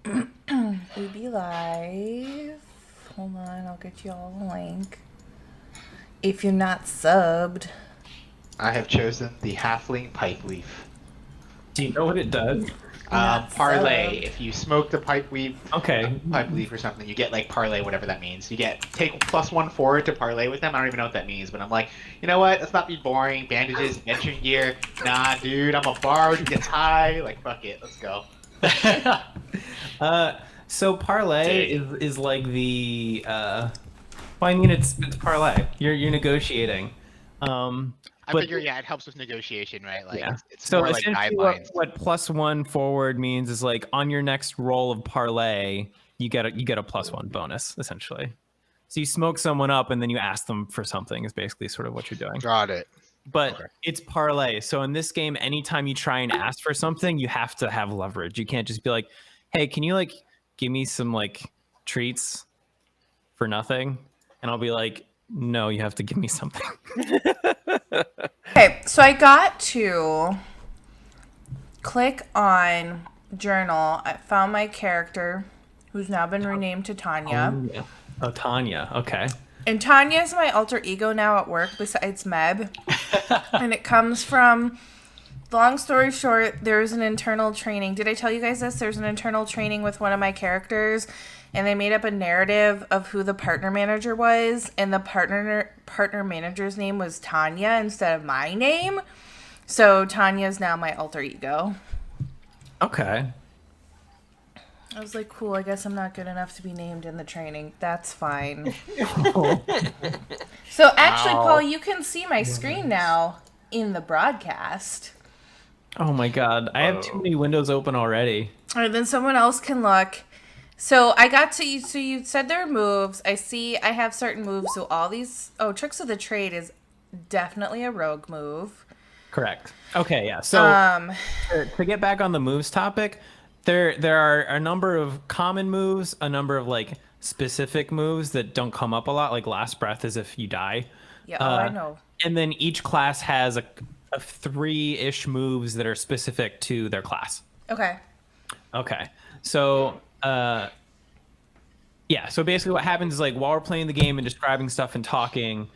We be live. Hold on, I'll get you all a link. If you're not subbed. I have chosen the halfling pipe leaf. Do you know what it does? Parlay. Subbed. If you smoke the pipe leaf or something, you get like parlay, whatever that means. You take +1 forward to parlay with them. I don't even know what that means, but I'm like, you know what? Let's not be boring. Bandages, entering gear. Nah, dude, I'm a bard who gets high. Like, fuck it, let's go. So parlay is like the well, I mean it's parlay. You're negotiating. I figure, yeah, it helps with negotiation, right? Like, yeah. it's So more like essentially guidelines. what +1 forward means is like on your next roll of parlay, you get a +1 bonus essentially. So you smoke someone up and then you ask them for something is basically sort of what you're doing. Got it. But Okay. it's parlay. So in this game, anytime you try and ask for something, you have to have leverage. You can't just be like, "Hey, can you like give me some like treats for nothing?" And I'll be like, "No, you have to give me something." Okay, so I got to click on journal. I found my character, who's now been renamed to Tanya. Yeah. Oh, Tanya. Okay. And Tanya is my alter ego now at work besides Meb. And it comes from, long story short, there's an internal training. Did I tell you guys this? There's an internal training with one of my characters, and they made up a narrative of who the partner manager was, and the partner manager's name was Tanya instead of my name. So Tanya is now my alter ego. Okay. I was like, cool, I guess I'm not good enough to be named in the training. That's fine. So actually, Paul, you can see my screen now in the broadcast. Oh my God, I have too many windows open already. All right, then someone else can look. So I got to, so you said there are moves. I see I have certain moves. So all these, Tricks of the Trade is definitely a rogue move. Correct. Okay, yeah. So to get back on the moves topic, there are a number of common moves, a number of like specific moves that don't come up a lot, like Last Breath is if you die. Yeah, I know. And then each class has a 3-ish moves that are specific to their class. Okay. Okay. So yeah, so basically what happens is like while we're playing the game and describing stuff and talking,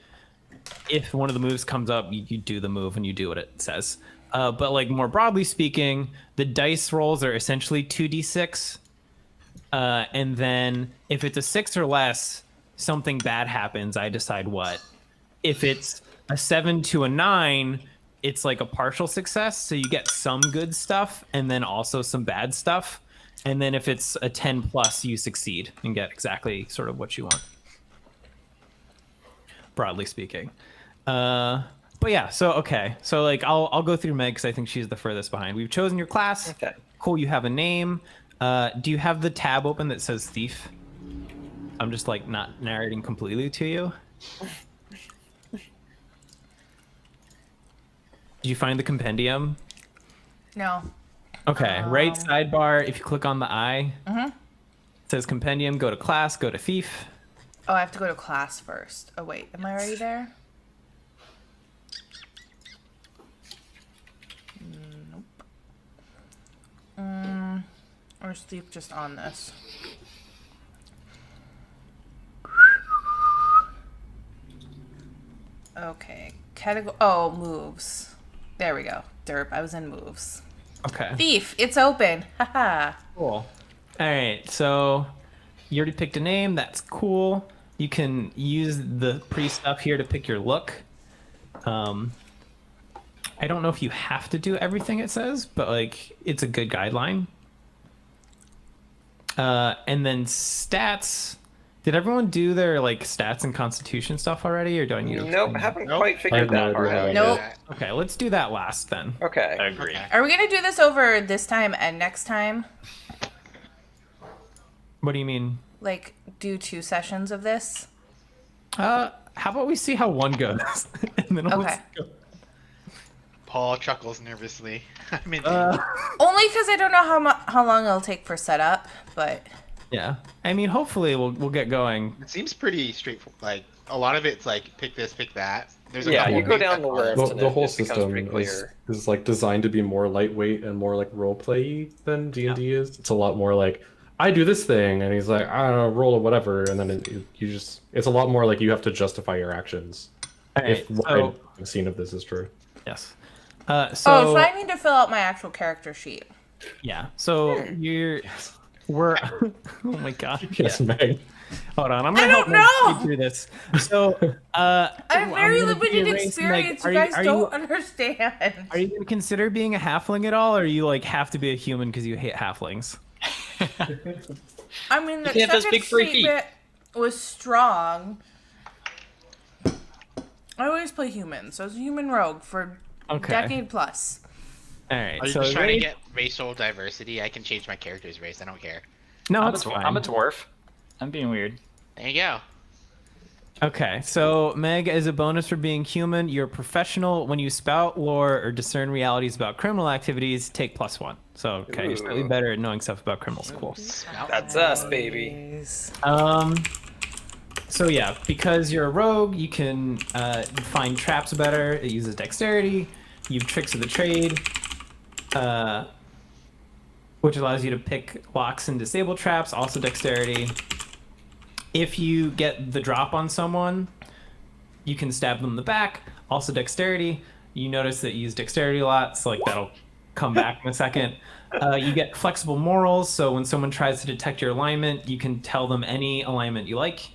if one of the moves comes up, you do the move and you do what it says. But like more broadly speaking, the dice rolls are essentially 2d6. And then if it's a 6 or less, something bad happens. I decide what. If it's a 7 to a 9, it's like a partial success. So you get some good stuff and then also some bad stuff. And then if it's a 10 plus, you succeed and get exactly sort of what you want. Broadly speaking. But yeah, so okay. So like I'll go through Meg because I think she's the furthest behind. We've chosen your class. Okay. Cool, you have a name. Do you have the tab open that says Thief? I'm just like not narrating completely to you. Did you find the compendium? No. Okay, right sidebar, if you click on the eye, it says compendium, go to class, go to thief. Oh, I have to go to class first. Oh, wait. Am I already there? Nope. Or is Thief just on this? Okay. Category. Oh, moves. There we go. Derp. I was in moves. Okay. Thief. It's open. Haha. Cool. All right, so you already picked a name. That's cool. You can use the pre-stuff here to pick your look. I don't know if you have to do everything it says, but like it's a good guideline. And then stats. Did everyone do their like stats and constitution stuff already, or do I need to? Nope, haven't quite figured that part out. Nope. Okay, let's do that last then. Okay. I agree. Okay. Are we going to do this over this time and next time? What do you mean? Like, do 2 sessions of this? How about we see how one goes, and then Okay. let's go. Paul chuckles nervously. I'm in. Only because I don't know how long it'll take for setup, but... Yeah, I mean, hopefully we'll get going. It seems pretty straightforward. Like a lot of it's like pick this, pick that. There's a Yeah, couple you of go things down that the aren't. list. The and whole it becomes system pretty clear. is like designed to be more lightweight and more like role play than D&D is. It's a lot more like, I do this thing, and he's like, I don't know, roll or whatever, and then it's a lot more like you have to justify your actions. All right, If what I've seen of this is true. Yes. So I need to fill out my actual character sheet. Yeah. So we're. Oh my god. Yes, Meg. Hold on. I'm I gonna don't help Meg know! through this. So I have very I'm gonna limited erase experience. Meg. You guys don't understand. Are you gonna consider being a halfling at all, or you like have to be a human because you hate halflings? I mean, the can't have those second big free sheet feet. bit was strong. I always play human, so I was a human rogue for a decade plus. All right. Are you So just trying to get racial diversity? I can change my character's race. I don't care. No, I'm it's fine. I'm a dwarf. I'm being weird. There you go. Okay, so Meg, as a bonus for being human, you're a professional. When you spout lore or discern realities about criminal activities, take +1. So, okay, you're slightly better at knowing stuff about criminals. Cool. That's us, baby. So yeah, because you're a rogue, you can find traps better. It uses dexterity. You have tricks of the trade, which allows you to pick locks and disable traps. Also dexterity. If you get the drop on someone, you can stab them in the back. Also dexterity. You notice that you use dexterity a lot, so like that'll come back in a second. You get flexible morals, so when someone tries to detect your alignment, you can tell them any alignment you like.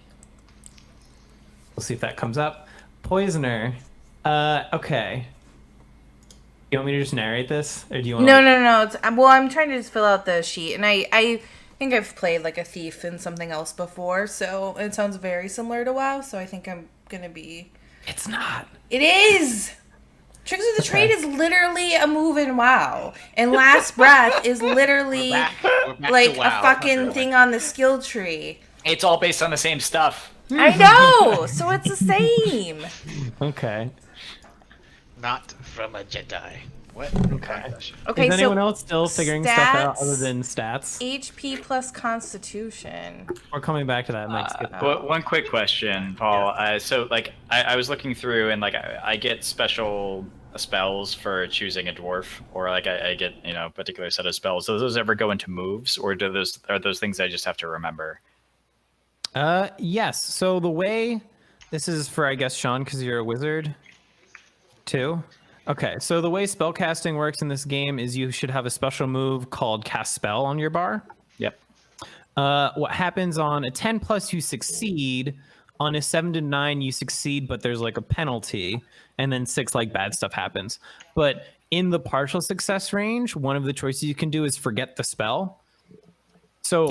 We'll see if that comes up. Poisoner. Okay. You want me to just narrate this, or do you want? No. It's, well, I'm trying to just fill out the sheet, and I think I've played like a thief in something else before, so it sounds very similar to WoW. So I think I'm gonna be. It's not. It is. Tricks of the Trade is literally a move in WoW, and Last Breath is literally We're back like to WoW, a fucking really. thing on the skill tree. It's all based on the same stuff. I know, so it's the same. Okay. Not from a Jedi. What? Okay. Okay, Is anyone so else still figuring stuff out stats- other than stats? HP plus Constitution. We're coming back to that next. But one quick question, Paul. So like I was looking through and like I get special spells for choosing a dwarf, or like I get a particular set of spells. Do those ever go into moves, or are those things I just have to remember? Yes. So the way this is for, I guess, Sean, because you're a wizard too. Okay, so the way spellcasting works in this game is you should have a special move called Cast Spell on your bar. Yep. What happens on a 10 plus, you succeed. On a 7 to 9, you succeed, but there's like a penalty. And then 6, like bad stuff happens. But in the partial success range, one of the choices you can do is forget the spell. So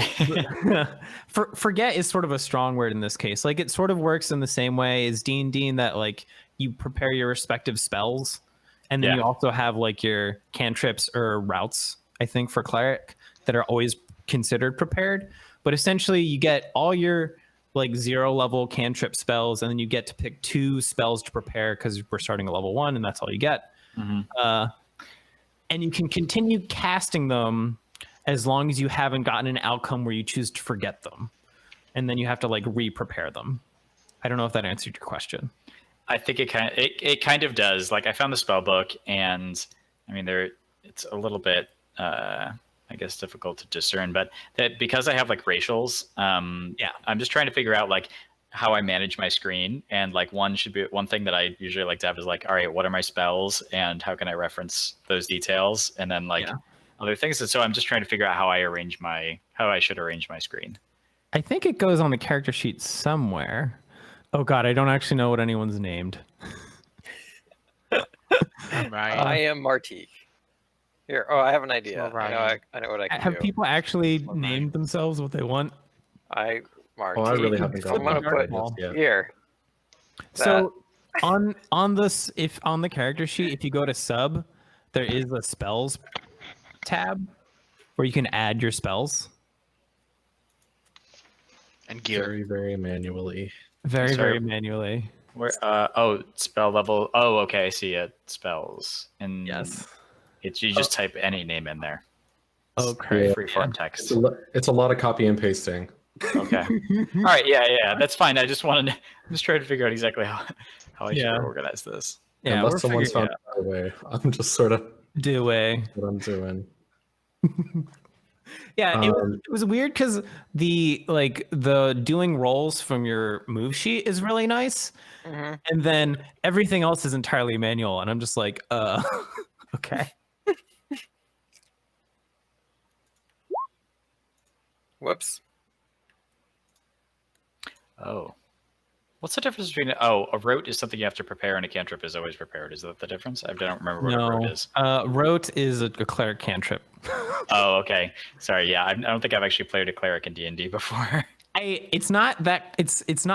forget is sort of a strong word in this case. Like it sort of works in the same way as D&D in that like you prepare your respective spells. And then you also have like your cantrips or routes, I think, for cleric that are always considered prepared. But essentially you get all your like 0 level cantrip spells, and then you get to pick 2 spells to prepare because we're starting at level 1 and that's all you get. And you can continue casting them as long as you haven't gotten an outcome where you choose to forget them. And then you have to like re-prepare them. I don't know if that answered your question. I think it kind of does. Like I found the spell book, and I mean it's a little bit I guess difficult to discern, but that because I have like racials, I'm just trying to figure out like how I manage my screen, and like one thing that I usually like to have is like, all right, what are my spells and how can I reference those details, and then like other things. And so I'm just trying to figure out how I should arrange my screen. I think it goes on the character sheet somewhere. Oh god, I don't actually know what anyone's named. Right. I am Martique. Here, I have an idea. Ryan. I know what I can Have do. people actually named themselves what they want? Martique. Oh, I really haven't I'm gotten gonna that put yet. here. So on this, if on the character sheet, if you go to sub, there is a spells tab where you can add your spells. And gear. Very, very manually. Very manually. Where spell level. Oh, okay, I see it. Spells. And Yes. you just type any name in there. Okay. Freeform text. It's a lot of copy and pasting. Okay. All right. Yeah. That's fine. I'm just trying to figure out exactly how I should organize this. Yeah, Unless we're someone's figuring found a way. I'm just sort of do way. what I'm doing. Yeah, it was weird because the doing rolls from your move sheet is really nice, Mm-hmm. and then everything else is entirely manual, and I'm just like, okay. Whoops. Oh. What's the difference between a rote is something you have to prepare and a cantrip is always prepared? Is that the difference? I don't remember what a rote is. Rote is a cleric cantrip. Oh, okay. Sorry, yeah, I don't think I've actually played a cleric in D&D before. It's not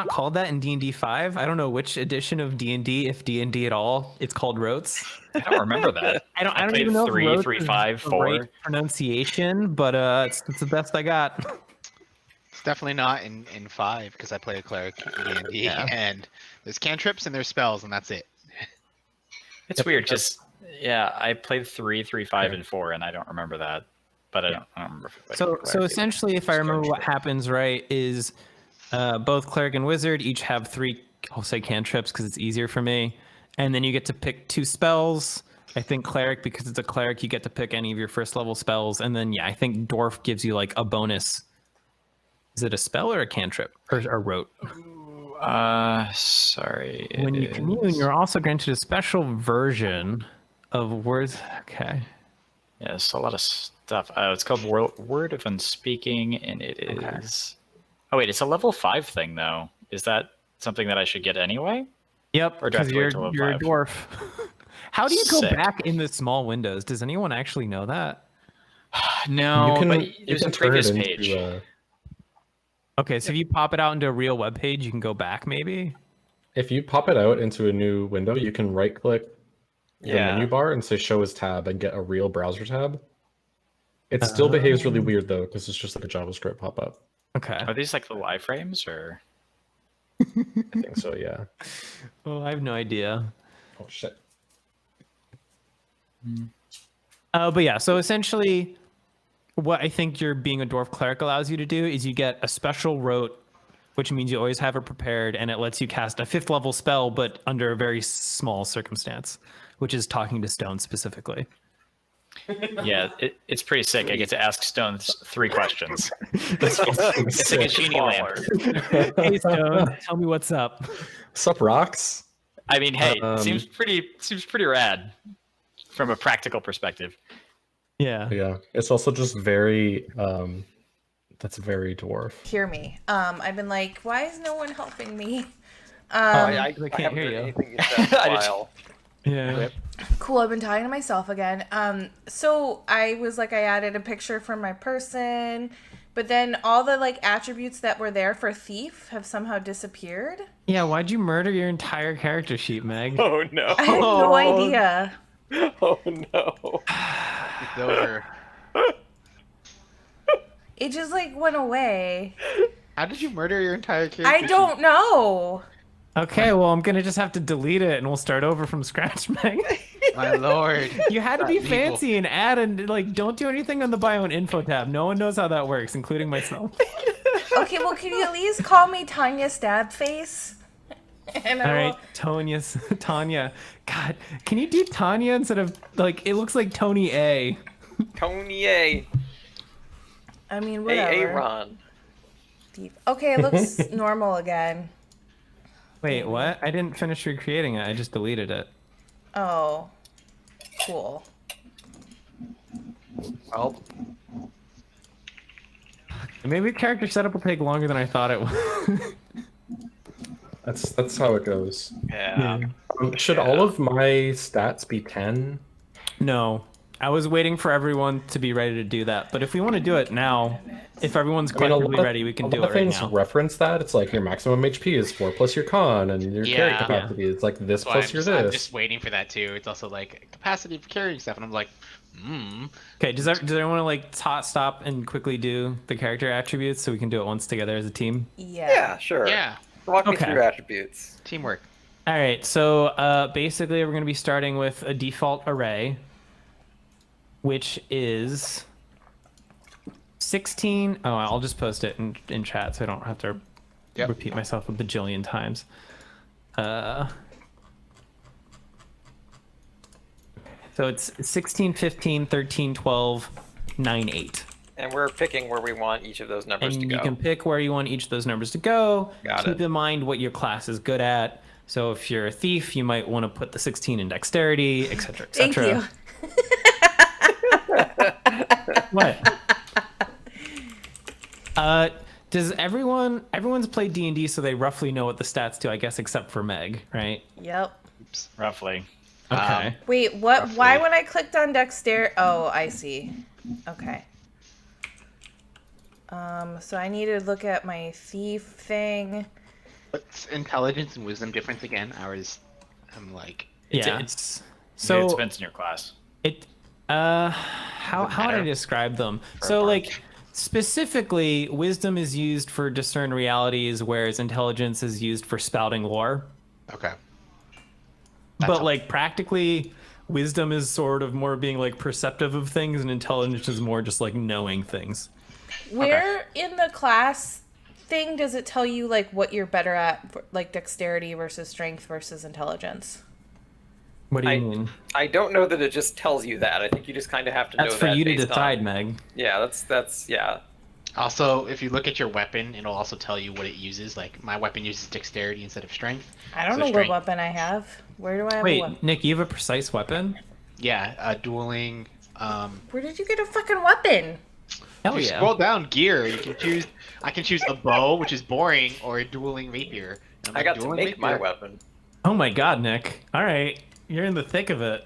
called that in D&D 5. I don't know which edition of D&D, if D&D at all, it's called rotes. I don't remember that. I don't played even know 3, if rotes 3, is 5, the 4. right pronunciation, but it's the best I got. It's definitely not in 5 because I play a cleric in D&D, and there's cantrips and there's spells, and that's it. It's weird, just I played 3, 3, 5, and 4, and I don't remember that. But I don't remember. If I played So essentially, if I remember what happens, right, is both cleric and wizard each have 3, I'll say cantrips because it's easier for me, and then you get to pick 2 spells. I think cleric, because it's a cleric, you get to pick any of your first level spells, and then I think dwarf gives you like a bonus. Is it a spell or a cantrip or a rote? Sorry. When you commune, you're also granted a special version of words. Okay. Yeah, it's a lot of stuff. It's called Word of Unspeaking, and it is. Oh wait, it's a level 5 thing though. Is that something that I should get anyway? Yep. Or do I have Because to wait till level you're a 5? dwarf. How do you go Sick. back in the small windows? Does anyone actually know that? No, but there's a turn it previous into, page. Okay, so if you pop it out into a real web page, you can go back maybe? if you pop it out into a new window, you can right-click the menu bar and say Show as tab and get a real browser tab. It still behaves really weird though, because it's just like a JavaScript pop-up. Okay. Are these like the iframes or? I think so, yeah. Oh, I have no idea. Oh shit. But yeah, so essentially, what I think your being a dwarf cleric allows you to do is you get a special rote, which means you always have it prepared, and it lets you cast a 5th level spell, but under a very small circumstance, which is talking to stone specifically. Yeah, it's pretty sick. I get to ask stones 3 questions. It's like a genie lamp. Hey Stone, tell me what's up. Sup, rocks? I mean, hey, seems pretty rad from a practical perspective. Yeah. Yeah. It's also just very that's very dwarf. Hear me. I've been like, why is no one helping me? I can't haven't hear heard you. anything you said in a while. Yeah. Cool, I've been talking to myself again. So I was like, I added a picture from my person, but then all the like attributes that were there for thief have somehow disappeared. Yeah, why'd you murder your entire character sheet, Meg? Oh no. I have no idea. Oh no. It's over. It just like went away. How did you murder your entire character? I don't know. Okay, well, I'm gonna just have to delete it and we'll start over from scratch, Meg. My lord. You had to be Legal. fancy and add and like don't do anything on the bio and info tab. No one knows how that works, including myself. Okay, well, can you at least call me Tanya Stabface? And All right, Tanya. God, can you do Tanya instead of like it looks like Tony A? Tony A. I mean, whatever. Aaron. Deep. Okay, it looks normal again. Wait, what? I didn't finish recreating it. I just deleted it. Oh, cool. Well, Maybe character setup will take longer than I thought it would. That's how it goes. yeah. Should all of my stats be 10? No, I was waiting for everyone to be ready to do that. But if we want to do it now, if everyone's collectively ready, we can do it right things now. reference that. It's like your maximum HP is 4 plus your con, and your carry Yeah. capacity is like this So plus your I'm this. just waiting for that too. It's also like capacity for carrying stuff, and I'm like, Okay, does everyone want to like stop and quickly do the character attributes so we can do it once together as a team? Yeah. Yeah, sure. yeah, Walk me Okay. through your attributes. teamwork. All right, so basically we're going to be starting with a default array, which is 16. Oh, I'll just post it in chat so I don't have to Yep. repeat myself a bajillion times. So it's 16, 15, 13, 12, 9, 8. And we're picking where we want each of those numbers And to go. you can pick where you want each of those numbers to go. Got Keep it. in mind what your class is good at. So if you're a thief, you might want to put the 16 in dexterity, etc., Thank etc. you. What? Does everyone's played D&D, so they roughly know what the stats do, I guess, except for Meg, right? Yep. Roughly. Okay. Wait, what? Roughly. Why when I clicked on dexterity? Oh, I see. Okay. So I need to look at my thief thing. What's intelligence and wisdom difference again? Ours, I'm like, Yeah. It So depends on your class. how would I matter? describe them? For a So bard. like specifically, wisdom is used for discern realities, whereas intelligence is used for spouting lore. okay. But like practically, wisdom is sort of more being like perceptive of things, and intelligence is more just like knowing things. Where in the class thing does it tell you like what you're better at, like dexterity versus strength versus intelligence? What do you mean? I don't know that it just tells you that. I think you just kind of have to know That's for that you to based on- decide, Meg. Yeah, that's yeah. Also, if you look at your weapon, it'll also tell you what it uses. Like my weapon uses dexterity instead of strength. I don't So know strength- what weapon I have. Where do I have a Wait, weapon? Nick, you have a precise weapon? Yeah, dueling. Where did you get a fucking weapon? Hell If you yeah. scroll down gear, you can choose. I can choose a bow, which is boring, or a dueling rapier. And I'm I like, got to dueling make my rapier? weapon. Oh my god, Nick. All right, you're in the thick of it.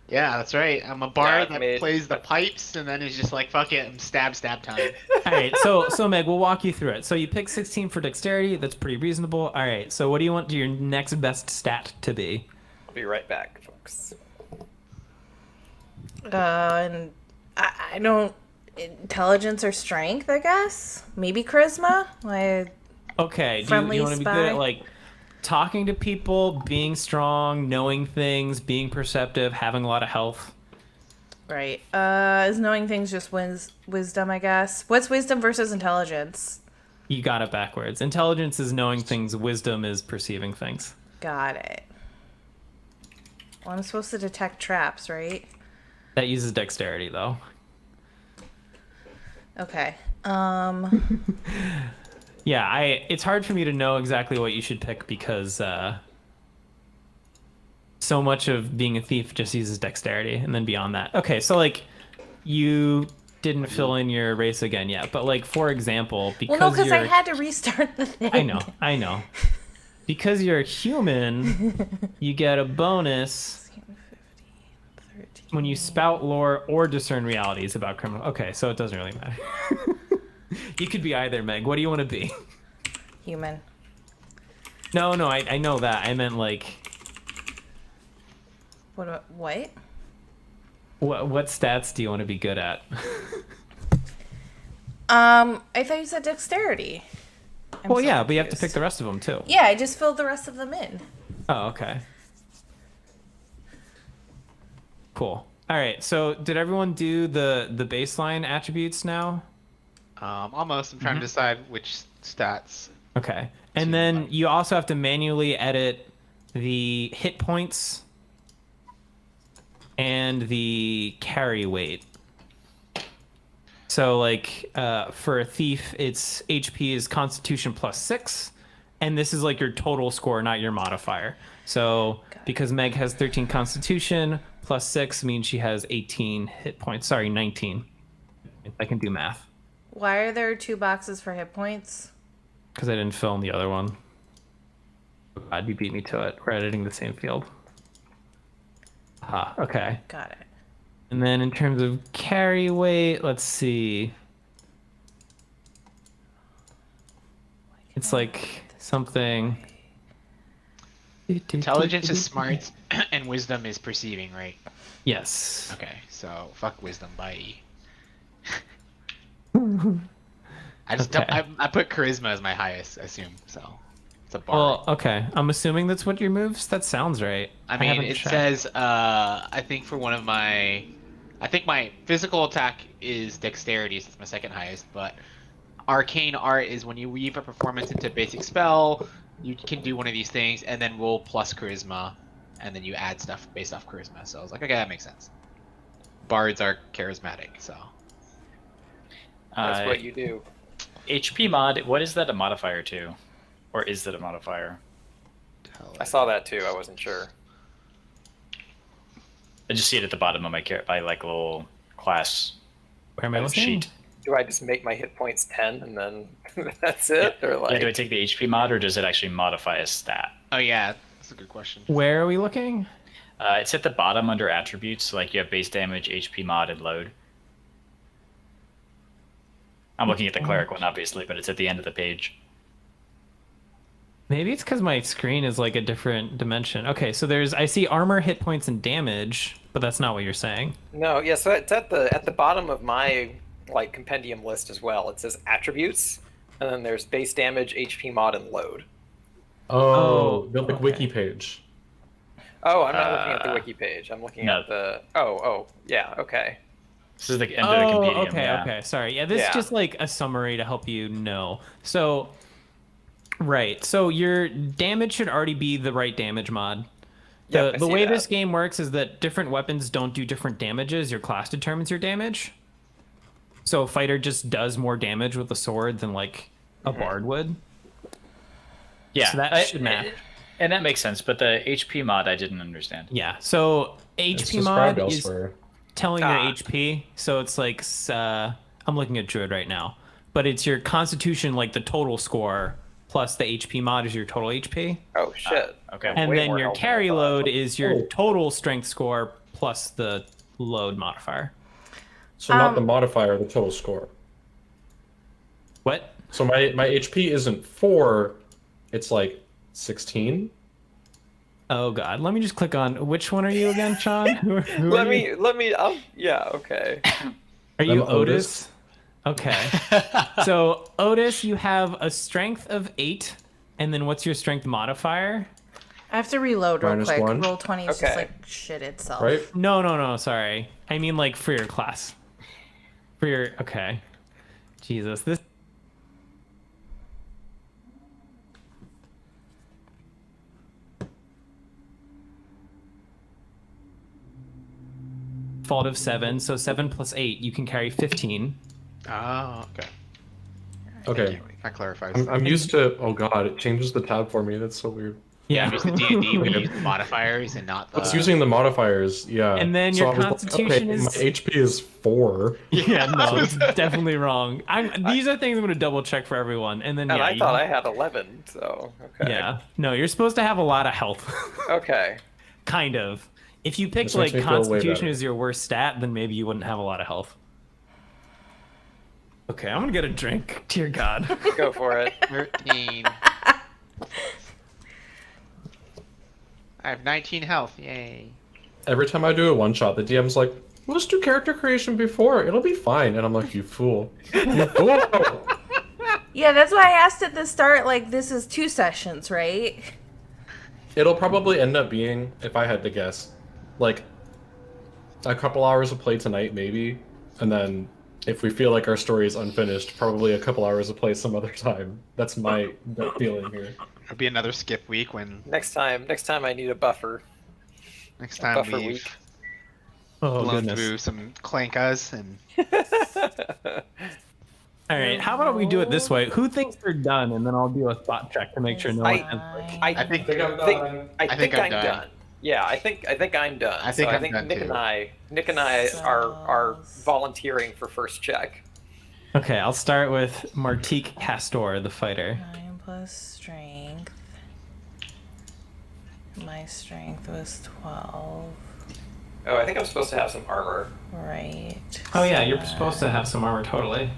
Yeah, that's right. I'm a bard I've that made- plays the pipes, and then is just like, fuck it, I'm stab time. All right, so Meg, we'll walk you through it. So you pick 16 for dexterity. That's pretty reasonable. All right, so what do you want your next best stat to be? I'll be right back, folks. And I don't intelligence or strength, I guess. Maybe charisma. Like Okay, do you Friendly want to be good spy? at like talking to people, being strong, knowing things, being perceptive, having a lot of health? right. Is knowing things just wisdom, I guess. What's wisdom versus intelligence? You got it backwards. Intelligence is knowing things. Wisdom is perceiving things. Got it. Well, I'm supposed to detect traps, right? That uses dexterity though. Okay. Yeah, it's hard for me to know exactly what you should pick because so much of being a thief just uses dexterity, and then beyond that. Okay, so like you didn't fill in your race again yet, but like for example, because Well, no, because I you're had to restart the thing. I know. Because you're a human, you get a bonus 13. when you spout lore or discern realities about criminal. Okay, so it doesn't really matter. You could be either, Meg. What do you want to be? Human. No, I know that. I meant like What? what stats do you want to be good at? I thought you said dexterity. I'm Well, so yeah, but you have to pick confused. the rest of them too. Yeah, I just filled the rest of them in. Oh, okay. Cool. All right. So, did everyone do the baseline attributes now? Almost. I'm trying to decide which stats. Okay. And then you also have to manually edit the hit points and the carry weight. So, like, for a thief, its HP is Constitution +6, and this is like your total score, not your modifier. So, because Meg has 13 Constitution, +6 means she has 18 hit points. Sorry, 19. I can do math Why are there 2 boxes for hit points? because I didn't fill in the other one. Oh God, you beat me to it. We're editing the same field. Ah, okay. Got it. And then in terms of carry weight, let's see. It's like something. Intelligence is smart, and wisdom is perceiving, right? Yes. Okay, so fuck wisdom, bye. I just Okay. I put charisma as my highest, I assume. So it's a bar. Well, okay. I'm assuming that's what your moves. That sounds right. I mean, haven't it checked. says I think for one of my, I think my physical attack is dexterity, so it's my second highest. But arcane art is when you weave a performance into a basic spell, you can do one of these things, and then roll plus charisma, and then you add stuff based off charisma. So I was like, okay, that makes sense. Bards are charismatic, so. That's what you do. HP mod, what is that a modifier to? Or is it a modifier? I saw that too. I wasn't sure. I just see it at the bottom of my like little class Where am I looking? sheet. Do I just make my hit points 10 and then that's it? Or like, Yeah, do I take the HP mod, or does it actually modify a stat? Oh yeah, that's a good question. Where are we looking? It's at the bottom under attributes. So like you have base damage, HP mod, and load. I'm looking at the cleric one, obviously, but it's at the end of the page. Maybe it's because my screen is like a different dimension. Okay, so I see armor, hit points, and damage, but that's not what you're saying. no, yeah. So it's at the bottom of my like compendium list as well. It says attributes, and then there's base damage, HP mod, and load. Oh, the okay. wiki page. Oh, I'm not looking at the wiki page. I'm looking at the. Oh, yeah. Okay. This is the end of the compendium. Okay, yeah. okay. Sorry. Yeah, this is just like a summary to help you know. So, right. So your damage should already be the right damage mod. Yep, I The see way that. this game works is that different weapons don't do different damages. Your class determines your damage. So a fighter just does more damage with a sword than like a bard would. Yeah, So that should match. And that makes sense, but the HP mod I didn't understand. Yeah. So It's HP mod described is elsewhere. telling your HP. So it's like I'm looking at Druid right now, but it's your Constitution, like the total score plus the HP mod is your total HP, Oh shit. Okay. and way then more your helpful carry than I thought. load is your Oh. total strength score plus the load modifier. So not the modifier, the total score. What? So my HP isn't 4, it's like 16. Oh god, let me just click on which one are you again, Sean? Who are you? Let me. Yeah. Okay. Are you I'm Otis? Okay. So Otis, you have a strength of 8, and then what's your strength modifier? I have to reload real Minus quick. 1. Roll 20 is just Okay. like shit itself. Right? No, sorry. I mean like for your class. For your okay. Jesus, this fault of 7, so 7 plus 8, you can carry 15. Oh, okay. Okay. That clarifies. I'm used to. Oh god, it changes the tab for me. That's so weird. Yeah. I'm used to D&D where you use the modifiers and not the. It's using the modifiers, yeah. And then So your I was constitution okay, is- my HP is 4. Yeah, no, it's definitely wrong. These are things I'm going to double check for everyone. And then And yeah, I thought I had 11. So okay. yeah. No, you're supposed to have a lot of health. Okay. Kind of. If you picked This makes like me feel way Constitution better. as your worst stat, then maybe you wouldn't have a lot of health. Okay, I'm gonna get a drink. Dear God. Go for it. 13. I have 19 health. Yay. Every time I do a one shot, the DM's like, "Well, let's do character creation before. It'll be fine." And I'm like, "You fool! You fool!" Yeah, that's why I asked at the start, like, this is 2 sessions, right? It'll probably end up being, if I had to guess, like a couple hours of play tonight, maybe, and then if we feel like our story is unfinished, probably a couple hours of play some other time. That's my gut feeling here. It'll be another skip week when Next time I need a buffer. next time Buffer we've week. Oh blown goodness. through some clankas and All right, how about we do it this way? Who thinks they're done, and then I'll do a spot check to make sure no one has like. I think think I'm done. done. Yeah, I think I'm done. I think so I'm I think done Nick too. and I are volunteering for first check. Okay, I'll start with Martique Castor, the fighter. 9 plus strength. My strength was 12. Oh, I think I'm supposed to have some armor. Right. Oh yeah, you're supposed to have some armor totally.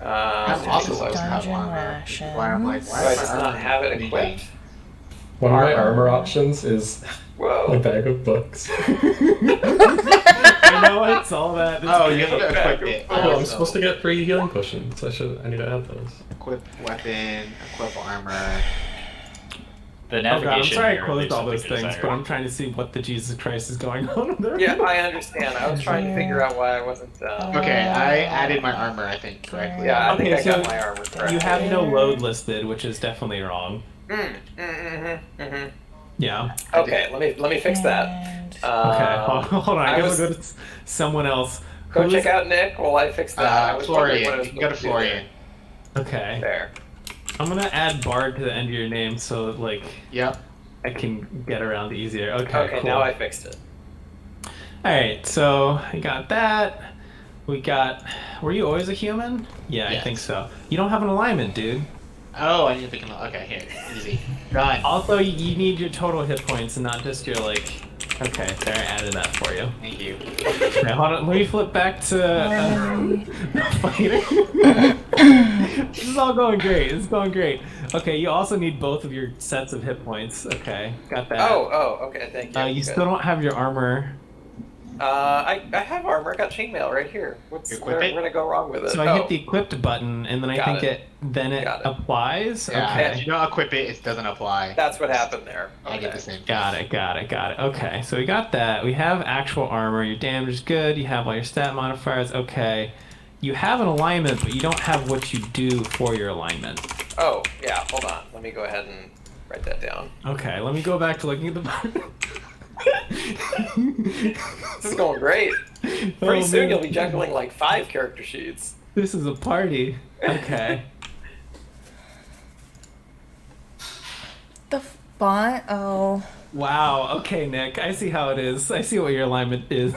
I'm also supposed to have Dungeon armor. rations. Why I'm like, Do why I is just my not armor have it being- equipped? One of my armor options is a Whoa. bag of books. I know it's all that. Oh, you have to equip it. Oh, I'm supposed to get 3 healing potions. I need to add those. Equip weapon, equip armor. The Oh god, I'm navigation. sorry I here closed leaves all something those to things, desire. but I'm trying to see what the Jesus Christ is going on there. Yeah, I understand. I was trying to figure out why I wasn't. Okay, I added my armor, I think, correctly. Yeah, I think Okay, I got so my armor correct. You have no load listed, which is definitely wrong. Mm-hmm. Yeah. Okay, let me fix that. And Okay, hold on. I I gotta was- go to someone else. Go check out Nick while I fix that. I was wondering what I was Florian. Go to Florian. Okay. There. I'm gonna add Bard to the end of your name so that, like, Yep. I can get around easier. Okay, Okay, cool. now I fixed it. Alright, so I got that. We got... Were you always a human? Yeah, Yes. I think so. You don't have an alignment, dude. Oh, I need to pick him up. Okay, here. Easy. Done. Also, you need your total hit points and not just your, like... Okay, there, I added that for you. Thank you. Okay, hold on, let me flip back to... fighter. This is all going great. This is going great. Okay, you also need both of your sets of hit points. Okay, got that. Oh, okay, thank you. You Good. still don't have your armor. I have armor. I got chainmail right here. Where gonna go wrong with it? So I hit the equipped button, and then I think it applies. Yeah, Okay. if you don't equip it, it doesn't apply. That's what happened there. I get the same thing. Got it. Okay, so we got that. We have actual armor. Your damage is good. You have all your stat modifiers. Okay. You have an alignment, but you don't have what you do for your alignment. Oh, yeah, hold on. Let me go ahead and write that down. Okay, let me go back to looking at the... This is going great. Pretty soon you'll be juggling like 5 character sheets. This is a party. Okay. The font. Oh. Wow. Okay, Nick. I see how it is. I see what your alignment is.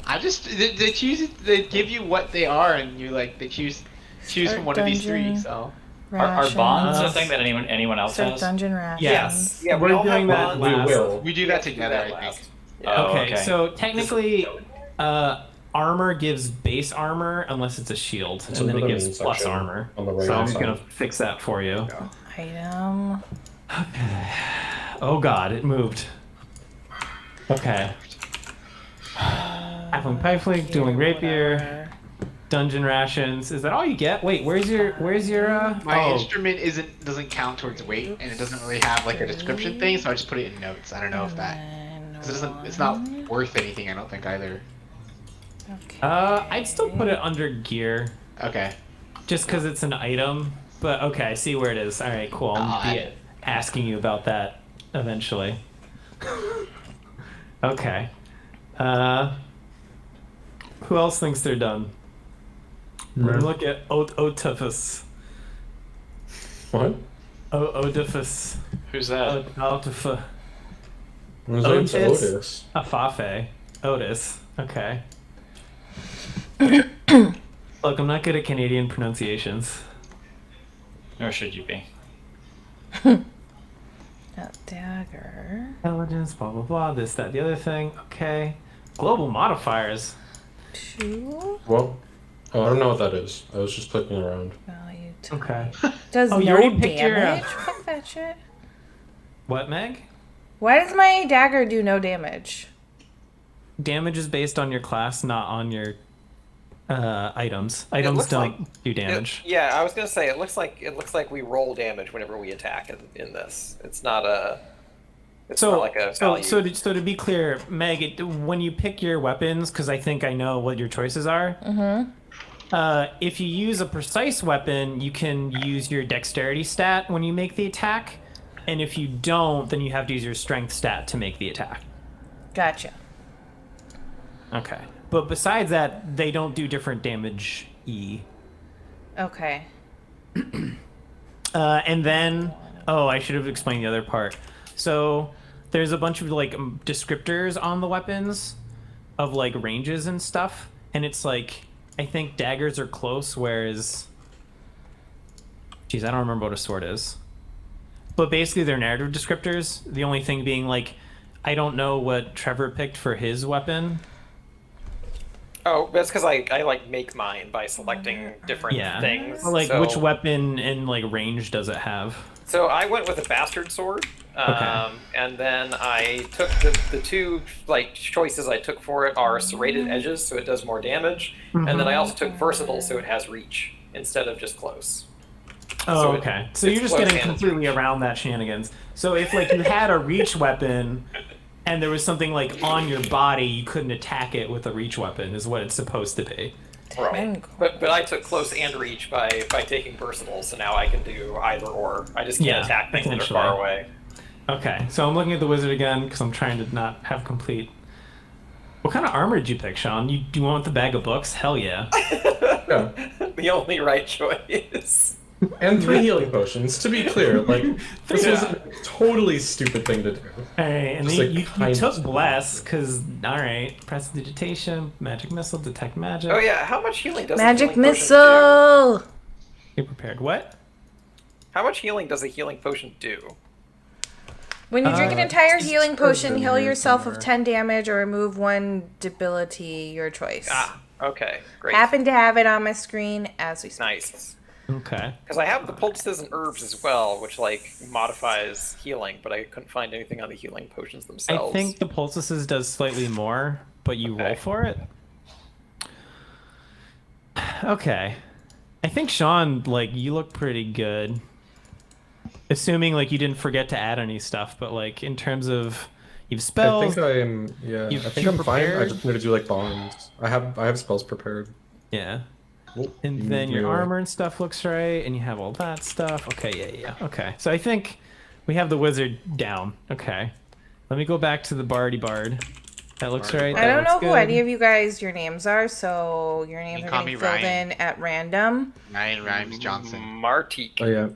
I just they choose it. They give you what they are, and you like they choose from one of these three. So Are bonds a thing that anyone else Start has? dungeon rations. Yes. Yeah, We're we all doing have that bonds. last. We will. we do that together. I think. Yeah. Oh, Okay, so technically, armor gives base armor unless it's a shield, It's and then in it the gives main plus section armor. on the right So I'm side. gonna fix that for you. Item. Oh god, it moved. Okay. Halfling Pipeflake, dueling rapier, dungeon rations. Is that all you get? Wait, where's your My instrument doesn't count towards weight, and it doesn't really have like a description thing, so I just put it in notes. I don't know if that because it's not worth anything. I don't think either. Okay. I'd still put it under gear, Okay. just because it's an item. But okay, I see where it is. All right, cool. I'll be asking you about that eventually. Okay. Who else thinks they're done? We're gonna look at Otifus. What? Otifus. Who's that? Otifus. What is that? Otis. Otis. Afafe. Otis. Okay. Look, I'm not good at Canadian pronunciations. Or should you be? A dagger. Intelligence, blah, blah, blah, this, that, the other thing. Okay. Global modifiers. 2 Well, I don't know what that is. I was just clicking around. value. Okay. Does Oh, you no already picked your, damage? Fuck that shit. What, Meg? Why does my dagger do no damage? Damage is based on your class, not on your items. Items looks don't do damage. Yeah, I was gonna say it looks like we roll damage whenever we attack in this. It's not a. It's not like a value. So to be clear, Meg, when you pick your weapons, because I think I know what your choices are. If you use a precise weapon, you can use your dexterity stat when you make the attack, and if you don't, then you have to use your strength stat to make the attack. Gotcha. Okay. But besides that, they don't do different damage E. Okay. And then, I should have explained the other part. So there's a bunch of like descriptors on the weapons of like ranges and stuff, and it's like I think daggers are close, whereas, geez, I don't remember what a sword is. But basically, they're narrative descriptors. The only thing being like, I don't know what Trevor picked for his weapon. Oh, that's because I like make mine by selecting different things. Or, like, so, which weapon and like range does it have? So I went with a bastard sword, and then I took the two like choices I took for it are serrated edges, so it does more damage, and then I also took versatile, so it has reach instead of just close. Oh, So okay. So it's you're just close getting and it's completely around that shenanigans. So if like you had a reach weapon and there was something like on your body, you couldn't attack it with a reach weapon, is what it's supposed to be. Right. But I took close and reach by taking versatile, so now I can do either or. I just can't attack things that are far away. Okay, so I'm looking at the wizard again because I'm trying to not have complete What kind of armor did you pick, Sean? You do you want the bag of books? Hell yeah. Yeah. The only right choice. And 3 healing potions, to be clear. Like, this was a totally stupid thing to do. Alright, and Just, then like, you kind of took stupid. Bless, because, alright, prestidigitation, magic missile, detect magic. Oh yeah, how much healing does Magic a healing potion missile. Be prepared. What? do? How much healing does a healing potion do? When you drink an entire it's healing potion, in heal here yourself somewhere. of 10 damage or remove 1 debility, your choice. Ah, okay, great. Happen to have it on my screen as we speak. Nice. Okay. Because I have the poultices and herbs as well, which like modifies healing, but I couldn't find anything on the healing potions I themselves. think the poultices does slightly more, but you roll Okay. for it. Okay. I think Sean, like, you look pretty good. Assuming like you didn't forget to add any stuff, but like in terms of you've I spells. think I'm I You've think I'm fine. I prepared? just need to do like bonds. I have spells prepared. Yeah. Oh, And you then your do- armor and stuff looks right, and you have all that stuff. Okay, yeah. Okay. So I think we have the wizard down. Okay. Let me go back to the Bardy Bard. That looks Bardy right. Bard. I that don't know looks who good. any of you guys, your names are, so your names You are call getting me filled Ryan. in at random. Ryan Rhymes Johnson. Martique. Oh yeah.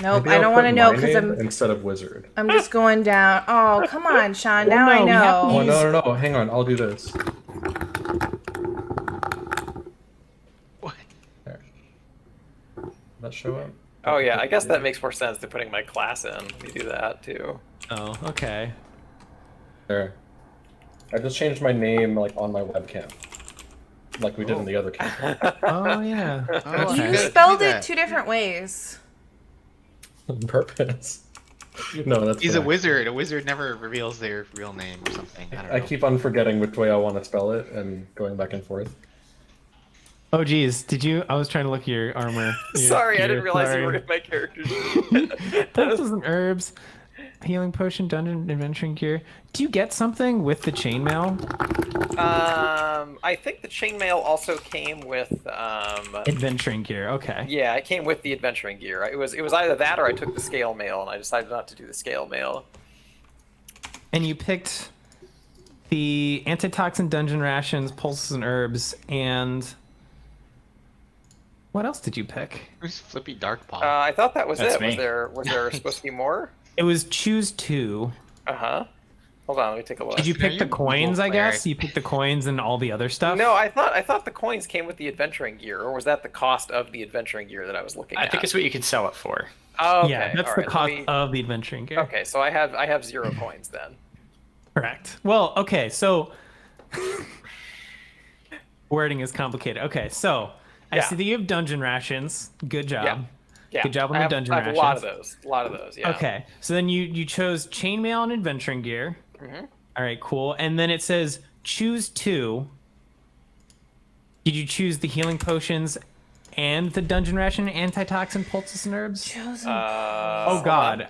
Nope, Maybe I don't I'll want to put know my because name I'm instead of wizard. just going down. Oh, come on, Sean. Well, Now I no, we have to know. Oh use- no. Hang on. I'll do this. What? There. That show up? Oh yeah, I guess that makes more sense than putting my class in. Let me do that too. Oh, okay. There. I just changed my name like on my webcam, like we did in the other camera. Oh yeah. Oh, You okay. spelled Do it that. 2 different ways. On purpose. No, that's He's a fine. wizard. A wizard never reveals their real name or something. I don't know. I keep on forgetting which way I want to spell it and going back and forth. Oh geez, did you? I was trying to look at your armor. your Sorry, I gear. didn't realize Sorry. you were in my character. Poultices and herbs, healing potion, dungeon adventuring gear. Do you get something with the chainmail? I think the chainmail also came with. Adventuring gear. Okay. Yeah, it came with the adventuring gear. It was either that or I took the scale mail, and I decided not to do the scale mail. And you picked the antitoxin dungeon rations, pulses and herbs, and what else did you pick? Who's Flippy Darkpaw? I thought that was That's it. me. Was there supposed to be more? It was choose 2. Uh-huh. Hold on, let me take a look. Did you Are pick you the a coins? Google I cleric? guess you picked the coins and all the other stuff. No, I thought the coins came with the adventuring gear, or was that the cost of the adventuring gear that I was looking I at? think it's what you can sell it for. Oh, okay. Yeah, that's all the right, cost let me- of the adventuring gear. Okay, so I have 0 coins then. Correct. Well, okay, so wording is complicated. Okay, so I Yeah. see that you have dungeon rations. Good job. Yeah. Yeah. Good job on I the have, dungeon I have rations. a lot of those. A lot of those. Yeah. Okay, so then you chose chainmail and adventuring gear. Mm-hmm. All right, cool. And then it says choose 2. Did you choose the healing potions and the dungeon ration, antitoxin, poultices, and herbs? Chosen. Oh hold God. on.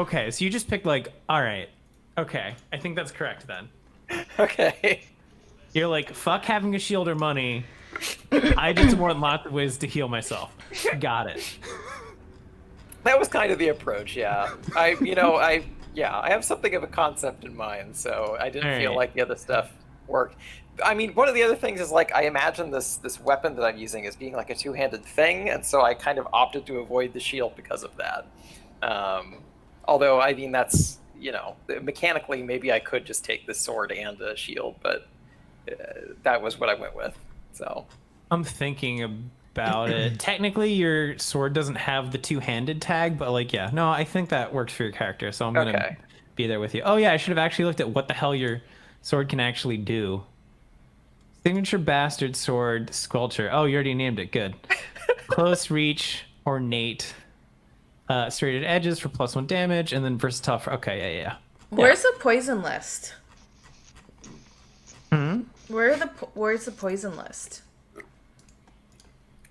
Okay, so you just picked like, all right. Okay, I think that's correct then. Okay. You're like, fuck having a shield or money. I just want lots of ways to heal myself. Got it. That was kind of the approach. Yeah. I have something of a concept in mind, so I didn't feel Alright. like the other stuff worked. I mean, one of the other things is like I imagine this weapon that I'm using as being like a 2-handed thing, and so I kind of opted to avoid the shield because of that. Although I mean that's mechanically maybe I could just take the sword and a shield, but that was what I went with. So I'm thinking about it. Technically, your sword doesn't have the 2-handed tag, but like, yeah, no, I think that works for your character, so I'm gonna Okay. be there with you. Oh yeah, I should have actually looked at what the hell your sword can actually do. Signature bastard sword sculpture. Oh, you already named it. Good. Close reach, ornate, serrated edges for +1 damage, and then versatile for. Okay, yeah. Where's the poison list? Hmm? Where's the poison list?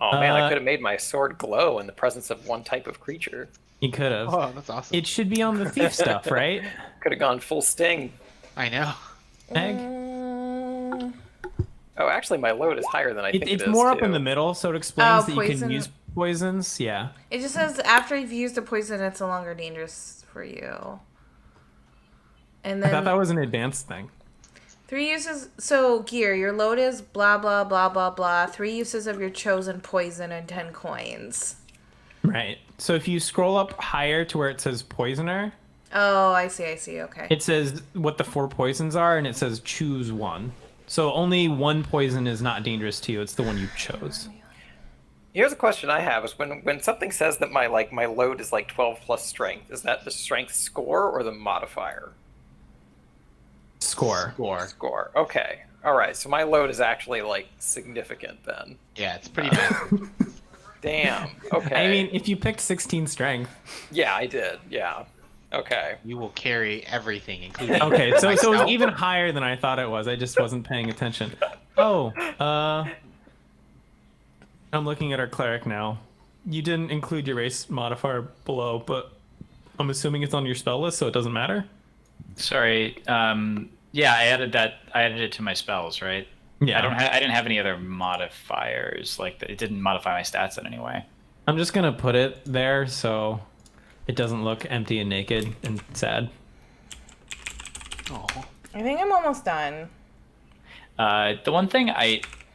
oh man, I Uh, could have made my sword glow in the presence of one type of creature. You could have. Oh, that's awesome. It should be on the thief stuff, right? Could have gone full sting. I know. Egg. Mm, Oh, actually, my load is higher than I think It's it is. more up too. in the middle, so it explains Oh, that you can poison. use poisons. Yeah. it just says after you've used a poison, it's no longer dangerous for you. And I then thought that was an advanced thing. 3 uses. So, gear, your load is blah, blah, blah, blah, blah. 3 uses of your chosen poison and 10 coins. Right. So if you scroll up higher to where it says poisoner, Oh, I see, okay. it says what the 4 poisons are, and it says choose one. So only one poison is not dangerous to you. It's the one you chose. Here's a question I have: is when something says that my load is like 12 plus strength, is that the strength score or the modifier? Score. Score. Okay. All right. So my load is actually like significant then. Yeah, it's pretty bad. Damn. Okay. I mean, if you picked 16 strength. Yeah, I did. Yeah. Okay. You will carry everything, including. Okay, so it's even higher than I thought it was. I just wasn't paying attention. Oh, I'm looking at our cleric now. You didn't include your race modifier below, but I'm assuming it's on your spell list, so it doesn't matter. Sorry. Yeah, I added that. I added it to my spells, right? Yeah. I didn't have any other modifiers. Like it didn't modify my stats in any way. I'm just gonna put it there so it doesn't look empty and naked and sad. Oh. I think I'm almost done. The one thing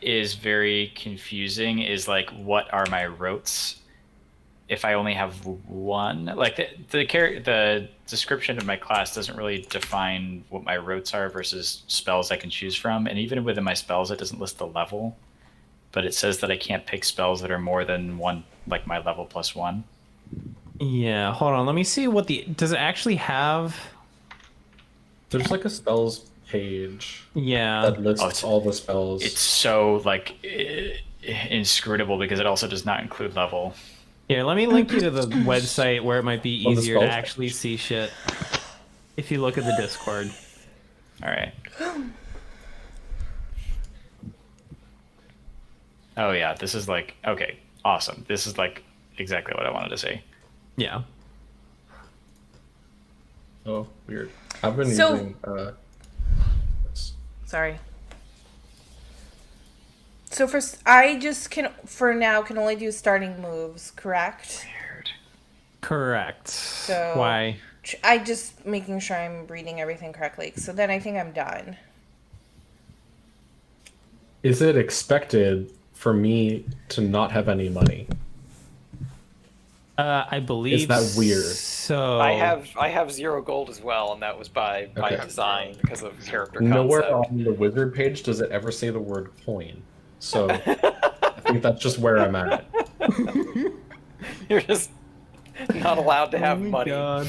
is very confusing is like, what are my rotes if I only have one? Like the description of my class doesn't really define what my rotes are versus spells I can choose from, and even within my spells it doesn't list the level, but it says that I can't pick spells that are more than one, like my level plus 1. Yeah, hold on. Let me see what does it actually have? There's like a spells page. Yeah. That lists all the spells. It's so like inscrutable because it also does not include level. Here, let me link you to the website where it might be easier to actually see shit. If you look at the Discord. All right. Oh yeah, this is like, okay, awesome. This is like exactly what I wanted to see. Yeah. Oh, weird. I've been using Sorry. So I just for now can only do starting moves, correct? Weird. Correct. So why? I just making sure I'm reading everything correctly. So then I think I'm done. Is it expected for me to not have any money? I believe. Is that weird? So I have 0 gold as well, and that was by design because of character concept. Nowhere on the wizard page does it ever say the word coin. So I think that's just where I'm at. You're just not allowed to have money. God.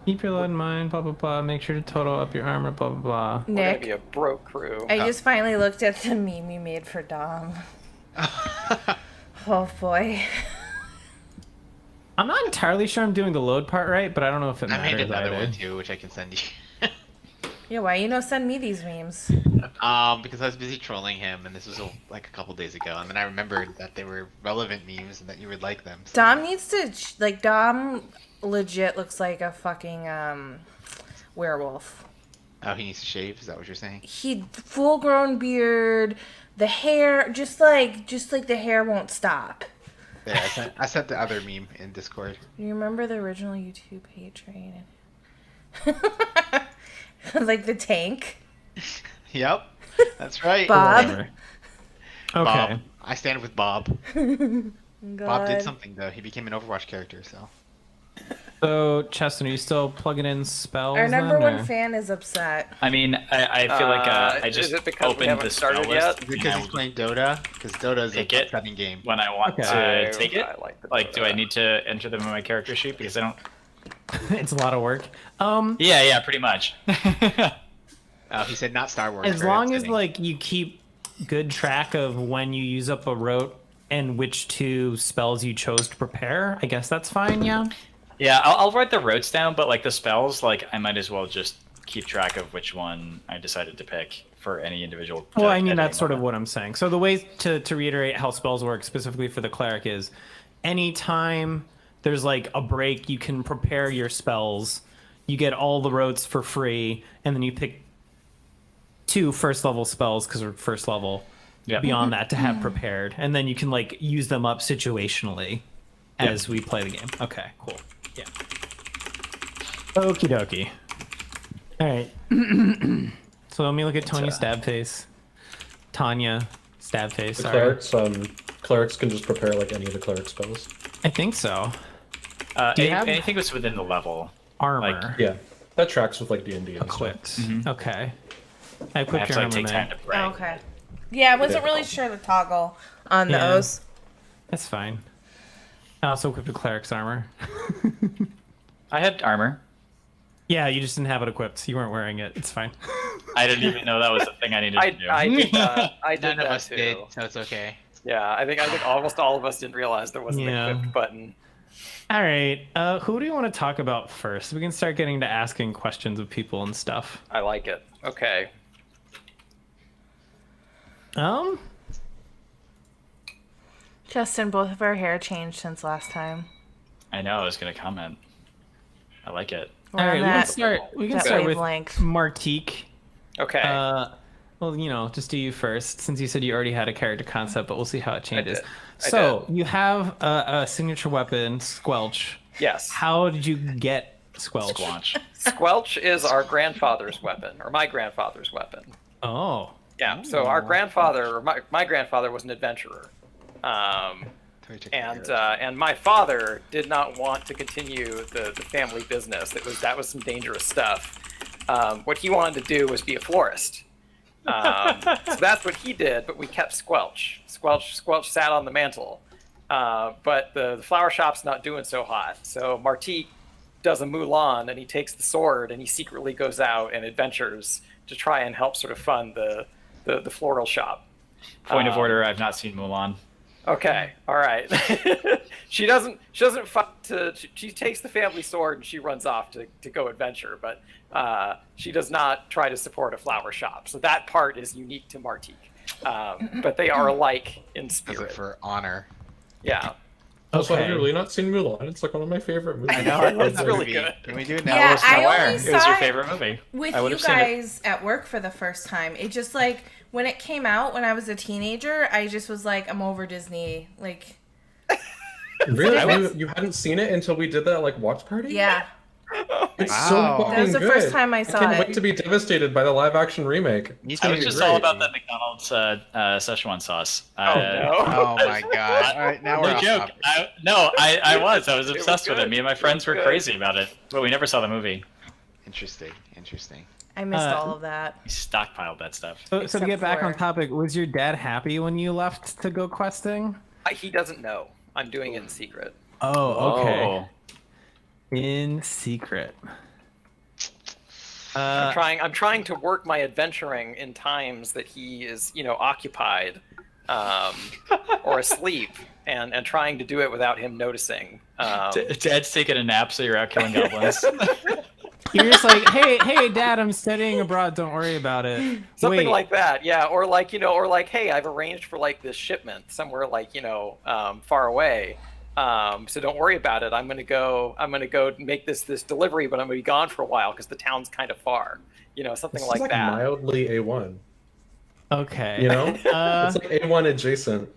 Keep your load in mind, blah, blah, blah. Make sure to total up your armor, blah, blah, blah. We're gonna Nick, be a broke crew. I just finally looked at the meme you made for Dom. Oh boy. I'm not entirely sure I'm doing the load part right, but I don't know if it I matters made another either. one too, which I can send you. Yeah, why send me these memes? Because I was busy trolling him, and this was like a couple days ago, and then I remembered that they were relevant memes and that you would like them. So. Dom needs to Dom legit looks like a fucking werewolf. Oh, he needs to shave? Is that what you're saying? He full grown beard, the hair just like the hair won't stop. Yeah, I sent the other meme in Discord. You remember the original YouTube page, right? Like the tank. Yep, that's right. Bob. Okay. Bob. I stand with Bob. God. Bob did something though. He became an Overwatch character, so. So, Cheston, are you still plugging in spells? Our number then, one or? fan is upset. I mean, I feel like I just is it because we opened haven't the spell started list yet? and Because I he's will playing Dota, because Dota is a Take it. upsetting game. when I want Okay. to take it. I like the Like, do Dota. I need to enter them in my character sheet because I don't? It's a lot of work. Yeah, pretty much. He said not Star Wars. As very long as upsetting. like you keep good track of when you use up a rote and which 2 spells you chose to prepare, I guess that's fine. Yeah. Yeah, I'll write the rotes down, but like the spells, like I might as well just keep track of which one I decided to pick for any individual. Well, I mean, editing that's sort of moment. what I'm saying. So the way to reiterate how spells work specifically for the cleric is anytime there's like a break, you can prepare your spells. You get all the rotes for free, and then you pick 2 first level spells because we're first level Yeah. beyond that to have prepared. And then you can like use them up situationally as we play the game. Okay, cool. Yeah. Okie dokie. All right. So let me look at Tony's stab face. Tanya, stab face. The Sorry. clerics can just prepare like any of the cleric spells. I think so. Do you have anything that's within the level. armor Yeah, that tracks with like D&D and equipped? Mhm. Okay. I I equipped have to your like armor, take time man. to break. Okay. Yeah, I wasn't really sure the toggle on Yeah. those. That's fine. I also equipped a cleric's armor. I had armor. Yeah, you just didn't have it equipped. You weren't wearing it. It's fine. I didn't even know that was the thing I needed to do. I did None of that us too. did, so it's okay. Yeah, I think almost all of us didn't realize there was an Yeah. equipped button. All right. Who do you want to talk about first? We can start getting to asking questions of people and stuff. I like it. Okay. Justin, both of our hair changed since last time. I know. I was gonna comment. I like it. We're All right. on We can that, start. We can that start with wavelength. Martique. Okay. Well, just do you first, since you said you already had a character concept, but we'll see how it changes. I So you have a signature weapon, Squelch. Yes. How did you get Squelch? Squanch. Squelch is our grandfather's weapon, or my grandfather's weapon. Oh. Yeah. So our grandfather, or my grandfather, was an adventurer, and my father did not want to continue the family business. That was some dangerous stuff. What he wanted to do was be a florist. So that's what he did, but we kept Squelch. Squelch sat on the mantle. But the flower shop's not doing so hot. So Martique does a Mulan, and he takes the sword, and he secretly goes out and adventures to try and help sort of fund the floral shop. Point of order: I've not seen Mulan. Okay, all right. She doesn't fight she takes the family sword and she runs off to go adventure, but she does not try to support a flower shop. So that part is unique to Martique. But they are alike in Does spirit. it for honor. Yeah. Also, have Okay. you really not seen Mulan? It's like one of my favorite movies. I know. It's really good. Can we do it now? Yeah, Let us know I where. only It was saw your it favorite movie. with I would you have seen it. guys at work for the first time. It just like when it came out when I was a teenager, I just was like, I'm over Disney. Like, Really? You hadn't seen it until we did that like watch party? yeah, It's Wow. so That fucking that was the good. first time I saw can't it. wait to be devastated by the live action remake. Me I was too. just Great. all about that McDonald's Szechuan sauce. No. Oh my god. All right, now we're No off joke. topic. I was. I was obsessed with good. it. Me and my It friends was were good. crazy about it, but we never saw the movie. Interesting. I missed Uh, all of that. We stockpiled that stuff. So to Except get back on for- topic, was your dad happy when you left to go questing? He doesn't know. I'm doing it in secret. Oh, okay. Oh. In secret. I'm trying to work my adventuring in times that he is, occupied, or asleep, and trying to do it without him noticing. Dad's taking a nap, so you're out killing goblins. You're just like, hey, Dad, I'm studying abroad. Don't worry about it. Something Wait, like that, yeah. Or like, hey, I've arranged for like this shipment somewhere like, far away. So don't worry about it. I'm gonna go make this delivery, but I'm gonna be gone for a while because the town's kind of far. Something This like is like that. mildly A1. Okay. You know? Uh, It's like A1 adjacent.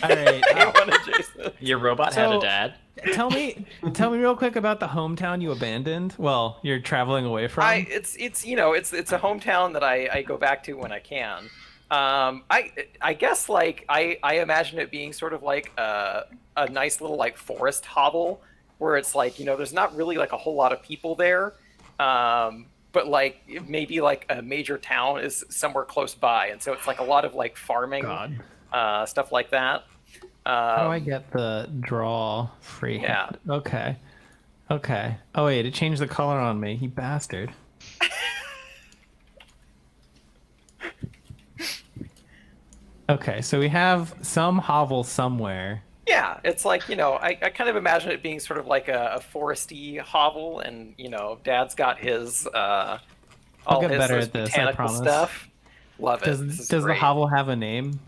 all right. Adjacent. Your robot had So- a dad. Tell me real quick about the hometown you abandoned. Well, you're traveling away from. It's a hometown that I go back to when I can. I guess like I imagine it being sort of like a nice little like forest hovel where it's like there's not really like a whole lot of people there, but like maybe like a major town is somewhere close by, and so it's like a lot of like farming stuff like that. How do I get the draw free? Yeah. hand? Okay. Oh wait, it changed the color on me. You bastard. Okay, so we have some hovel somewhere. Yeah, it's like, I kind of imagine it being sort of like a foresty hovel, and, Dad's got his, all get his better those at this, I botanical promise. stuff. Love it. Does This is the great. hovel have a name?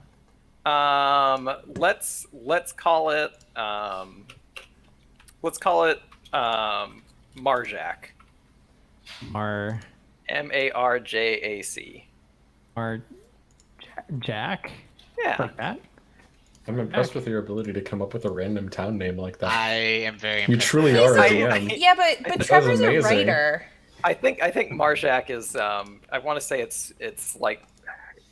Let's call it, Marjac. Marjac. Jack? Yeah. Like that? I'm impressed with your ability to come up with a random town name like that. I am very You impressed. truly are a I- DM. Yeah, but That was Trevor's a amazing. writer. I think Marjak is. I want to say it's like.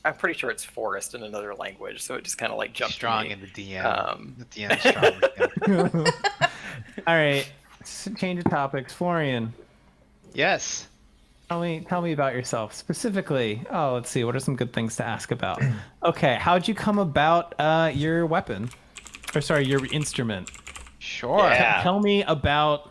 I'm pretty sure it's forest in another language, so it just kind of like jumped Strong to me. in the DM. The DM is strong with him. All right, change of topics. Florian, Yes. tell me about yourself specifically. Oh, let's see. What are some good things to ask about? Okay, how'd you come about your weapon? Or sorry, your instrument. Sure. Yeah. Tell me about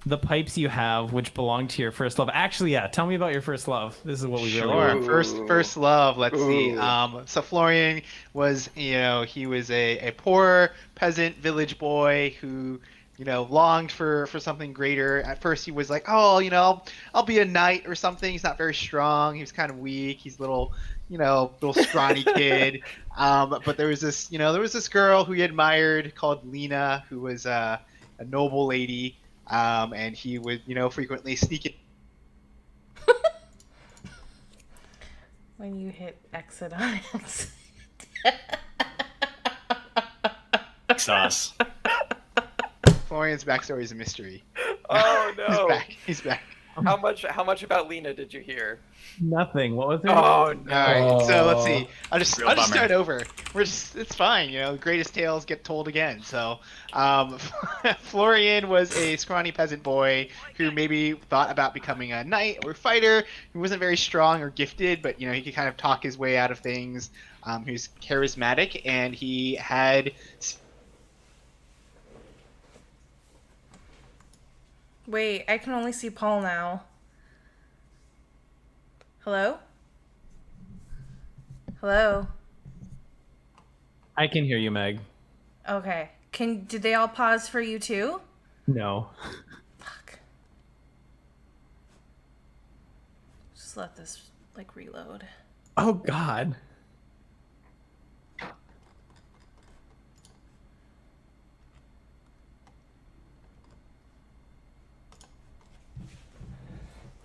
the pipes you have, which belong to your first love. Actually, yeah, tell me about your first love. This is what we really Sure. want. First love. Let's see. Ooh. So Florian was, he was a poor peasant village boy who, longed for something greater. At first, he was like, oh, I'll be a knight or something. He's not very strong. He was kind of weak. He's little scrawny kid. But there was this girl who he admired called Lena, who was a noble lady. And he would, frequently sneak in. When you hit exit on accident. Sauce. Florian's backstory is a mystery. Oh no! He's back. How much about Lena did you hear? Nothing. What was it? Oh All no! right, so let's see. I'll just Real bummer. start over. It's fine. Greatest tales get told again. So, Florian was a scrawny peasant boy who maybe thought about becoming a knight or fighter. He wasn't very strong or gifted, but he could kind of talk his way out of things. He was charismatic, and he had. Wait, I can only see Paul now. Hello? Hello? I can hear you, Meg. Okay. Did they all pause for you too? No. Fuck. Just let this reload. Oh God.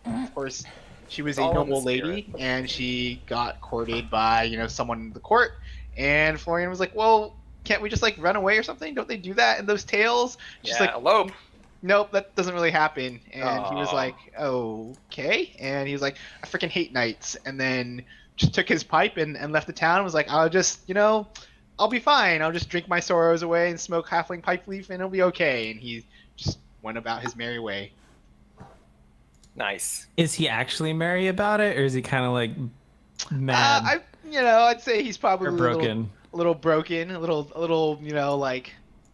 Of course, she was a All in the noble lady, and she got courted by someone in the court. And Florian was like, "Well, can't we just run away or something? Don't they do that in those tales?" She's like, elope. "Nope, that doesn't really happen." And he was Aw. like, "Okay." And he was like, "I freaking hate knights." And then just took his pipe and left the town. And was like, "I'll just, I'll be fine. I'll just drink my sorrows away and smoke halfling pipe leaf, and it'll be okay." And he just went about his merry way. Nice. Is he actually merry about it, or is he kind of mad I'd say he's probably or broken? a little broken, a little,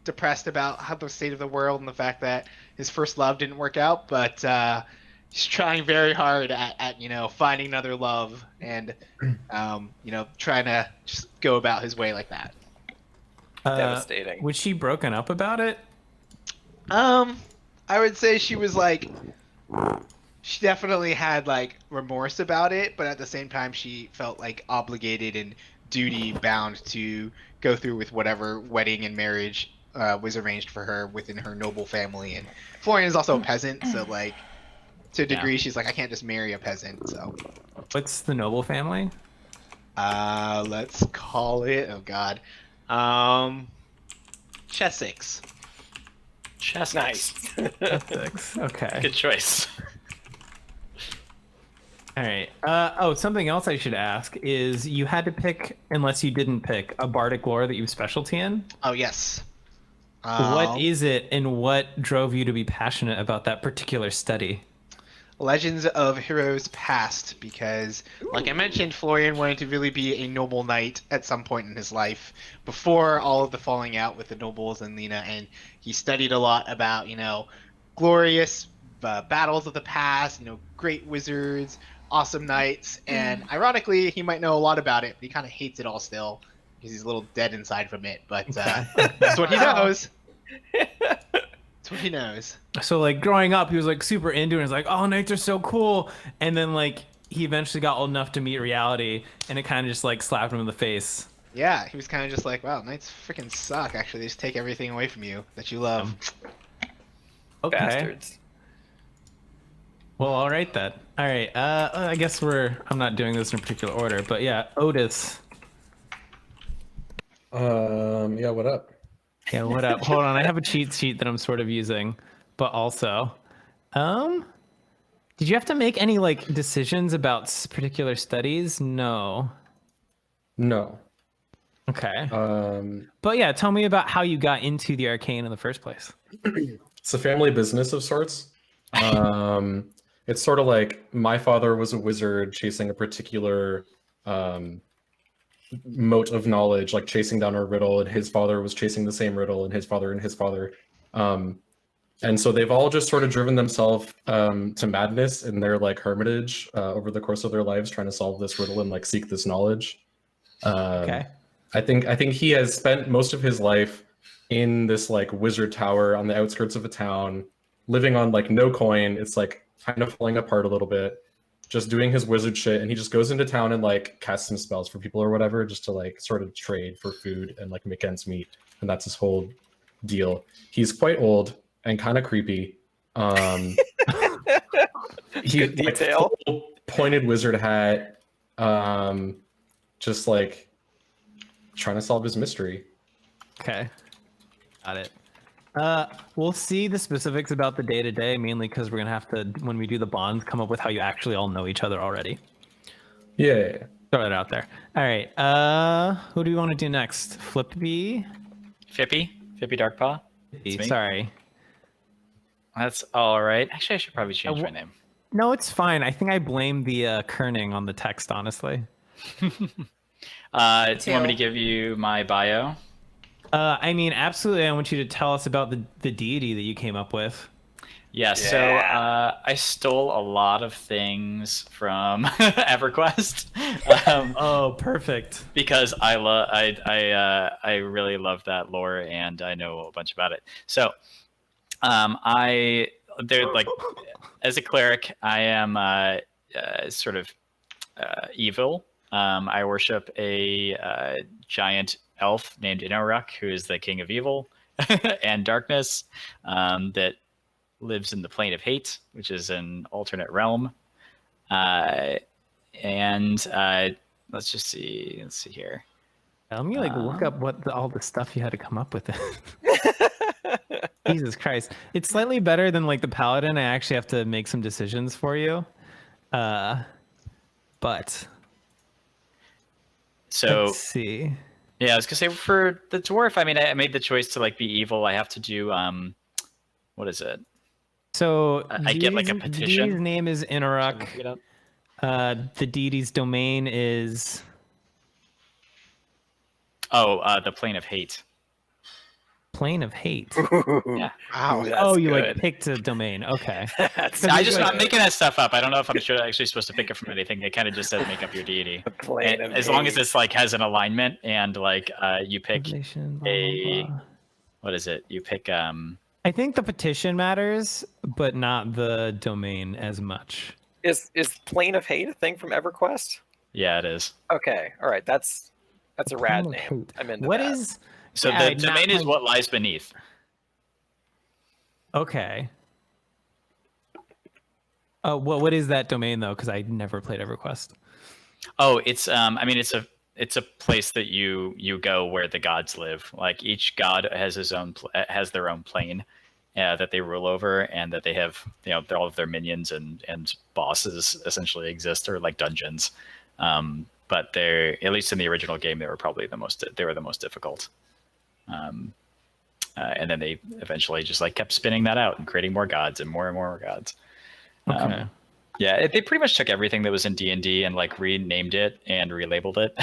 depressed about how the state of the world and the fact that his first love didn't work out. But he's trying very hard at finding another love and, trying to just go about his way like that. Devastating. Was she broken up about it? I would say she was she definitely had remorse about it, but at the same time she felt obligated and duty bound to go through with whatever wedding and marriage was arranged for her within her noble family. And Florian is also a peasant, so to a degree she's I can't just marry a peasant. So What's the noble family? let's call it, oh god, Chessex. Nice. Six. Okay. Good choice. All right. Something else I should ask is you had to pick, unless you didn't pick, a bardic lore that you have specialty in. Oh yes. What is it, and what drove you to be passionate about that particular study? Legends of Heroes Past, because, like I mentioned, Florian wanted to really be a noble knight at some point in his life before all of the falling out with the nobles and Lena, and he studied a lot about, glorious battles of the past, great wizards, awesome knights, and ironically, he might know a lot about it, but he kind of hates it all still because he's a little dead inside from it. But that's what he knows. That's what he knows. So growing up, he was super into it. And was oh, knights are so cool. And then he eventually got old enough to meet reality, and it kind of just slapped him in the face. Yeah, he was kind of just wow, knights freaking suck. Actually, they just take everything away from you that you love. Okay. Bastards. Well, all right then. All right. I guess I'm not doing this in a particular order, but yeah, Otis. Yeah, what up? Yeah, what up? Hold on, I have a cheat sheet that I'm sort of using, but also, do Did you have to make any like decisions about particular studies? No. No. Okay. Um, But yeah, tell me about how you got into the arcane in the first place. it's a family business of sorts. It's sort of like my father was a wizard chasing a particular moat of knowledge, like chasing down a riddle, and his father was chasing the same riddle, and his father and his father. And so they've all just sort of driven themselves to madness in their like hermitage over the course of their lives, trying to solve this riddle and like seek this knowledge. Okay. I think he has spent most of his life in this like wizard tower on the outskirts of a town, living on like no coin. It's like kind of falling apart a little bit, just doing his wizard shit, and he just goes into town and like casts some spells for people or whatever, just to like sort of trade for food and like make ends meet. And that's his whole deal. He's quite old and kind of creepy. He Good detail. Like, full pointed wizard hat, just like trying to solve his mystery. Okay. Got it. We'll see the specifics about the day to day, mainly because we're gonna have to, when we do the bonds, come up with how you actually all know each other already. Yeah. Throw that out there. All right. Who do we want to do next? Flippy? Fippy Darkpaw. It's me. Sorry. That's all right. Actually, I should probably change my name. No, it's fine. I think I blame the kerning on the text, honestly. Do you want me to give you my bio? I mean, absolutely. I want you to tell us about the deity that you came up with. Yeah, so I stole a lot of things from EverQuest. Oh, perfect. Because I really love that lore and I know a bunch about it. So they're like, as a cleric, I am sort of evil. I worship a giant elf named Inoruk, who is the king of evil and darkness, that lives in the plane of hate, which is an alternate realm. Let's just see. Let's see here. Let me look up what all the stuff you had to come up with. Jesus Christ. It's slightly better than like the paladin. I actually have to make some decisions for you. But so let's see. Yeah, I was gonna say for the dwarf, I mean, I made the choice to like be evil. I have to do what is it? So I get like a petition. His name is Inoruk. The deity's domain is the plane of hate. Plane of hate. Yeah. Wow. Oh, you like picked a domain. Okay. I'm making that stuff up. I don't know if I'm actually supposed to pick it from anything. They kind of just said make up your deity. As long as it's like has an alignment and like you pick what is it? You pick I think the petition matters, but not the domain as much. Is Plane of Hate a thing from EverQuest? Yeah, it is. Okay, all right. That's a rad name. I'm into What that. is? So the domain is what lies beneath. Okay. What is that domain though? Because I never played EverQuest. Oh, it's I mean it's a place that you go where the gods live. Like each god has has their own plane that they rule over, and that they have all of their minions and bosses essentially exist, or like dungeons. But they're, at least in the original game, they were the most difficult. And then they eventually just like kept spinning that out and creating more gods and more gods. Okay. Yeah, they pretty much took everything that was in D&D and like renamed it and relabeled it.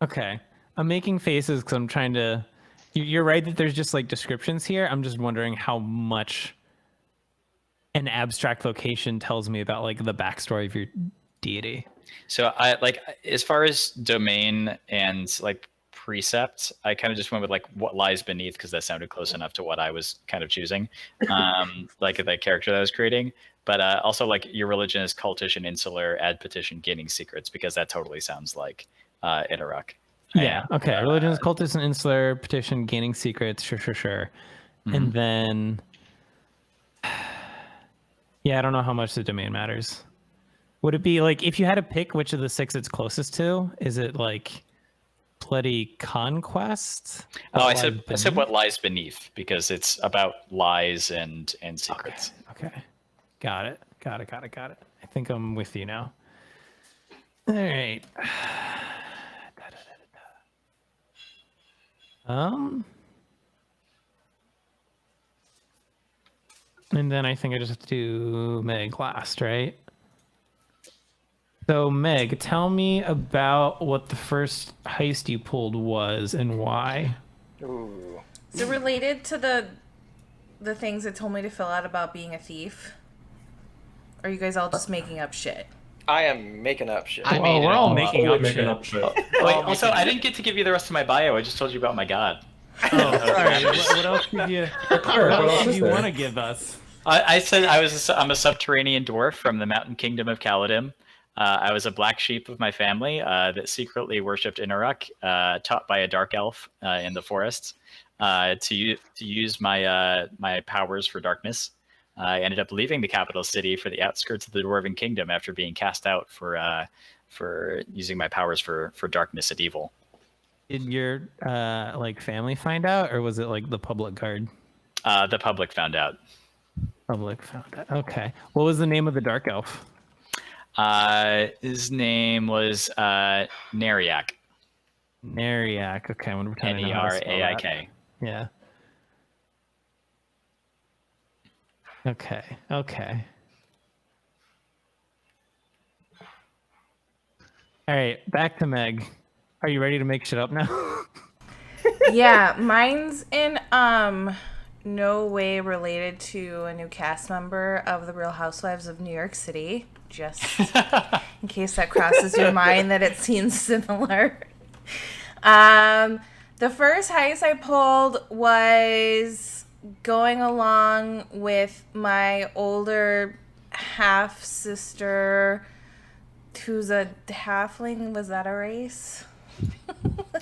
Okay. I'm making faces because I'm trying to. You're right that there's just like descriptions here. I'm just wondering how much an abstract location tells me about like the backstory of your deity. So I like, as far as domain and like precept, I kind of just went with like what lies beneath, because that sounded close enough to what I was kind of choosing, like the character that I was creating. But also like your religion is cultish and insular, add petition, gaining secrets, because that totally sounds like Inoruk. Yeah. Okay. Religion is cultish and insular, petition, gaining secrets. Sure. Mm-hmm. And then, yeah, I don't know how much the domain matters. Would it be like, if you had to pick which of the 6 it's closest to, is it like bloody conquest. Oh, I said what lies beneath because it's about lies and secrets. Okay. Got it. I think I'm with you now. All right. And then I think I just have to do Meg last, right? So Meg, tell me about what the first heist you pulled was and why. Ooh. Is it related to the things it told me to fill out about being a thief? Or are you guys all just making up shit? I am making up shit. Well, we're all making up shit. Wait, also, I didn't get to give you the rest of my bio. I just told you about my god. Oh, sorry. What else did you want to give us? I said I'm a subterranean dwarf from the Mountain Kingdom of Caladim. I was a black sheep of my family that secretly worshipped Inaruk, taught by a dark elf in the forests to use my powers for darkness. I ended up leaving the capital city for the outskirts of the Dwarven Kingdom after being cast out for using my powers for darkness and evil. Did your family find out, or was it like the public guard? The public found out. Public found out. Okay. What was the name of the dark elf? His name was Neriak. Neriak. Okay, I'm gonna pretend I know how to spell that. Neraik. Yeah. Okay. All right, back to Meg. Are you ready to make shit up now? Yeah, mine's in no way related to a new cast member of The Real Housewives of New York City. Just in case that crosses your mind that it seems similar. The first heist I pulled was going along with my older half sister, who's a halfling. Was that a race?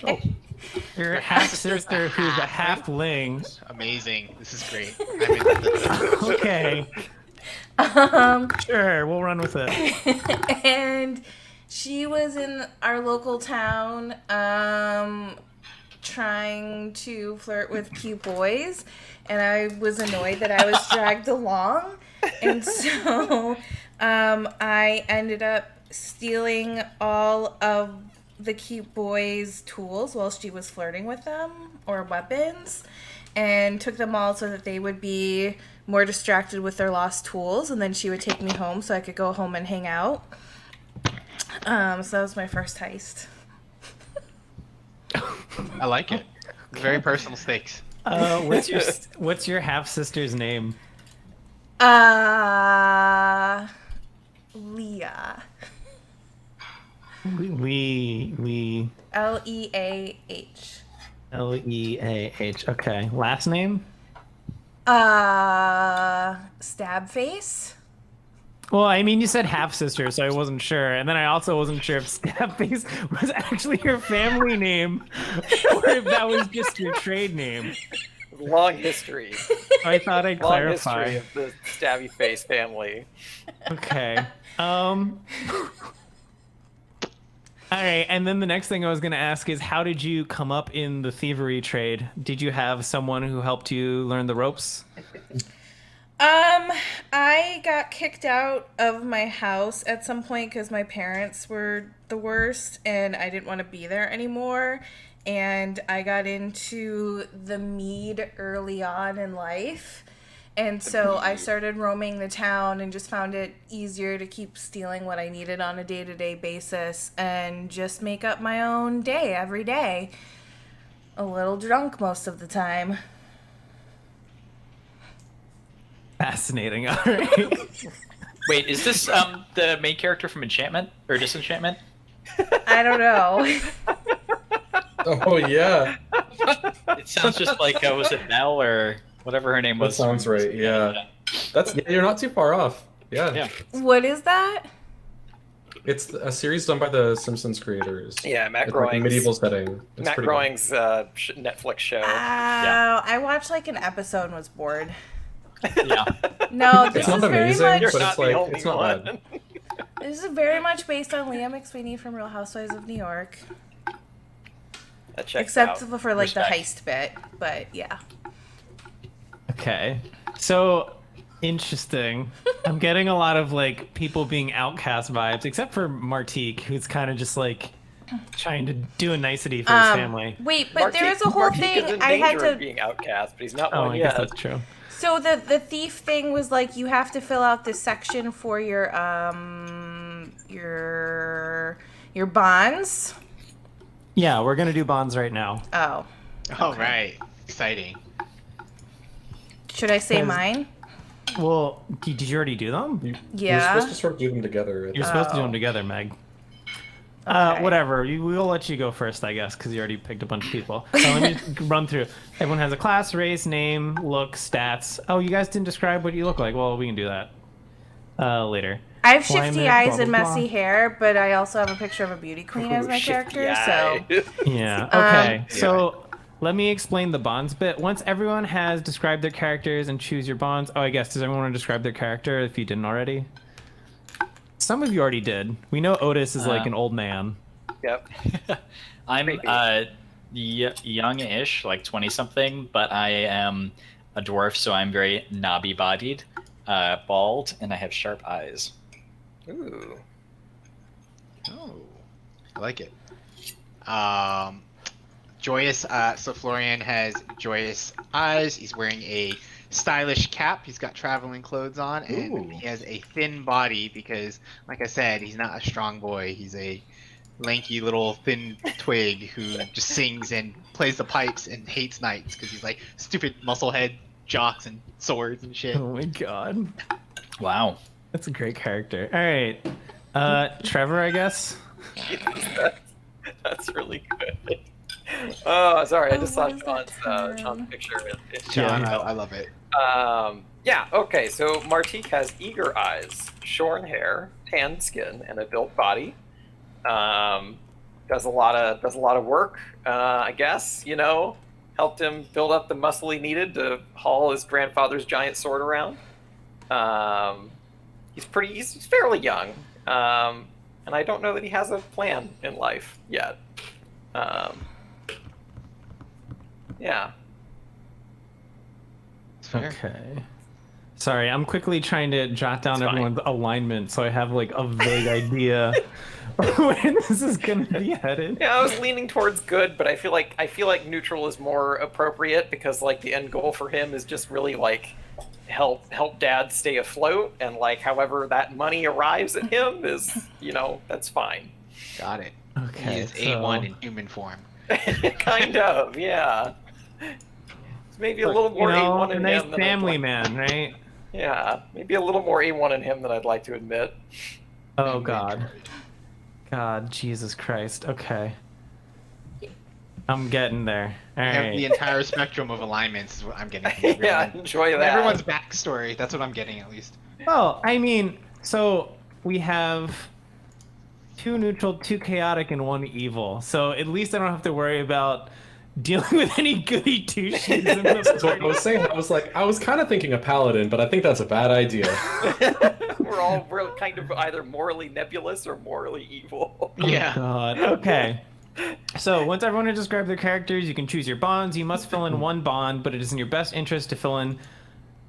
Oh. Your half sister, who's a halfling. Amazing. This is great. Okay. Sure, we'll run with it. And she was in our local town, trying to flirt with cute boys, and I was annoyed that I was dragged along, and so I ended up stealing all of the cute boys' tools while she was flirting with them, or weapons, and took them all so that they would be more distracted with their lost tools, and then she would take me home so I could go home and hang out. So that was my first heist. I like it. Very personal stakes. What's your half sister's name? Leah. Lee. Leah. Leah. Okay. Last name? Stab face. Well, I mean, you said half sister, so I wasn't sure, and then I also wasn't sure if Stabface was actually your family name, or if that was just your trade name. Long history. I thought I'd clarify. Long history of the Stabby Face family. Okay. All right, and then the next thing I was going to ask is, how did you come up in the thievery trade? Did you have someone who helped you learn the ropes? I got kicked out of my house at some point because my parents were the worst and I didn't want to be there anymore. And I got into the mead early on in life. And so I started roaming the town and just found it easier to keep stealing what I needed on a day-to-day basis and just make up my own day every day. A little drunk most of the time. Fascinating. All right. Wait, is this the main character from Enchantment or Disenchantment? I don't know. Oh yeah. It sounds just like was it Mel or whatever her name That was? sounds right. Yeah. You're not too far off. Yeah. What is that? It's a series done by the Simpsons creators. Yeah, Matt It's like a Groening's medieval setting. It's Matt pretty good. Groening's Netflix show. I watched like an episode and was bored. Yeah. No, this It's not is very amazing, much. but You're it's not the like only it's not one. bad. This is very much based on Liam McSweeney from Real Housewives of New York. That checks Except out. for like Respect. the heist bit, but yeah. Okay. So interesting. I'm getting a lot of like people being outcast vibes, except for Martique, who's kind of just like trying to do a nicety for his family. Wait, but there was a whole Martique thing is in I had danger of to. being outcast, but he's not Oh, one I yet. guess that's true. So the thief thing was like you have to fill out this section for your bonds. Yeah, we're gonna do bonds right now. Oh. All Okay. right, exciting. Should I say Because- mine? Well, did you already do them? You're Yeah. supposed to sort of do them together. You're supposed to do Oh. them together, Meg. Okay. Whatever. We'll let you go first, I guess, because you already picked a bunch of people. So let me just run through. Everyone has a class, race, name, look, stats. Oh, you guys didn't describe what you look like. Well, we can do that later. I have shifty Climate, eyes blah, and blah, messy blah. hair, but I also have a picture of a beauty queen as my Shifty character. So eye. Yeah. Okay. So let me explain the bonds bit. Once everyone has described their characters and choose your bonds. Oh, I guess does everyone want to describe their character if you didn't already? Some of you already did. We know Otis is like an old man. Yep. I'm Creepy. young-ish, like 20-something, but I am a dwarf, so I'm very knobby-bodied, bald, and I have sharp eyes. Ooh. Oh, I like it. Joyous. So Florian has joyous eyes. He's wearing a stylish cap. He's got traveling clothes on, and Ooh. he has a thin body because, like I said, he's not a strong boy. He's a lanky little thin twig who just sings and plays the pipes and hates knights because he's like stupid musclehead jocks and swords and shit. Oh my god. Wow. That's a great character. All right. Trevor, I guess. That's really good. Oh, sorry, I Oh, just saw what is that Sean's term? picture. It's John, Yeah. I love it. Yeah, okay, so Martique has eager eyes, shorn hair, tanned skin, and a built body. Does a lot of work, I guess, helped him build up the muscle he needed to haul his grandfather's giant sword around. He's fairly young, and I don't know that he has a plan in life yet. Yeah. Fair. Okay. Sorry, I'm quickly trying to jot down It's fine. everyone's alignment so I have like a vague idea where this is gonna be headed. Yeah, I was leaning towards good, but I feel like neutral is more appropriate because like the end goal for him is just really like help Dad stay afloat, and like however that money arrives at him is that's fine. Got it. Okay. He is A1 in human form. Kind of, yeah. It's maybe a little more A1 a in nice him than family I'd like. man, right? Yeah, maybe a little more A1 in him than I'd like to admit. Oh god. God, Jesus Christ. Okay. I'm getting there. All I have right. the entire spectrum of alignments is what I'm getting from Yeah, everyone. enjoy that. Everyone's backstory. That's what I'm getting at least. Well, I mean, so we have 2 neutral, 2 chaotic, and 1 evil. So at least I don't have to worry about dealing with any goody two shoes in That's the what I was saying. I was kind of thinking a paladin, but I think that's a bad idea. we're kind of either morally nebulous or morally evil. Yeah. God. Okay. So once everyone has described their characters, you can choose your bonds. You must fill in 1 bond, but it is in your best interest to fill in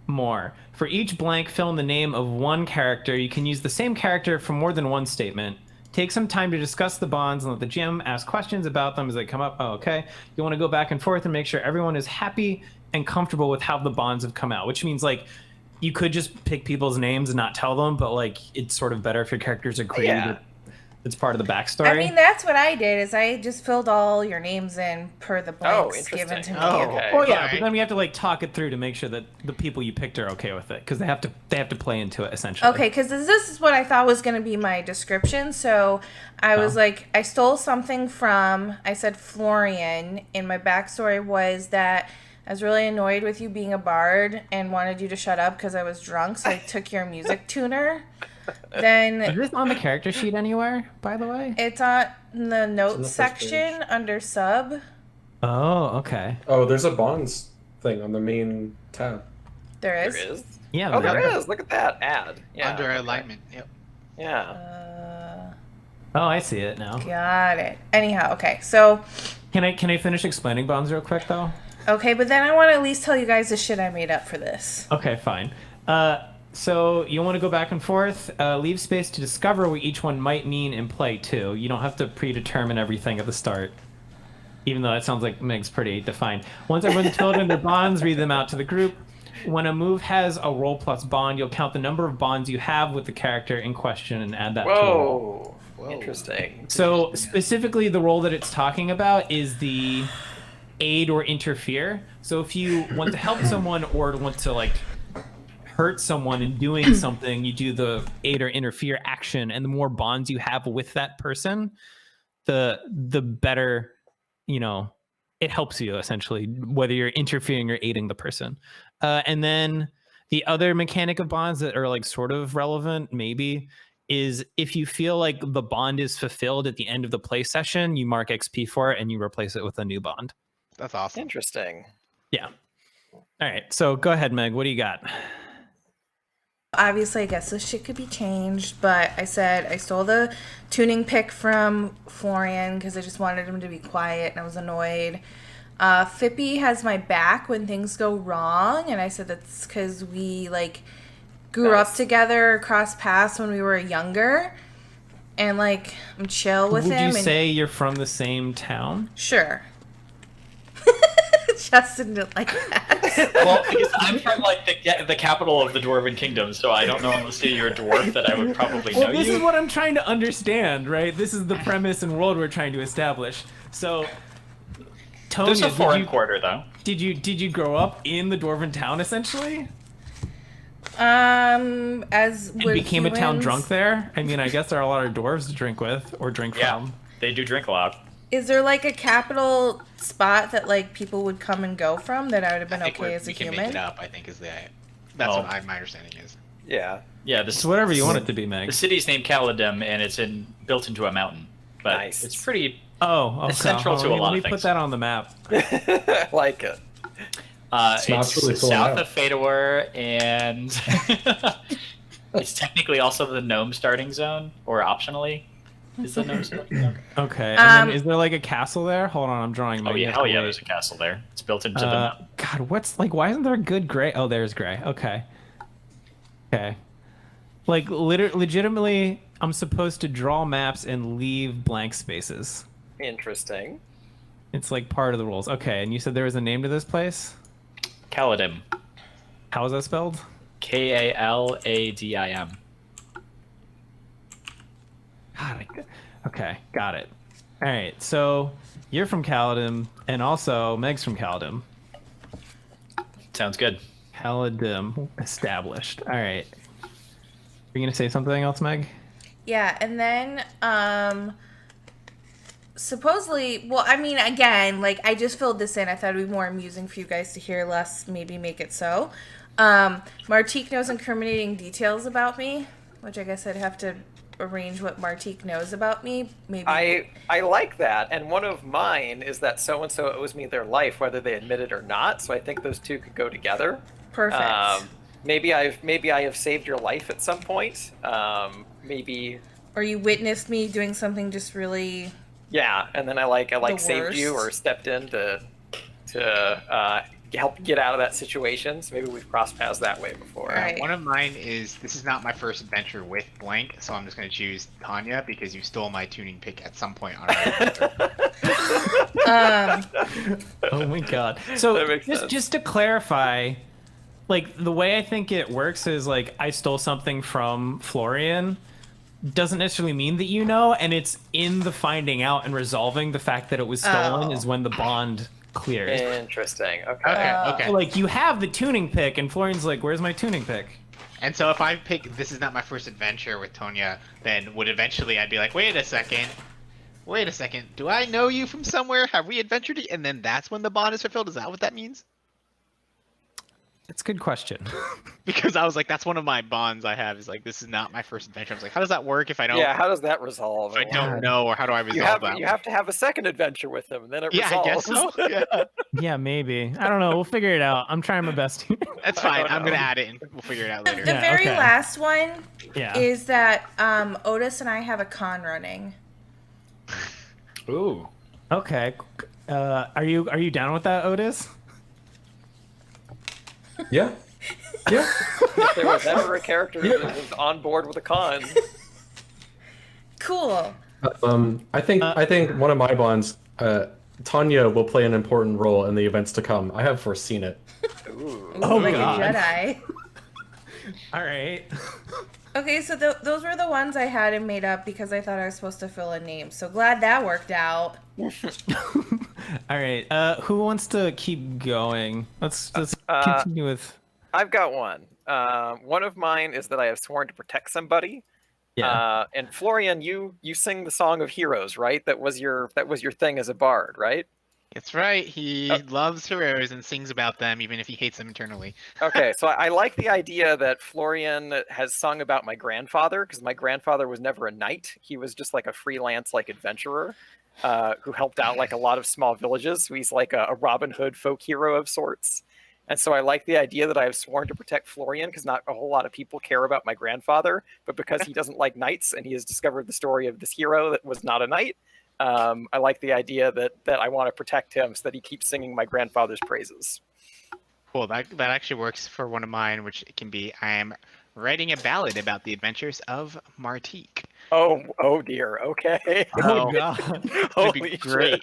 more. For each blank, fill in the name of 1 character. You can use the same character for more than 1 statement. Take some time to discuss the bonds and let the GM ask questions about them as they come up. Oh, okay. You want to go back and forth and make sure everyone is happy and comfortable with how the bonds have come out, which means like you could just pick people's names and not tell them, but like it's sort of better if your characters agree Yeah. that it's part of the backstory. I mean, that's what I did. Is I just filled all your names in per the blanks given interesting. to me. Oh. Okay. Well, yeah, Alright. but then we have to like talk it through to make sure that the people you picked are okay with it because they have to play into it essentially. Okay, because this is what I thought was going to be my description. So I was like, I stole something from, I said Florian, and my backstory was that I was really annoyed with you being a bard and wanted you to shut up because I was drunk, so I took your music tuner. Is Then this on the character sheet anywhere, by the way? it's on the notes first section page. under sub. Oh, okay. Oh, there's a bonds thing on the main tab. There is. There is. Yeah. Oh, there man. is. Look at that ad. Yeah. Under okay. alignment. Yep. Yeah. Oh, I see it now. Got it. Anyhow, okay. So, Can I finish explaining bonds real quick though? okay, but then I want to at least tell you guys the shit I made up for this. Okay, fine. So you want to go back and forth. Leave space to discover what each one might mean in play too. You don't have to predetermine everything at the start. Even though that sounds like Meg's pretty defined. Once everyone's filled in their bonds, read them out to the group. When a move has a roll plus bond, you'll count the number of bonds you have with the character in question and add that to a roll. Whoa. Interesting. So specifically the role that it's talking about is the aid or interfere. So if you want to help someone or want to like hurt someone in doing something, you do the aid or interfere action, and the more bonds you have with that person, the better, you know, it helps you essentially, whether you're interfering or aiding the person. And then the other mechanic of bonds that are like sort of relevant maybe is if you feel like the bond is fulfilled at the end of the play session, you mark XP for it and you replace it with a new bond. That's awesome. Interesting. Yeah. All right. So go ahead, Meg. What do you got? Obviously, I guess this shit could be changed, but I said I stole the tuning pick from Florian because I just wanted him to be quiet and I was annoyed. Fippy has my back when things go wrong, and I said that's because we like grew up together, crossed paths when we were younger, and like I'm chill with him. Would you and say you're from the same town? Sure. Justin didn't like that. Well, because I'm from like the capital of the Dwarven Kingdom, so I don't know unless you're a dwarf that I would probably know This you. is what I'm trying to understand, right? This is the premise and world we're trying to establish. So, Tonya, There's a foreign quarter, though. Did you grow up in the Dwarven town essentially? As And we're became a town humans- drunk there? I mean, I guess there are a lot of dwarves to drink with or drink Yeah, from. they do drink a lot. Is there like a capital spot that like people would come and go from that I would have been I think okay as a we can human? make it up. I think is that's Oh. what my understanding is. Yeah. Yeah, It's whatever you want it to be, Meg. The city's named Caledem, and it's built into a mountain. But Nice. it's pretty Oh, okay. Essential to a lot Let me of put things. that on the map. I like it. It's not it's really filling south out. of Fedor, and it's technically also the gnome starting zone, or optionally is the gnome starting zone. Okay. And then is there like a castle there? Hold on, I'm drawing. Oh Meg. yeah, You have hell to yeah, wait. there's a castle there. It's built into the mountain. God, what's like? Why isn't there a good gray? Oh, there's gray. Okay. Okay. Like legitimately, I'm supposed to draw maps and leave blank spaces. Interesting. It's like part of the rules. Okay, and you said there was a name to this place? Caledem. How is that spelled? Kaladim. God, okay, got it. All right, so you're from Caledon, and also Meg's from Caledon. Sounds good. Caledon established. All right. Are you gonna say something else, Meg? Yeah, and then supposedly, well, I mean, again, like I just filled this in. I thought it'd be more amusing for you guys to hear, less maybe make it so. Martique knows incriminating details about me, which I guess I'd have to arrange what Martique knows about me. Maybe I like that, and one of mine is that so and so owes me their life, whether they admit it or not. So I think those two could go together. perfect. Maybe I have saved your life at some point. Maybe. Or you witnessed me doing something just really. Yeah, and then I saved you or worst. stepped in to help get out of that situation. So maybe we've crossed paths that way before. Right. One of mine is this is not my first adventure with blank, so I'm just going to choose Tanya because you stole my tuning pick at some point on our adventure. Oh my god. So That makes sense. just to clarify, like the way I think it works is like I stole something from Florian doesn't necessarily mean that you know, and it's in the finding out and resolving the fact that it was stolen Oh. is when the bond clears. Interesting. Okay. Okay. So, like you have the tuning pick and Florian's like, where's my tuning pick? And so if I pick this is not my first adventure with Tonya, then would eventually I'd be like, wait a second, do I know you from somewhere? Have we adventured? And then that's when the bond is fulfilled. Is that what that means? It's a good question. Because I was like, that's one of my bonds I have. Is like, this is not my first adventure. I was like, how does that work if I don't? Yeah. How does that resolve? If I don't know, or how do I resolve that? You have to have a second adventure with him, and then it Yeah, I guess resolves. so. Yeah. Yeah, maybe. I don't know. We'll figure it out. I'm trying my best here. That's fine. I'm gonna add it, and we'll figure it out The later. Yeah, very okay. last one Yeah. is that Otis and I have a con running. Ooh. Okay. Are you down with that, Otis? Yeah. Yeah. If there was ever a character that was on board with a con. Cool. I think one of my bonds, Tanya will play an important role in the events to come. I have foreseen it. Ooh. Oh, like God. a Jedi. All right. Okay, so those were the ones I had and made up because I thought I was supposed to fill in names. So glad that worked out. All right. Who wants to keep going? Let's continue with. I've got one. One of mine is that I have sworn to protect somebody. Yeah. And Florian, you sing the Song of Heroes, right? That was your thing as a bard, right? That's right. He loves heroes and sings about them, even if he hates them internally. Okay, so I like the idea that Florian has sung about my grandfather, because my grandfather was never a knight. He was just like a freelance adventurer who helped out like a lot of small villages. So he's like a Robin Hood folk hero of sorts. And so I like the idea that I have sworn to protect Florian, because not a whole lot of people care about my grandfather, but because he doesn't like knights and he has discovered the story of this hero that was not a knight, I like the idea that I want to protect him so that he keeps singing my grandfather's praises. Cool. That actually works for one of mine, which can be I am writing a ballad about the adventures of Martique. Oh dear. Okay. Oh God. That'd be great.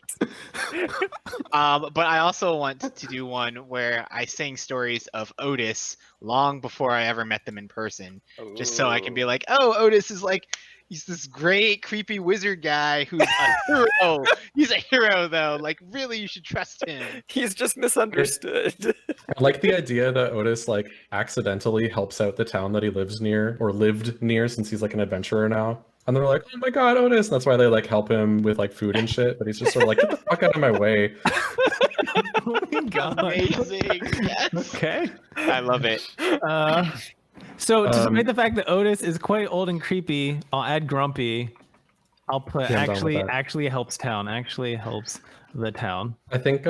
But I also want to do one where I sing stories of Otis long before I ever met them in person, just so I can be like, oh, Otis is like, he's this great creepy wizard guy who's a hero. He's a hero though. Like, really, you should trust him. He's just misunderstood. I like the idea that Otis accidentally helps out the town that he lives near or lived near, since he's an adventurer now. And they're like, oh my God, Otis. And that's why they help him with food and shit. But he's just sort of get the fuck out of my way. Oh my God. Amazing. Yes. Okay. I love it. So despite the fact that Otis is quite old and creepy, I'll add grumpy. I'll put Yeah, I'm down with that. actually helps town. Actually helps the town. I think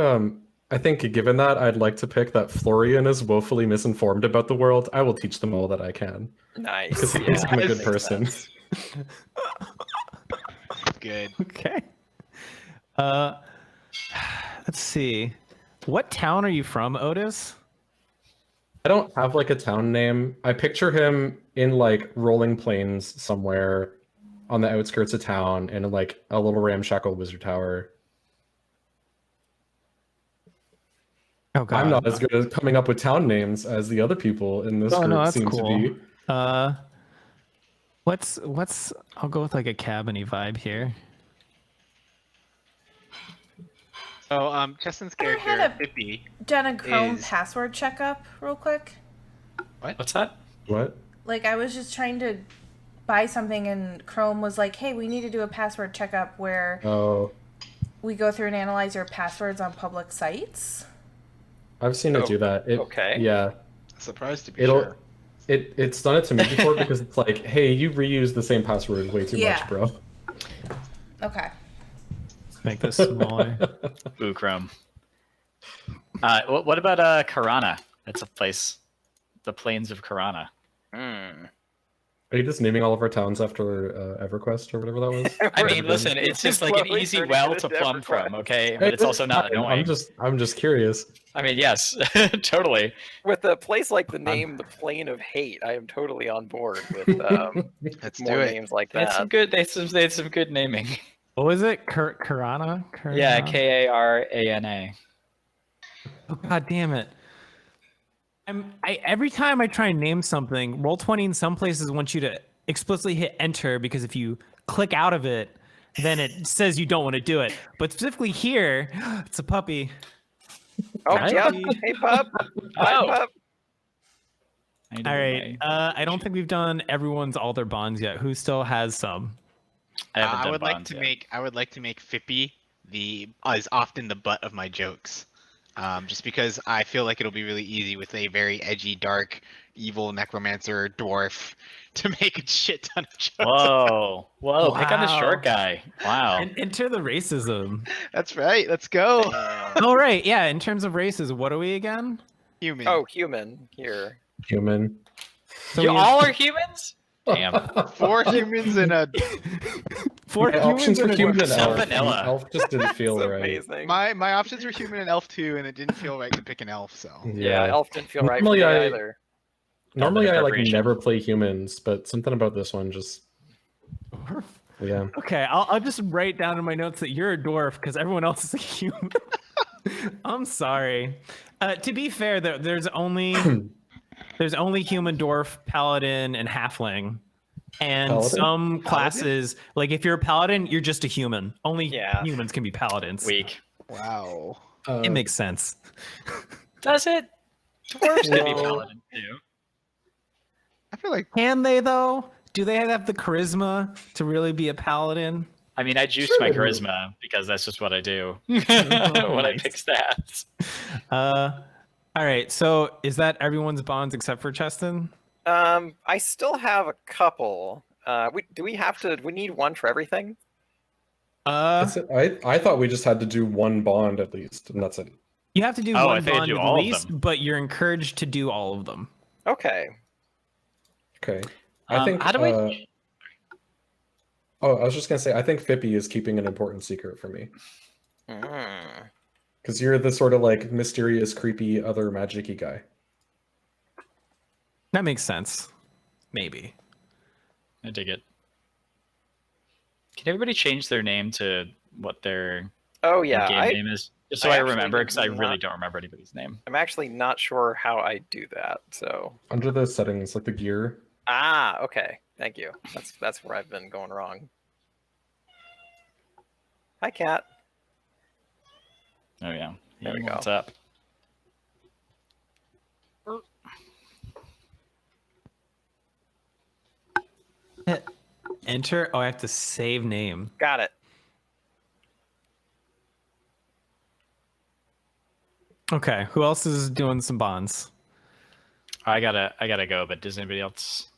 given that, I'd like to pick that Florian is woefully misinformed about the world. I will teach them all that I can. Nice. Because he's a good person. Good. Okay. Let's see. What town are you from, Otis? I don't have a town name. I picture him in rolling plains somewhere on the outskirts of town in a little ramshackle wizard tower. Oh God. I'm not as good at coming up with town names as the other people in this group seem to be. I'll go with a cabin-y vibe here. So, Justin's I had character, a- Pippi, Done a Chrome Is- password checkup real quick. What's that? What? I was just trying to buy something and Chrome was like, hey, we need to do a password checkup where Oh, we go through and analyze your passwords on public sites. I've seen it do that. Okay. Yeah. surprised to be sure. It's done it to me before because it's hey, you reused the same password way too Yeah. much, bro. Okay. Make this smaller. Ooh, Chrome. What about Karana? That's a place. The Plains of Karana. Are you just naming all of our towns after EverQuest or whatever that was? I mean, listen, it's just an Slowly easy turning well it to into plumb EverQuest. from, okay? But it's also not annoying. I'm just curious. I mean, yes, totally. With a place like the name, the Plane of Hate, I am totally on board with Let's more do it. names like They had that. some good. They had some good naming. What was it? Karana? Yeah, Karana. Oh, God damn it. Every time I try and name something, Roll20 in some places wants you to explicitly hit enter because if you click out of it, then it says you don't want to do it. But specifically here, it's a puppy. Oh, Hi, yeah. puppy. Hey, pup. Hi, Oh. pup. All right. I don't think we've done everyone's all their bonds yet. Who still has some? I would like to make Fippy as often the butt of my jokes, just because I feel like it'll be really easy with a very edgy, dark, evil necromancer dwarf to make a shit ton of jokes. Whoa, pick on the Wow. short guy. Wow. And enter the racism. That's right. Let's go. All right. Yeah. In terms of races, what are we again? Human. Oh, human here. Human. So You we all are humans? Damn. 4 humans and a Four My options humans were and a human and dwarf. elf. Vanilla. And elf just didn't feel That's right. amazing. My options were human and elf too, and it didn't feel right to pick an elf. So Yeah, elf didn't feel right for Normally me I- either. Normally I like appropriation. never play humans, but something about this one just yeah. Okay, I'll just write down in my notes that you're a dwarf because everyone else is a human. I'm sorry. To be fair, there's only human, dwarf, paladin, and halfling. And Paladin? some classes, like if you're a paladin, you're just a human. Only humans can be paladins. Weak. wow. It makes sense. Does it? Dwarves can be Well- paladin too. I feel like Can they though? Do they have the charisma to really be a paladin? I mean, I juiced my charisma because that's just what I do when I pick stats. All right. So is that everyone's bonds except for Cheston? I still have a couple. We need one for everything? That's it. I thought we just had to do one bond at least, and that's it. You have to do Oh, I one thought you bond do at all of least, them. but you're encouraged to do all of them. Okay. Okay. I think how do we? Oh, I was just gonna say I think Fippy is keeping an important secret for me. Mm. Because you're the sort of like mysterious, creepy, other magic-y guy. That makes sense. Maybe. I dig it. Can everybody change their name to what their Oh yeah, game name is? Just so I I actually remember, because I did really not- don't remember anybody's name. I'm actually not sure how I do that. So Under the settings, like the gear. okay. Thank you. That's where I've been going wrong. Hi, Cat. Oh yeah. There we go. What's up? Enter. Oh, I have to save name. Got it. Okay. Who else is doing some bonds? I gotta go. But does anybody else?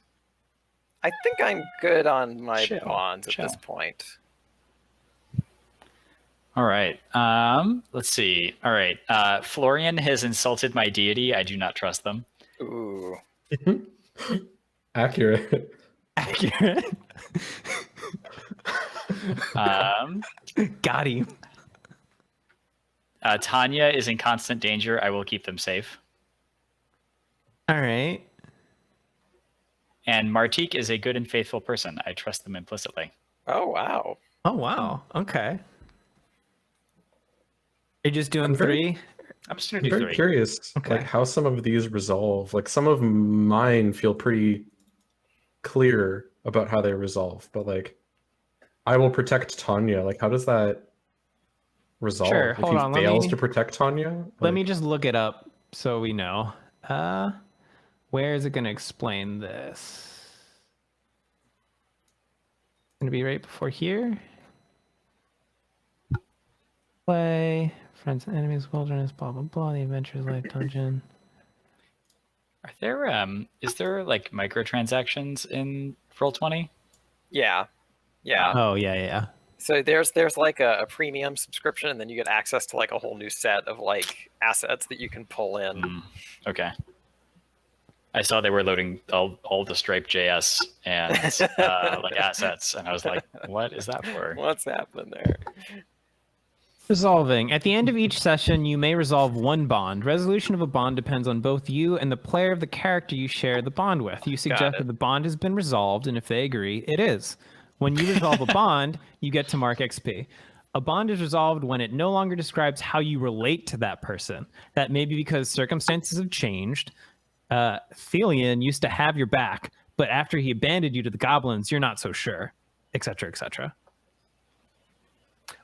I think I'm good on my Chill, bonds at chill. this point. All right. Let's see. All right. Florian has insulted my deity. I do not trust them. Ooh. Accurate. Accurate. Got him. Tanya is in constant danger. I will keep them safe. All right. And Martique is a good and faithful person. I trust them implicitly. Oh wow. Oh wow. Okay. You're just doing I'm very- three? I'm just gonna I'm do very three. curious, Okay. like how some of these resolve. Like some of mine feel pretty clear about how they resolve, but like I will protect Tanya. Like how does that resolve? Sure, If hold he on, let fails me- to protect Tanya, Let me like- just look it up so we know. Where is it going to explain this? Going to be right before here. Play, friends and enemies, wilderness, blah blah blah. The adventures, life, dungeon. Are there is there like microtransactions in Roll20? Yeah. Yeah. Oh yeah. So there's like a premium subscription, and then you get access to like a whole new set of like assets that you can pull in. Okay. I saw they were loading all the Stripe JS and like assets, and I was like, "What is that for?" What's happening there? Resolving. At the end of each session, you may resolve one bond. Resolution of a bond depends on both you and the player of the character you share the bond with. You suggest it. that the bond has been resolved, and if they agree, it is. When you resolve a bond, you get to mark XP. A bond is resolved when it no longer describes how you relate to that person. That may be because circumstances have changed. Thelian used to have your back, but after he abandoned you to the goblins, you're not so sure, etc., etc.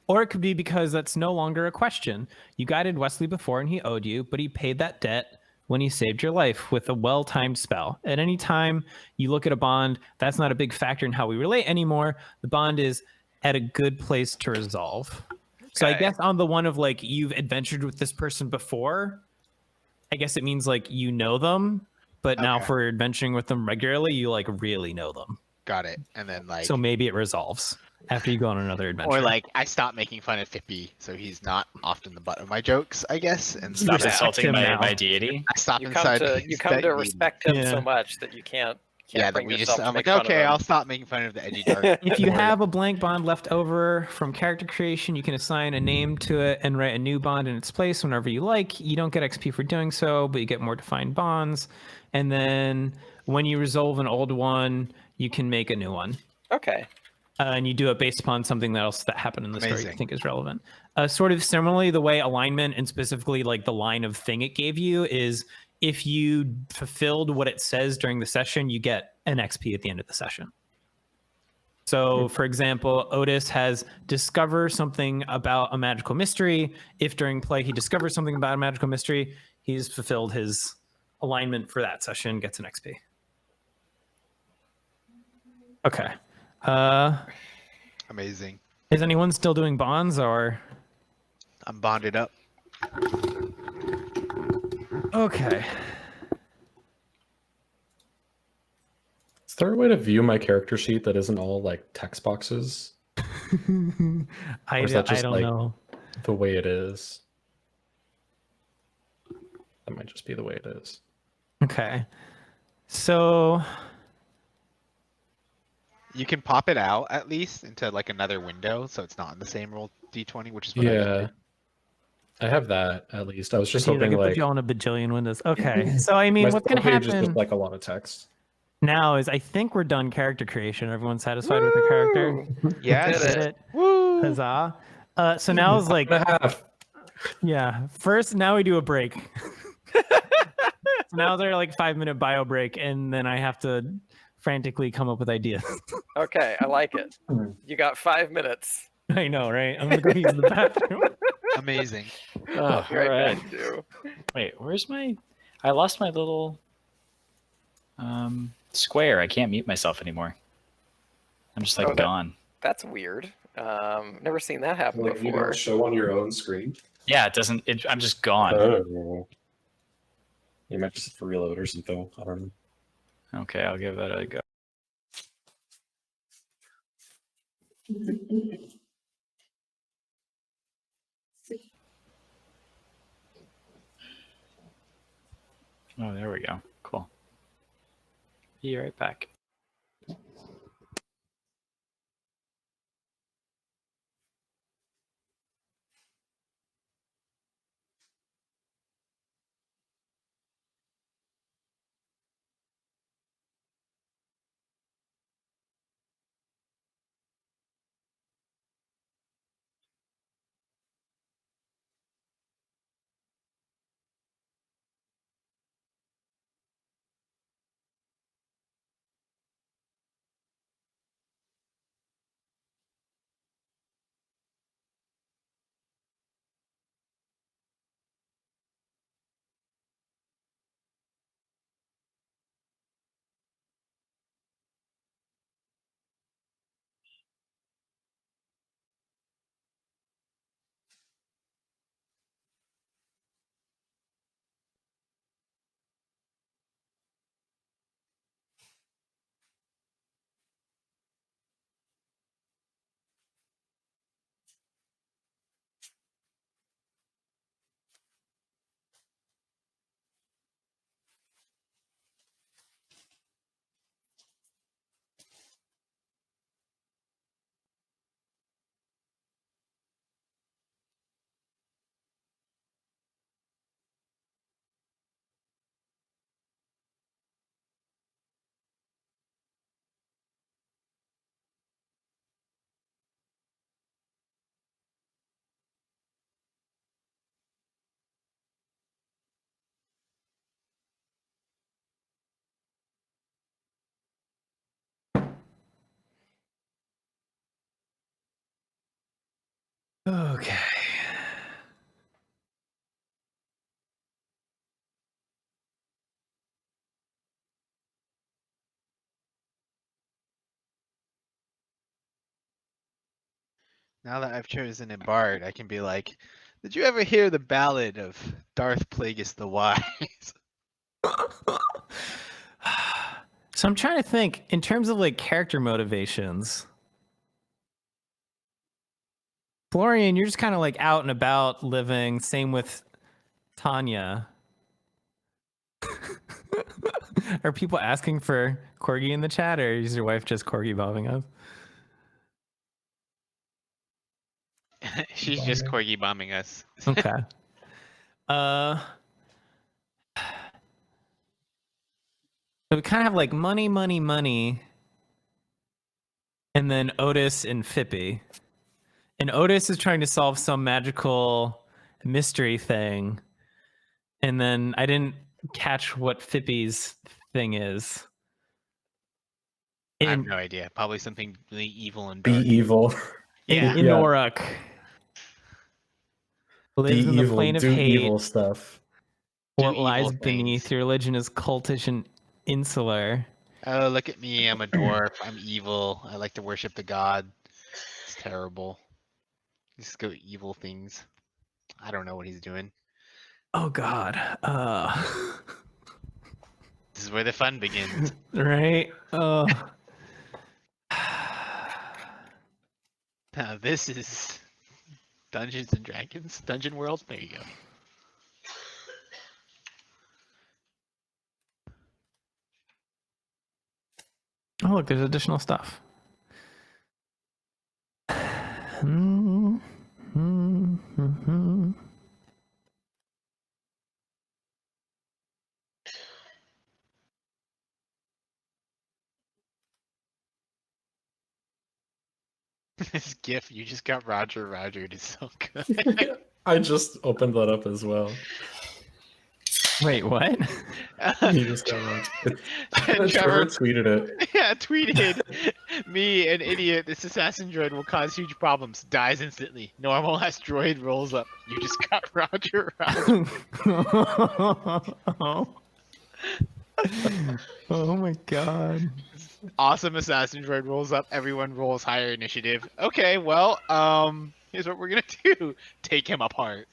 Or it could be because that's no longer a question. You guided Wesley before and he owed you, but he paid that debt when he saved your life with a well-timed spell. At any time you look at a bond, that's not a big factor in how we relate anymore. The bond is at a good place to resolve. So I Okay. guess on the one of like you've adventured with this person before, I guess it means like you know them, but now Okay. for adventuring with them regularly, you like really know them. Got it. And then like, So maybe it resolves after you go on another adventure. or like I stopped making fun of Fippy, so he's not often the butt of my jokes, I guess. And Stop stop. Respect insulting him my, now. my deity. I stop You inside. come to respect him Yeah. so much that you can't can't Yeah, bring that we yourself just. to I'm make like, fun of okay, them. I'll stop making fun of the edgy dark. If you have a blank bond left over from character creation, you can assign a name to it and write a new bond in its place whenever you like. You don't get XP for doing so, but you get more defined bonds. And then when you resolve an old one, you can make a new one. Okay. And you do it based upon something else that happened in the story you Amazing. think is relevant. Sort of similarly, the way alignment and specifically like the line of thing it gave you is if you fulfilled what it says during the session, you get an XP at the end of the session. So, for example, Otis has discovered something about a magical mystery. If during play he discovers something about a magical mystery, he's fulfilled his alignment for that session, gets an XP. Okay. Amazing. Is anyone still doing bonds or? I'm bonded up. Okay. Is there a way to view my character sheet that isn't all like text boxes? I Or is that just don't like know. the way it is? That might just be the way it is. Okay. So You can pop it out at least into like another window, so it's not in the same roll d20, which is what I Yeah, did. I have that at least. I was just geez, I hoping could put like you all in a bajillion windows. Okay. So I mean, my what's spell gonna page is happen just like a lot of text. now is I think we're done character creation. Everyone's satisfied with their character. Yes. Did it. Woo! Huzzah. So now it's like, And a half. yeah. First, now we do a break. So now they're like 5-minute bio break, and then I have to frantically come up with ideas. Okay, I like it. You got 5 minutes. I know, right? I'm gonna go use the bathroom. Amazing. Oh, Be right all right. back, too. Wait, where's my? I lost my little square. I can't mute myself anymore. I'm just like Oh, gone. That's weird. Never seen that happen Like you before. don't show on your own screen. Yeah, it doesn't. I'm just gone. Oh. You might just have to reload or something. I don't know. Okay, I'll give that a go. Oh, there we go. Cool. Be right back. Okay. Now that I've chosen a bard, I can be like, did you ever hear the ballad of Darth Plagueis the Wise? So I'm trying to think in terms of like character motivations. Florian, you're just kind of like out and about living. Same with Tanya. Are people asking for corgi in the chat, or is your wife just corgi bombing us? She's just corgi bombing us. Okay. So we kind of have like money, money, money, and then Otis and Fippy. And Otis is trying to solve some magical mystery thing. And then I didn't catch what Fippy's thing is. I have no idea. Probably something really evil and Be dark. evil. Yeah. In Noruk. Lives Be in the evil. plane of Do hate. evil stuff. What Do lies evil beneath things. your religion is cultish and insular. Oh, look at me. I'm a dwarf. I'm evil. I like to worship the god. It's terrible. Just go evil things. I don't know what he's doing. Oh God. This is where the fun begins. Right? Now this is Dungeons and Dragons, Dungeon World. There you go. Oh, look, there's additional stuff. This GIF you just got Roger is so good. I just opened that up as well. Wait, what? You just got one. And Trevor tweeted it. Yeah, tweeted me, an idiot. This assassin droid will cause huge problems. Dies instantly. Normal asteroid rolls up. You just got Roger. Oh my God. Awesome assassin droid rolls up. Everyone rolls higher initiative. Okay, well, here's what we're gonna do. Take him apart.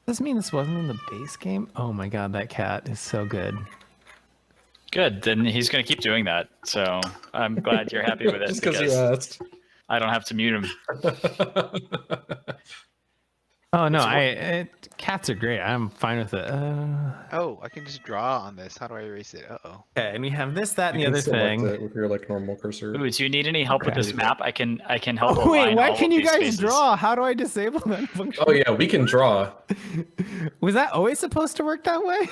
Does this mean this wasn't in the base game? Oh my God, that cat is so good. Good. Then he's going to keep doing that. So I'm glad you're happy with it. Just because you asked. I don't have to mute him. Oh no, cats are great. I'm fine with it. Oh, I can just draw on this. How do I erase it? Uh-oh. Okay, and we have this, that, and You the can other select thing. it with your like normal cursor. Ooh, do you need any help with this map? I can help. Oh wait, align why all can of you these guys spaces. draw? How do I disable that function? Oh yeah, we can draw. Was that always supposed to work that way?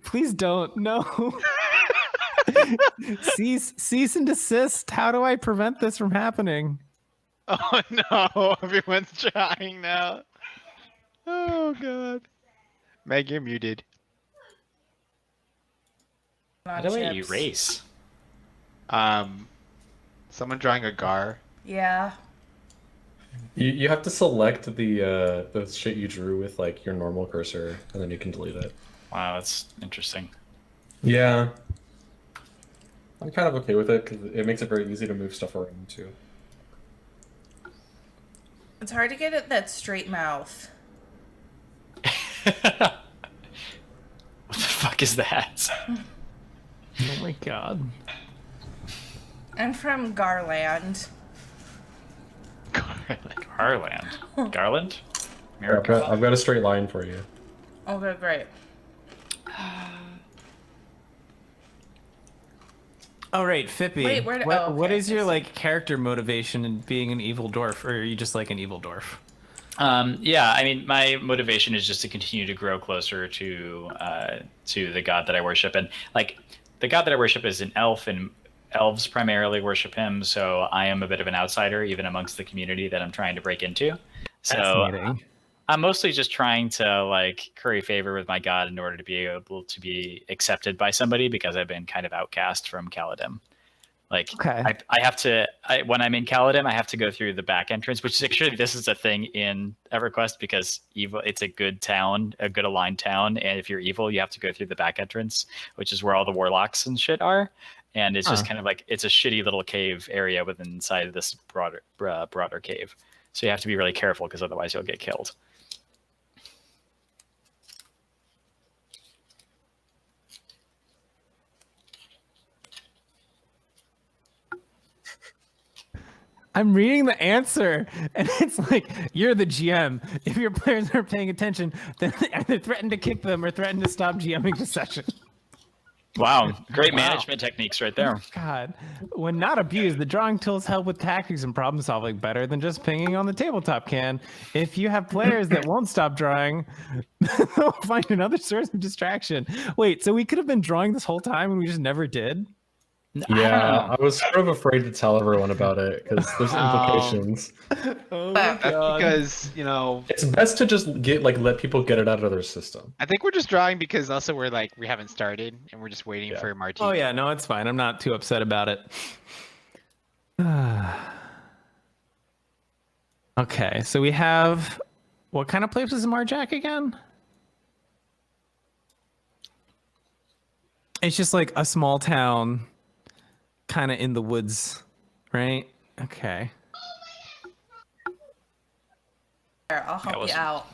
Please don't. No. cease and desist. How do I prevent this from happening? Oh no, everyone's trying now. Oh god. Meg, you're muted. How do I erase? Someone drawing a gar. Yeah. You have to select the shit you drew with like your normal cursor, and then you can delete it. Wow, that's interesting. Yeah. I'm kind of okay with it because it makes it very easy to move stuff around too. It's hard to get at that straight mouth. What the fuck is that? Oh my God. I'm from Garland. Garland. Garland? Here, I've got a straight line for you. Okay, great. Oh right, Fippy. Wait, what is your yes. like character motivation in being an evil dwarf, or are you just like an evil dwarf? Yeah, I mean, my motivation is just to continue to grow closer to the god that I worship, and like the god that I worship is an elf, and elves primarily worship him. So I am a bit of an outsider, even amongst the community that I'm trying to break into. So Fascinating. I'm mostly just trying to like curry favor with my god in order to be able to be accepted by somebody, because I've been kind of outcast from Caladim. Like, Okay. I have to, when I'm in Caladim, I have to go through the back entrance, which is actually, this is a thing in EverQuest, because evil, it's a good town, a good aligned town. And if you're evil, you have to go through the back entrance, which is where all the warlocks and shit are. And it's just kind of like, it's a shitty little cave area within inside of this broader cave. So you have to be really careful, because otherwise you'll get killed. I'm reading the answer, and it's like, you're the GM. If your players aren't paying attention, then either threaten to kick them or threaten to stop GMing the session. Wow, great management techniques right there. God, when not abused, the drawing tools help with tactics and problem solving better than just pinging on the tabletop can. If you have players that won't stop drawing, they'll find another source of distraction. Wait, so we could have been drawing this whole time and we just never did? Yeah, I was sort of afraid to tell everyone about it because there's implications. That's because, you know, It's best to just let people get it out of their system. I think we're just drawing because also we haven't started and we're just waiting for Martique. Oh yeah, no, it's fine. I'm not too upset about it. Okay, so we have, what kind of place is Marjack again? It's just like a small town, kind of in the woods, right? Okay. Here, I'll help you out.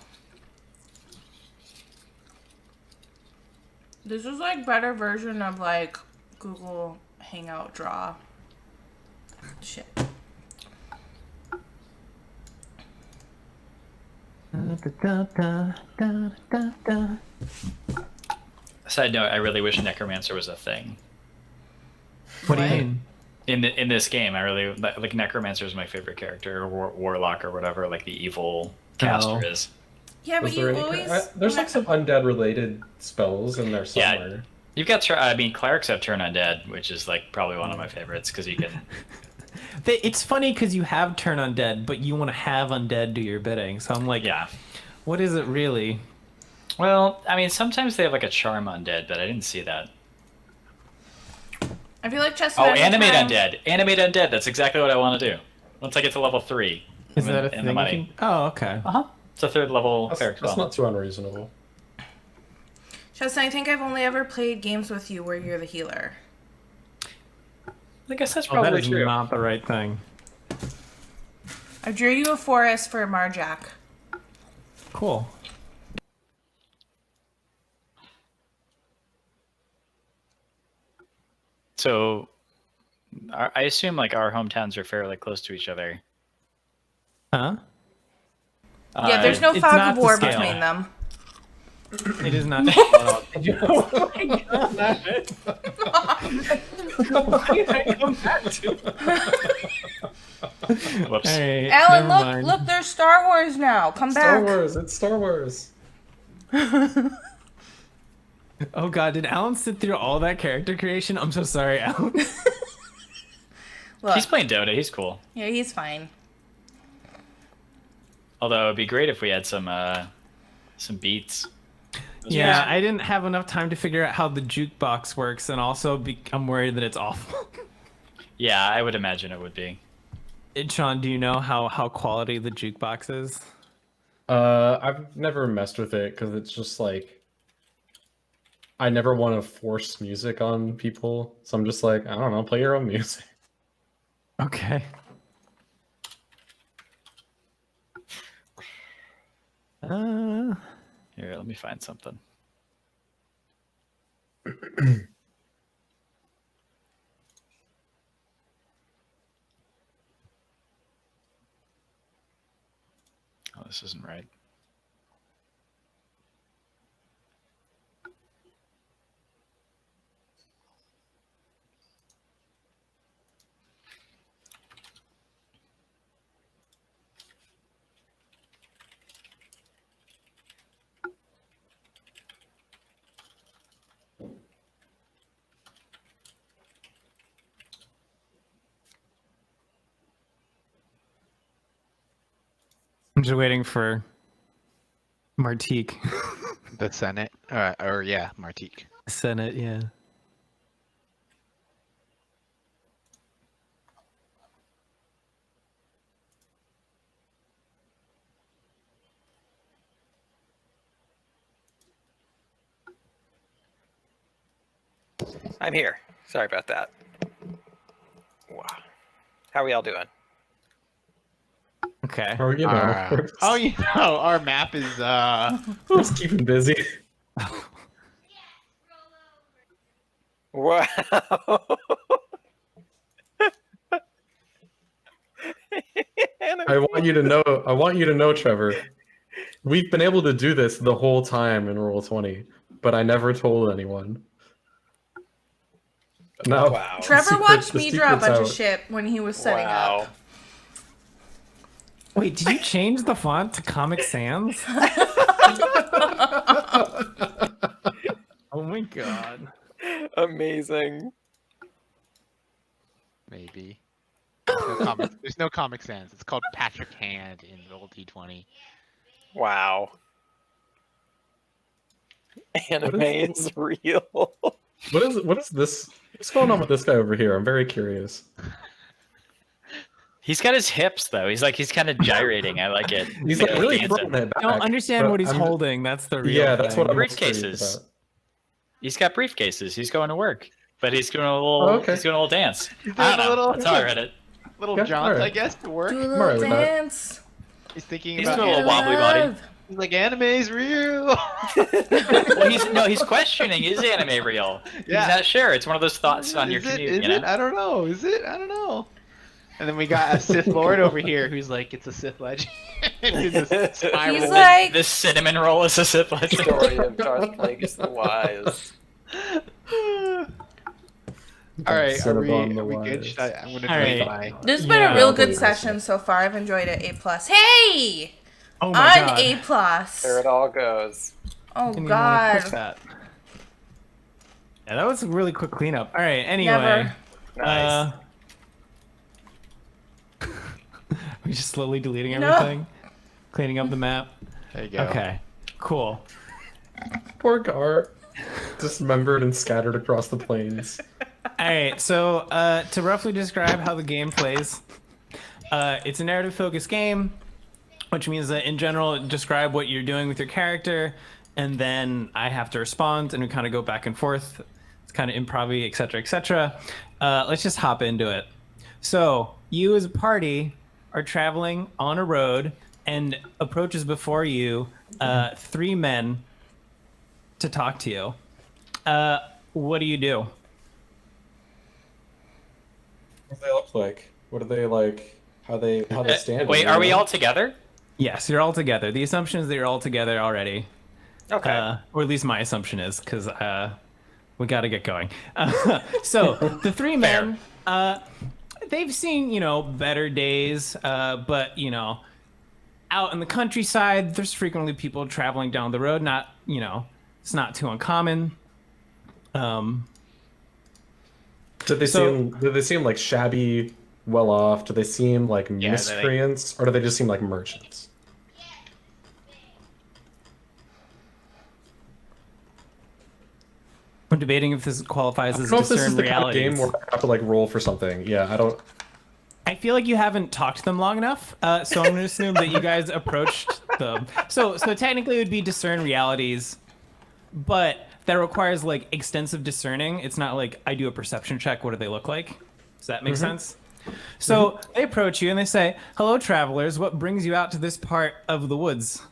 This is like better version of like Google Hangout Draw. Shit. Side note: I really wish Necromancer was a thing. What do you mean? In this game, I really like Necromancer is my favorite character, or Warlock, or whatever, like the evil caster is. Yeah, but you always... There's like some undead related spells in there somewhere. Yeah, you've got. Clerics have Turn Undead, which is like probably one of my favorites because you can. It's funny because you have Turn Undead, but you want to have Undead do your bidding. So I'm like, yeah, what is it really? Well, I mean, sometimes they have like a Charm Undead, but I didn't see that. I feel like just Animate Undead. Animate Undead. That's exactly what I want to do. Once I get to level 3. Is that a thing? The money. Oh, okay. It's a 3rd level cleric spell. That's not too unreasonable. Justin, I think I've only ever played games with you where you're the healer. I guess that's probably that is true. not the right thing. I drew you a forest for Marjack. Cool. So, I assume like our hometowns are fairly close to each other. Huh? Yeah, there's no it's fog not of to war scale. between them. It is not. Oh my God. Why did I come back to? Whoops. Hey, Alan, never mind. look, there's Star Wars now. Come Star back. Wars, it's Star Wars. Oh God, did Alan sit through all that character creation? I'm so sorry, Alan. Look, He's playing Dota. He's cool. yeah, he's fine. Although it'd be great if we had some beats. Yeah, I didn't have enough time to figure out how the jukebox works, and also I'm worried that it's awful. Yeah, I would imagine it would be. Sean, do you know how quality the jukebox is? I've never messed with it because it's just like I never want to force music on people, so I'm just like, I don't know, play your own music. Okay. Here, let me find something. Oh, this isn't right. I'm just waiting for Martique. The Senate, or yeah, Martique. Senate, yeah. I'm here. Sorry about that. Wow. How are we all doing? Okay. Oh, you know, of course. Oh, you know, our map is Just keep him busy. Wow. I want you to know. I want you to know, Trevor. We've been able to do this the whole time in Roll20, but I never told anyone. No. Wow. Trevor watched me draw a secret's bunch of out. shit when he was setting Wow. up. Wait, did you change the font to Comic Sans? Oh my god. Amazing. Maybe. There's no Comic Sans. It's called Patrick Hand in Roll D20. Wow. Anime is real. What is this? What's going on with this guy over here? I'm very curious. He's got his hips though. He's kind of gyrating. I like it. He's like like really dancing. throwing it back. I don't understand but what he's I'm- holding. That's the real Yeah, that's what thing. I'm most curious Briefcases. about. He's got briefcases. He's going to work, but he's doing a little. Oh, okay. He's doing a little dance. He's I doing don't a know. little- That's how I read it. Little Yeah, jaunts, I alright. guess, to work. Do a I'm little alright with that. dance. He's thinking He's about doing a little wobbly body. Love. He's like, anime's real. Well, he's questioning, is anime real? Yeah. He's not sure. It's one of those thoughts on your Is it? commute, Is you know? it? I don't know. Is it? I don't know. And then we got a Sith Lord over here who's like, it's a Sith legend. It's a spiral. He's like, This cinnamon roll is a Sith legend. Story of Darth Plagueis the Wise. All right, are we Cinnabon the good? Wise. I'm gonna All drink right. my. this has been Yeah, a real I'll good believe session this. so far. I've enjoyed it. A+. Hey! Oh my On god. A+. There it all goes. Oh, Didn't even wanna God. push that. Yeah, that was a really quick cleanup. All right. Anyway. Never. Nice. We're just slowly deleting No. everything, cleaning up the map. There you go. Okay, cool. Poor Gar. Dismembered and scattered across the plains. All right, so to roughly describe how the game plays, it's a narrative-focused game, which means that in general, describe what you're doing with your character, and then I have to respond, and we kind of go back and forth. It's kind of improv-y, etc., etc. Let's just hop into it. So you as a party are traveling on a road, and approaches before you 3 men to talk to you. What do you do? What do they look like? What are they like? How they stand? Wait, are we all together? Yes, you're all together. The assumption is that you're all together already. Okay. Or at least my assumption is, because we got to get going. So the 3 men, they've seen, better days, but, out in the countryside, there's frequently people traveling down the road. Not, it's not too uncommon. Did they seem like shabby, well off? Do they seem like Yeah, miscreants, or do they just seem like merchants? I'm debating if this qualifies I as don't know if this is discern the kind of realities. game where I have to like roll for something. Yeah, I don't. I feel like you haven't talked to them long enough, so I'm going to assume that you guys approached them. So technically it would be discern realities, but that requires like extensive discerning. It's not like I do a perception check. What do they look like? Does that make sense? So they approach you and they say, "Hello, travelers. What brings you out to this part of the woods?"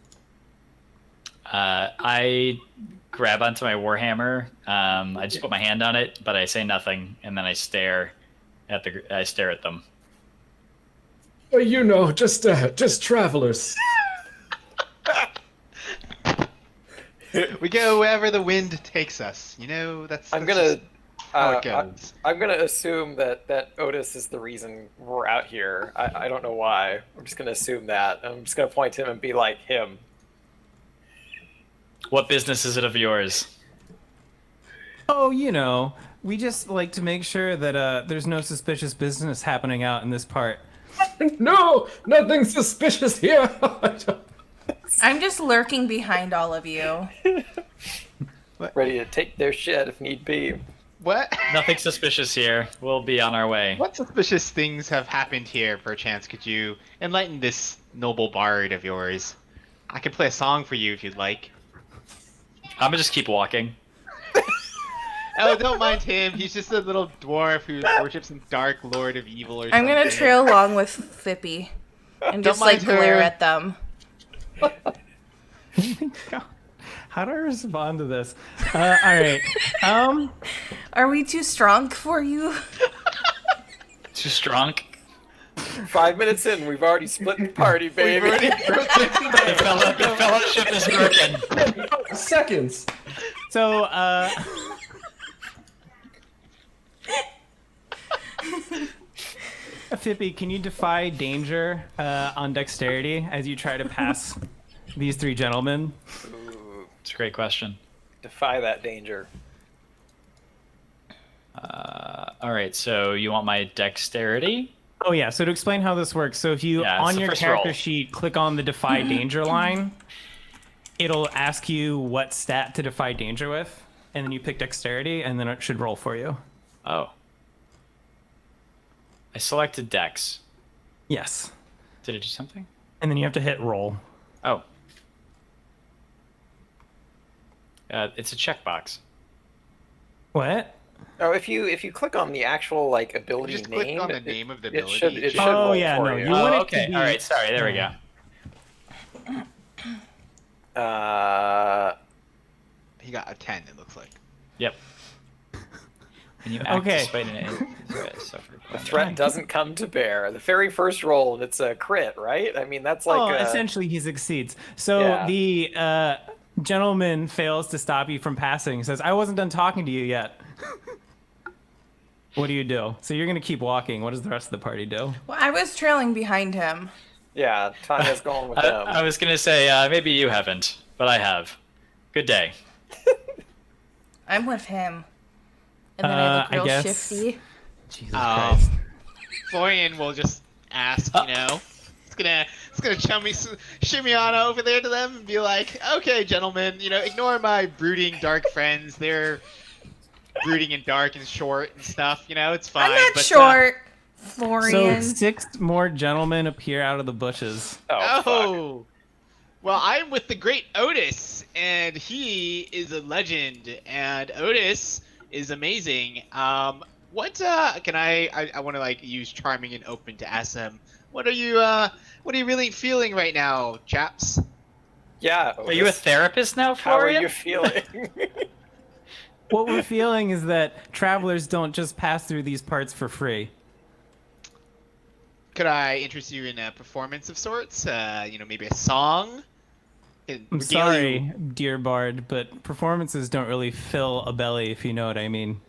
I grab onto my warhammer. I just put my hand on it, but I say nothing, and then I stare at them. Well, just travelers. We go wherever the wind takes us. That's. I'm that's gonna. just how it goes. I'm gonna assume that Otis is the reason we're out here. I don't know why. I'm just gonna assume that. I'm just gonna point to him and be like him. What business is it of yours? Oh, we just like to make sure that there's no suspicious business happening out in this part. No, nothing suspicious here. I'm just lurking behind all of you. Ready to take their shit if need be. What? Nothing suspicious here. We'll be on our way. What suspicious things have happened here, perchance? Could you enlighten this noble bard of yours? I can play a song for you if you'd like. I'm gonna just keep walking. Oh, don't mind him. He's just a little dwarf who worships some dark lord of evil or I'm something. gonna trail along with Fippy and just mind glare her. at them. How do I respond to this? All right. Are we too strong for you? Too strong. 5 minutes in, we've already split the party, baby. The fellowship is broken. Seconds. So, Fippy, can you defy danger on dexterity as you try to pass these three gentlemen? Ooh, It's a great question. defy that danger. All right, so you want my dexterity? Oh yeah, so to explain how this works, so if you Yeah, it's on the your first character roll. sheet click on the defy danger line, it'll ask you what stat to defy danger with, and then you pick dexterity, and then it should roll for you. Oh. I selected dex. Yes. Did it do something? And then you have to hit roll. Oh. It's a checkbox. What? Oh, if you click on the actual like You ability just name, clicked on the name of the it ability. should It Oh, roll yeah, for no, you. you want it to Okay, be- all right, sorry, there we go. He got a 10, it looks like. Yep. And you act Okay. despite an suffered The threat doesn't come to bear. The very first roll, and it's a crit, right? I mean, that's like Oh, essentially he succeeds. So Yeah. the gentleman fails to stop you from passing. He says, I wasn't done talking to you yet. What do you do? So you're going to keep walking. What does the rest of the party do? Well, I was trailing behind him. yeah. Tanya's going with them. I was gonna say maybe you haven't, but I have. Good day. I'm with him. And then I look I real guess- shifty. Jesus Um, Christ. Florian will just ask, you know, it's gonna shimmy on over there to them and be like, okay, gentlemen, you know, ignore my brooding dark friends. They're brooding and dark and short and stuff. You know, it's fine. I'm not but, short, So Florian. 6 more gentlemen appear out of the bushes. Oh, fuck. Oh, well, I'm with the great Otis, and he is a legend, and Otis is amazing. What can I want to like use charming and open to ask them? What are you really feeling right now, chaps? Yeah. Are you a therapist now, How are Florian? you feeling? What we're feeling is that travelers don't just pass through these parts for free. Could I interest you in a performance of sorts? You know, maybe a song? I'm Regale sorry, you- dear Bard, but performances don't really fill a belly, if you know what I mean.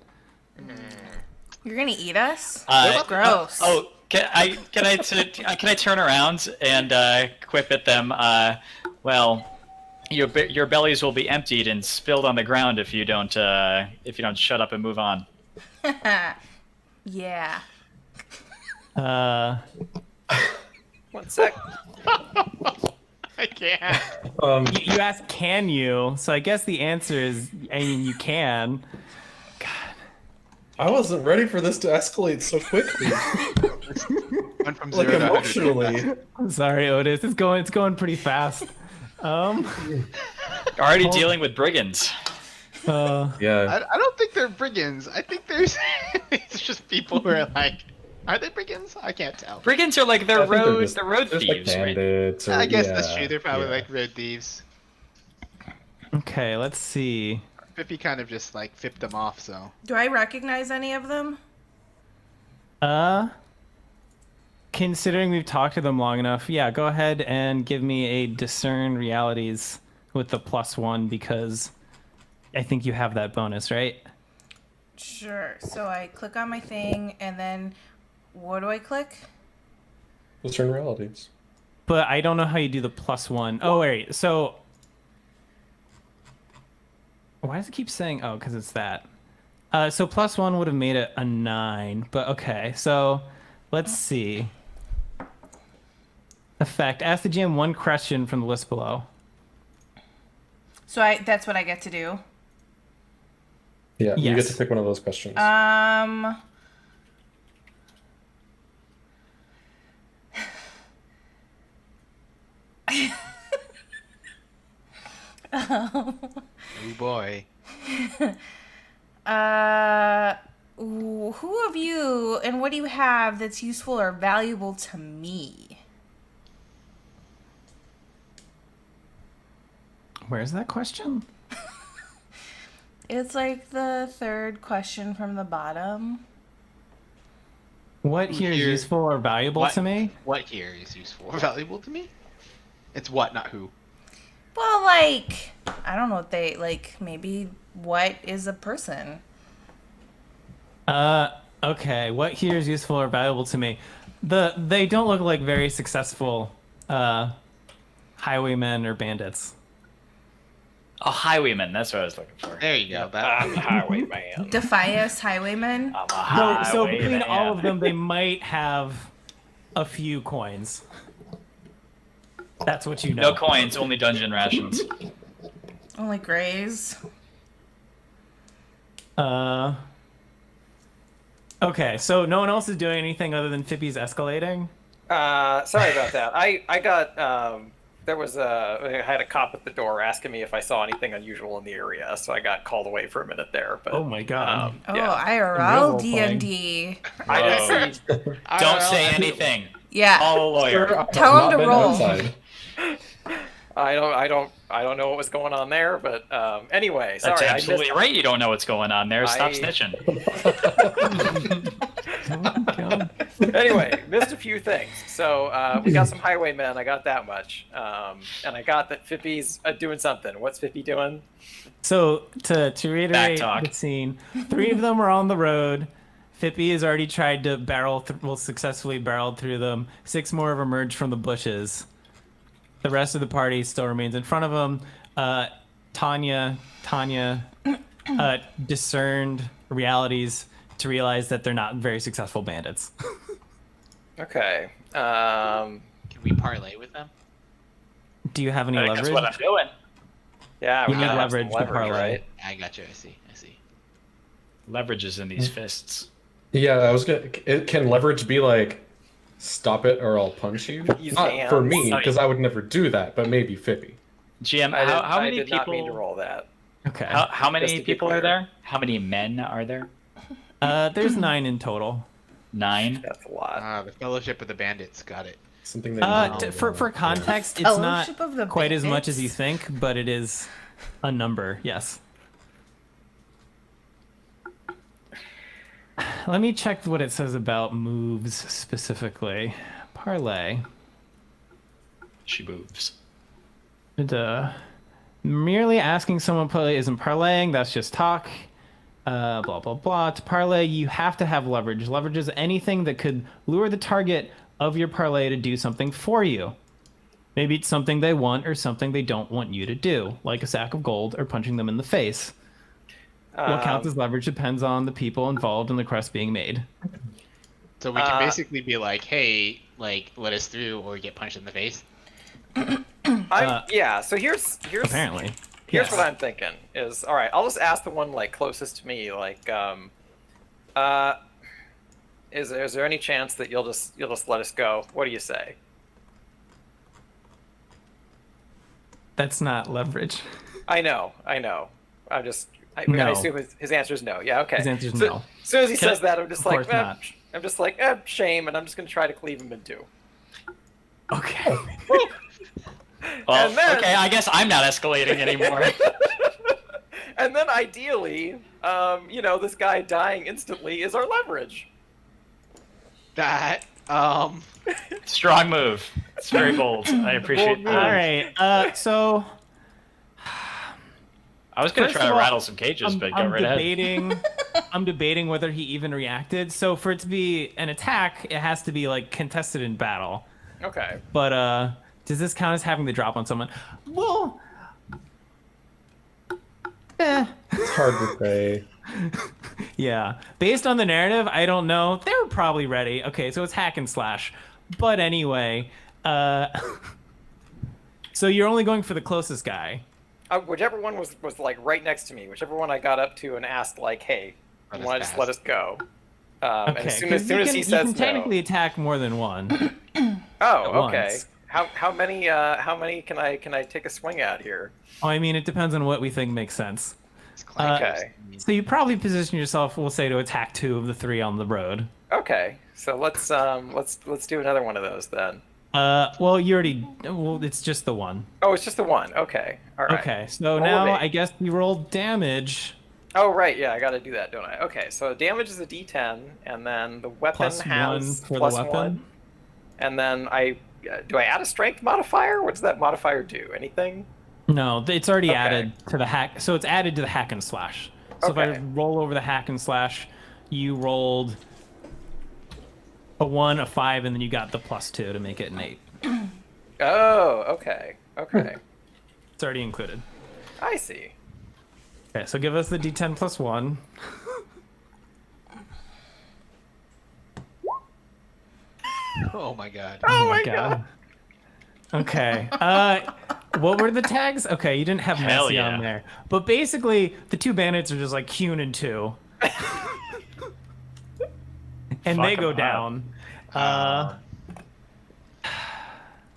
You're gonna eat us? Uh, Gross. oh, can I turn around and quip at them? Well, your bellies will be emptied and spilled on the ground if you don't shut up and move on. Yeah. One sec. I can't. You asked, can you? So I guess the answer is, I mean, you can. I wasn't ready for this to escalate so quickly. Went from Like 0 to 100. emotionally. I'm sorry, Otis. It's going pretty fast. Already dealing with brigands. Yeah. I don't think they're brigands. I think there's it's just people who are like, are they brigands? I can't tell. Brigands are like I think they're road just- thieves, there's, like, right? bandits. Or, I guess yeah, that's true. They're probably yeah. like road thieves. Okay, let's see. Fippy kind of just like fipped them off, so. Do I recognize any of them? Considering we've talked to them long enough, yeah, go ahead and give me a discern realities with the +1 because I think you have that bonus, right? Sure. So I click on my thing, and then what do I click? Discern realities. But I don't know how you do the +1. Oh, wait. So why does it keep saying? Oh, because it's that. So +1 would have made it a 9. But okay. So let's see. Effect. Ask the GM one question from the list below. So that's what I get to do. Yeah, you get Yes. to pick one of those questions. Oh boy. Who of you and what do you have that's useful or valuable to me? Where's that question? It's like the third question from the bottom. What here is useful or valuable to me? What here is useful or valuable to me? It's what, not who. Well, like, I don't know what they, like, maybe what is a person? Okay. What here is useful or valuable to me? They don't look like very successful highwaymen or bandits. A highwayman. That's what I was looking for. There you go. I'm a highwayman. Defias highwaymen? I'm a So between highwayman. all of them, they might have a few coins. That's what you know. No coins, only dungeon rations. Only grays. Okay, so no one else is doing anything other than Fippy's escalating? Sorry about that. I got I had a cop at the door asking me if I saw anything unusual in the area, so I got called away for a minute there. But Oh my god. Oh, yeah. IRL Real D&D. I didn't see. Don't say anything. Yeah. Call a lawyer. Tell him to Not been roll. outside. I don't know what was going on there, but anyway, That's sorry. absolutely right. You don't know what's going on there. Stop I- snitching. Anyway, missed a few things. So we got some highwaymen. I got that much, and I got that Fippy's doing something. What's Fippy doing? So to reiterate Backtalk. the scene, 3 of them are on the road. Fippy has already tried to successfully barreled through them. 6 more have emerged from the bushes. The rest of the party still remains in front of him. Tanya discerned realities to realize that they're not very successful bandits. Okay. Can we parlay with them? Do you have any That's leverage? what I'm doing. Yeah, You we need gotta have some leverage to parlay. right? I got you. I see. Leverage is in these fists. Yeah, I was gonna. Can leverage be like, stop it or I'll punch you? Use Not hands. for me, because I would never do that, but maybe Fippy. GM, I how many did not mean to people? roll that. Okay. How many Just to be people are clear. there? How many men are there? There's 9 in total. 9. That's a lot. The Fellowship of the Bandits. Got it. Something that. For context, it's not Fellowship of the quite as much Bandits? as you think, but it is a number. Yes. Let me check what it says about moves specifically. Parlay. She moves. Merely asking someone to parlay isn't parlaying. That's just talk. Blah blah blah. To parlay, you have to have leverage. Leverage is anything that could lure the target of your parlay to do something for you. Maybe it's something they want or something they don't want you to do, like a sack of gold or punching them in the face. What counts as leverage depends on the people involved in the quest being made. So we can basically be like, hey, like, let us through, or get punched in the face. Yeah. So here's Apparently. Here's Yes. what I'm thinking is, all right, I'll just ask the one like closest to me, like, is there any chance that you'll just let us go? What do you say? That's not leverage. I know. I No. assume his answer is no. Yeah, okay. His answer is So- no. As soon as he Can- says that, I'm just of like, course not. I'm just like, shame, and I'm just gonna try to cleave him in two. Okay. Well, And then- okay, I guess I'm not escalating anymore. And then ideally, this guy dying instantly is our leverage. That, Strong move. It's very bold. I appreciate All that. right. So I was going to First try of to all, rattle some cages, but go right ahead. I'm debating whether he even reacted. So for it to be an attack, it has to be like contested in battle. Okay. But does this count as having the drop on someone? Well, It's hard to say. yeah. Based on the narrative, I don't know. They were probably ready. Okay, so it's hack and slash. But anyway, so you're only going for the closest guy. Whichever one was like right next to me, whichever one I got up to and asked like, "Hey, Let you us want to just pass. let us go?" And Okay. as soon 'cause as you he can says technically no, attack more than one. oh, at okay. once. How many can I take a swing at here? Oh, I mean, it depends on what we think makes sense. it's clank. Okay. So you probably position yourself, we'll say, to attack 2 of the 3 on the road. Okay, so let's do another one of those then. Well, you already. Well, it's just the one. Oh, it's just the one. Okay, all right. Okay, so Roll now of 8. I guess we roll damage. Oh, right. Yeah, I got to do that, don't I? Okay, so damage is a D10, and then the weapon +1 has for the plus weapon. 1. And then do I add a strength modifier? What does that modifier do? Anything? No, it's already Okay. added to the hack. So it's added to the hack and slash. So if I Okay. roll over the hack and slash, you rolled a 1, a 5, and then you got the +2 to make it an 8. Oh, okay. Okay. It's already included. I see. Okay, so give us the D10 +1. Oh my god. Oh my god. Okay. What were the tags? Okay, you didn't have Hell messy yeah. on there. But basically, the 2 bandits are just like hewn in 2. And they Fuck go 'em up. down.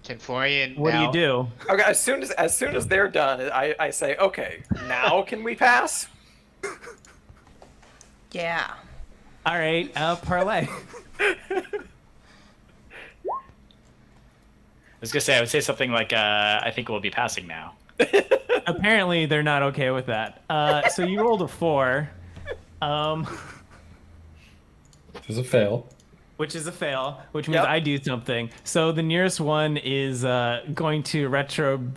Can Florian What now... do you do? Okay, as soon as they're done, I say, okay, now can we pass? Yeah. All right, parlay. I was gonna say, I would say something like, I think we'll be passing now. Apparently, they're not okay with that. So you rolled a 4, Which is a fail. which is a fail, which means Yep. I do something. So the nearest one is going to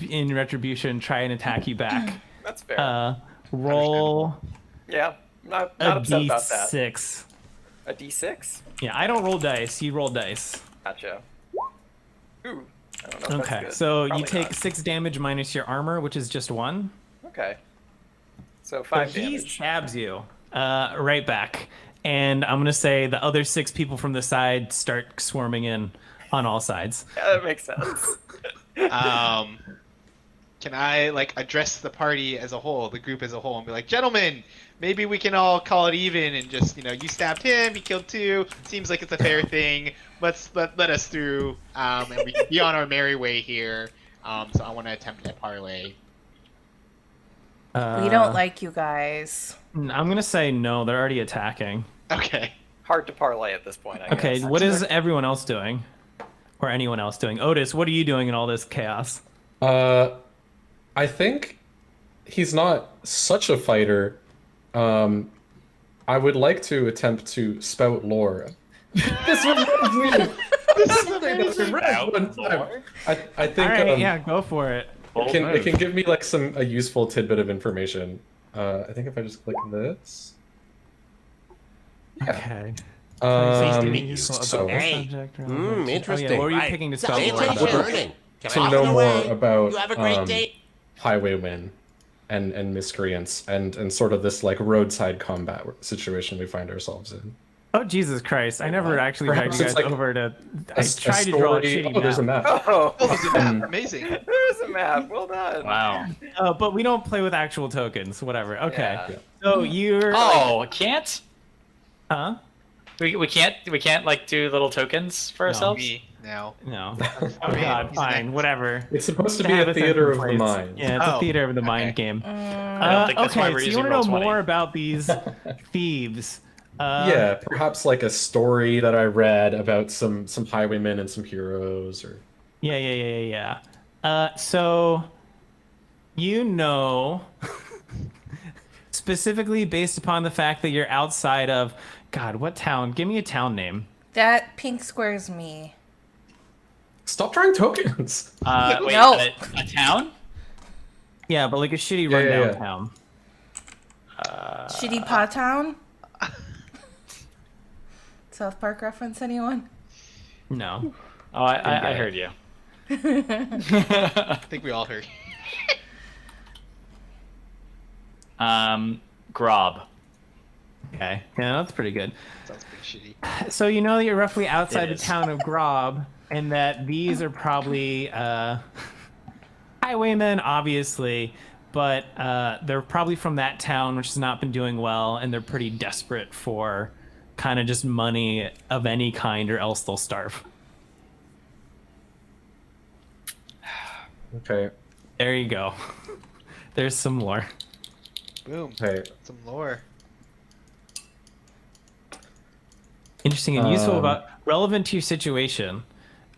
in retribution try and attack you back. That's fair. Roll Yeah, not a upset about that. D6. A D6? Yeah, I don't roll dice. You roll dice. Gotcha. Ooh, I don't know if Okay, that's good. so you Probably take not. 6 damage minus your armor, which is just 1. Okay. So So 5 he damage. stabs you right back. And I'm going to say the other 6 people from the side start swarming in on all sides. Yeah, that makes sense. Can I like address the party as a whole, the group as a whole, and be like, gentlemen, maybe we can all call it even and just, you stabbed him, he killed 2. Seems like it's a fair thing. Let us through, and we can be on our merry way here. So I want to attempt a parlay. We don't like you guys. I'm going to say no, they're already attacking. Okay. Hard to parlay at this point, I Okay, guess. what is everyone else doing? Or anyone else doing? Otis, what are you doing in all this chaos? I think he's not such a fighter. I would like to attempt to spout lore. This reminds me of something that I read one time. I think All right, yeah, go for it. it can give me like a useful tidbit of information. I think if I just click this. Okay. So Hey. Interesting. What were you Right. picking to Say spell? attention. Learning. Can to I know get more away? about You have a great day. highwaymen and miscreants and sort of this like roadside combat situation we find ourselves in. Oh, Jesus Christ. I never actually dragged Perhaps you it's guys like over to... I A tried to draw a story- shitty Oh, there's a map. map. Oh, Amazing. there's a map. Well done. Wow. But we don't play with actual tokens. Whatever. Okay. Yeah. So you're... Oh, can't? Huh? We can't like do little tokens for ourselves? Me now. No. Oh, God. Fine. Whatever. It's supposed to be Have a a theater sense of the place. mind. Yeah, it's a Oh, theater of the okay. mind game. I don't think that's why Okay, we're so you using want to know Roll20. more about these thieves. Yeah, perhaps like a story that I read about some highwaymen and some heroes, or Yeah. So, specifically based upon the fact that you're outside of, God, what town? Give me a town name. That pink square's me. stop drawing tokens. Wait, No. a town? Yeah, but like a shitty Yeah, rundown yeah. town. Shitty Paw Town? South Park reference, anyone? No. Oh, I heard you. I think we all heard. Grob. Okay. Yeah, that's pretty good. Sounds pretty shitty. So you know that you're roughly outside It the is. town of Grob, and that these are probably highwaymen, obviously, but they're probably from that town, which has not been doing well, and they're pretty desperate for kind of just money of any kind, or else they'll starve. Okay. There you go. There's some lore. Boom. Okay. Some lore. Interesting and useful about relevant to your situation.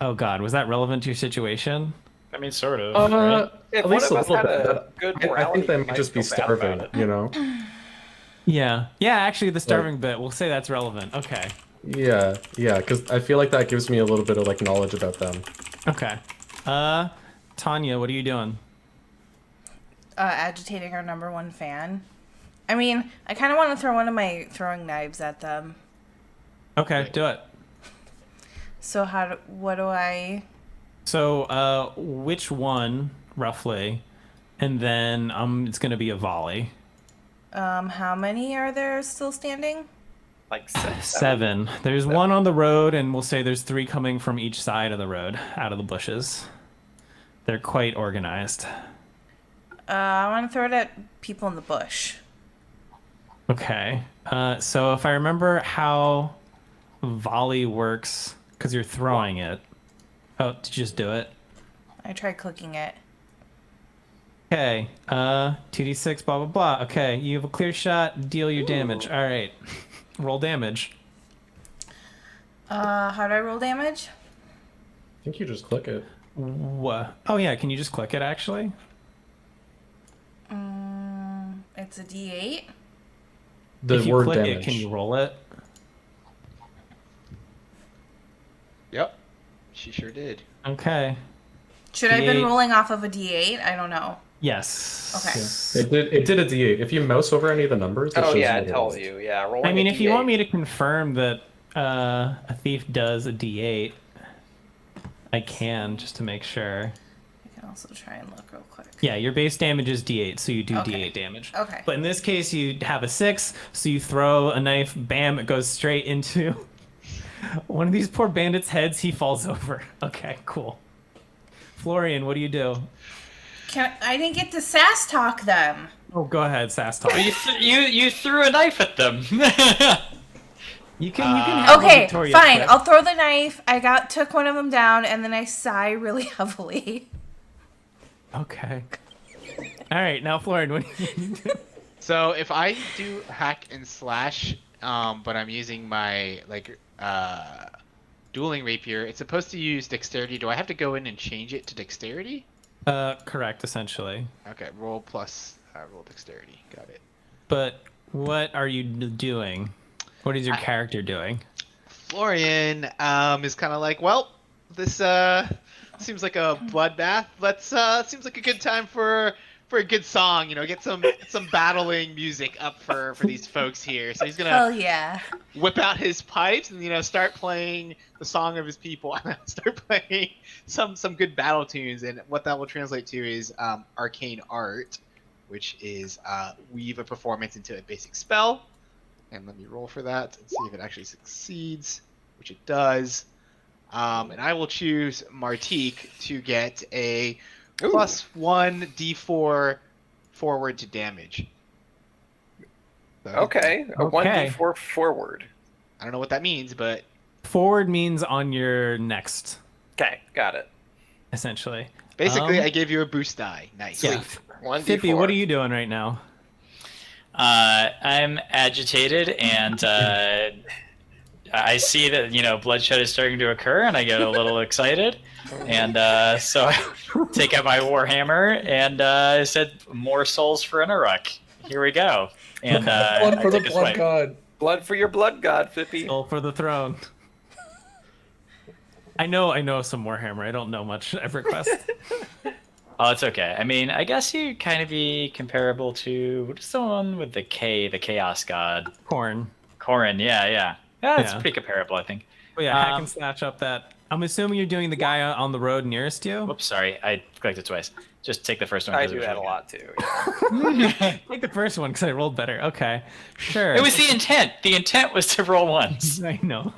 Oh God, was that relevant to your situation? I mean, sort of. right? If At one least of a us little had bit. a good I morality, think they we might might just be feel bad about starving, it. you know? Yeah. Yeah, actually, the starving bit, we'll say that's relevant. Okay. Yeah, because I feel like that gives me a little bit of like knowledge about them. Okay. Tanya, what are you doing? Agitating our number one fan. I mean, I kind of want to throw one of my throwing knives at them. Okay, do it. So what do I... So, which one, roughly? And then it's going to be a volley. How many are there still standing? Like Seven. There's one on the road, and we'll say there's 3 coming from each side of the road, out of the bushes. They're quite organized. I want to throw it at people in the bush. Okay. So if I remember how volley works, because you're throwing it. Oh, did you just do it? I tried clicking it. Okay. 2d6, blah, blah, blah. Okay, you have a clear shot. Deal your damage. All right. Roll damage. How do I roll damage? I think you just click it. What? Oh, yeah. Can you just click it, actually? It's a D8. The if you word click damage. it, can you roll it? Yep. She sure did. Okay. Should I have been D8. rolling off of a D8? I don't know. Yes. Okay. It did a D8. If you mouse over any of the numbers, Oh shows yeah, you it the tells rolls. you. Yeah, rolling. I mean, a if you D8. want me to confirm that a thief does a D8, I can, just to make sure. I can also try and look real quick. Yeah, your base damage is D8, so you do Okay. D8 damage. Okay. But in this case, you have a 6, so you throw a knife, bam, it goes straight into one of these poor bandits' heads. He falls over. Okay, cool. Florian, what do you do? I didn't get to sass talk them. Oh, go ahead, Sass talk. You threw a knife at them. You can have a Okay, victorious fine. quip. I'll throw the knife. I took one of them down, and then I sigh really heavily. Okay. All right, now Florian, what do you do? So if I do hack and slash, but I'm using my dueling rapier, it's supposed to use dexterity. Do I have to go in and change it to dexterity? Correct, essentially. Okay, roll dexterity. Got it. But what are you doing? What is your character doing? Florian is kind of like, well, this seems like a bloodbath. Seems like a good time for a good song. You know, get some battling music up for these folks here. So he's gonna Hell yeah. whip out his pipes and start playing the song of his people and start playing some good battle tunes. And what that will translate to is arcane art, which is weave a performance into a basic spell. And let me roll for that and see if it actually succeeds, which it does. And I will choose Martique to get a +1 d4 forward to damage. So, Okay, a 1d4 forward. I don't know what that means, but Forward means on your next, Okay, got it. essentially. basically I gave you a boost die. Nice. Yeah. 1d4. Fippy, what are you doing right now? I'm agitated, and I see that bloodshed is starting to occur, and I get a little excited, and so I take out my warhammer, and I said, "More souls for Inaruk. Here we go." And Blood for I the take a blood swipe. god. Blood for your blood god, Fippy. Roll for the throne. I know some Warhammer. I don't know much EverQuest. Oh, it's okay. I mean, I guess you kind of be comparable to what is the one with the K, the Chaos God, Corn. Corrin. Yeah, it's Yeah. pretty comparable, I think. But yeah, hack and slash up that. I'm assuming you're doing the guy on the road nearest you. Whoops, sorry, I clicked it twice. Just take the first one. I 'cause it do was that a really lot too. Yeah. Take the first one because I rolled better. Okay, sure. good. It was the intent. The intent was to roll once. I know.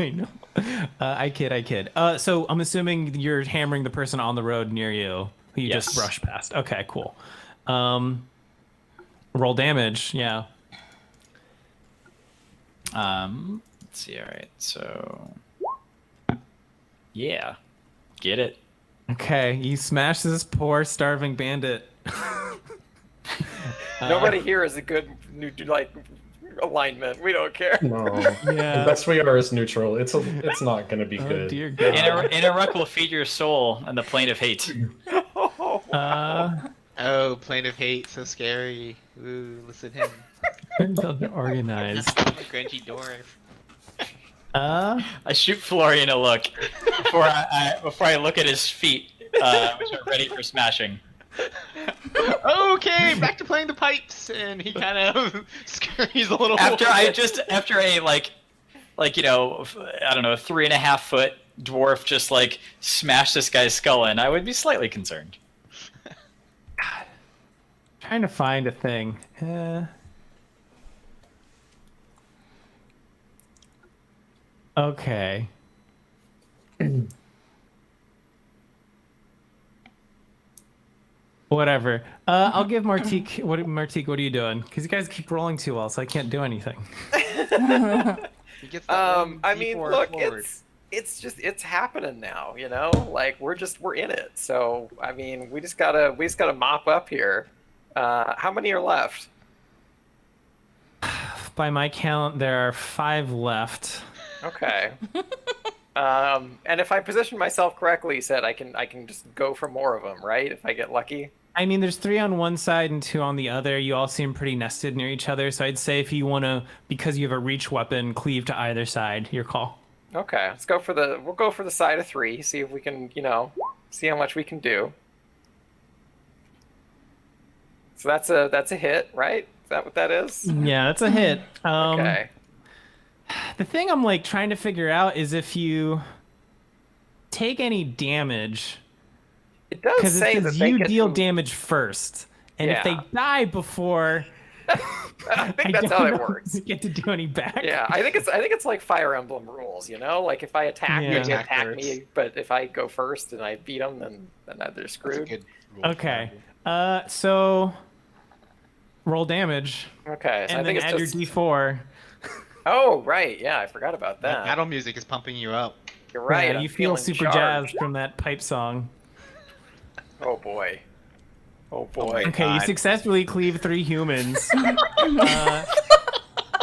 I kid. So I'm assuming you're hammering the person on the road near you who you just Yes. brushed past. Okay, cool. Roll damage. Yeah. Let's see. All right, so yeah, get it. Okay, you smash this poor starving bandit. Nobody here is a good alignment. We don't care. No. Yeah. The best we are is neutral. It's not gonna be Oh good. dear God. Inaruk will feed your soul in the plane of hate. Oh, Plane of Hate, so scary. Ooh, listen to him. They're organized. I'm a grungy dwarf. I shoot Florian a look before I look at his feet, which are ready for smashing. Okay, back to playing the pipes, and he kind of scurries a little. After a like I don't know, 3.5 foot dwarf just like smashed this guy's skull in, I would be slightly concerned. God. Trying to find a thing. Okay. Whatever. I'll give Martique. Martique, what are you doing? Because you guys keep rolling too well, so I can't do anything. He gets that I mean, D4 look, forward. it's happening now, you know? Like we're in it. So I mean, we just gotta mop up here. How many are left? By my count, there are 5 left. Okay. And if I position myself correctly, said I can just go for more of them, right? If I get lucky. I mean, there's 3 on one side and 2 on the other. You all seem pretty nested near each other, so I'd say if you want to, because you have a reach weapon, cleave to either side. Your call. Okay, we'll go for the side of 3. See if we can, see how much we can do. So that's a hit, right? Is that what that is? Yeah, that's a hit. Okay. The thing I'm like trying to figure out is if you take any damage, It does because say it that says they you get deal to- damage first, and if they Yeah. die before, I think that's how don't it know works. if you get to do any back. Yeah, I think it's like Fire Emblem rules, Like if I attack you, Yeah. you attack Attack me, but if I go first and I beat them, then they're That's a screwed. good rule. Okay. So roll damage, Okay, so I and then think it's add just. your D4. Oh right, yeah, I forgot about That that. battle music is pumping you up. You're right. Yeah, I'm you feel feeling super charged. jazzed from that pipe song. Oh boy. Oh boy. Okay, you God. successfully cleave 3 humans.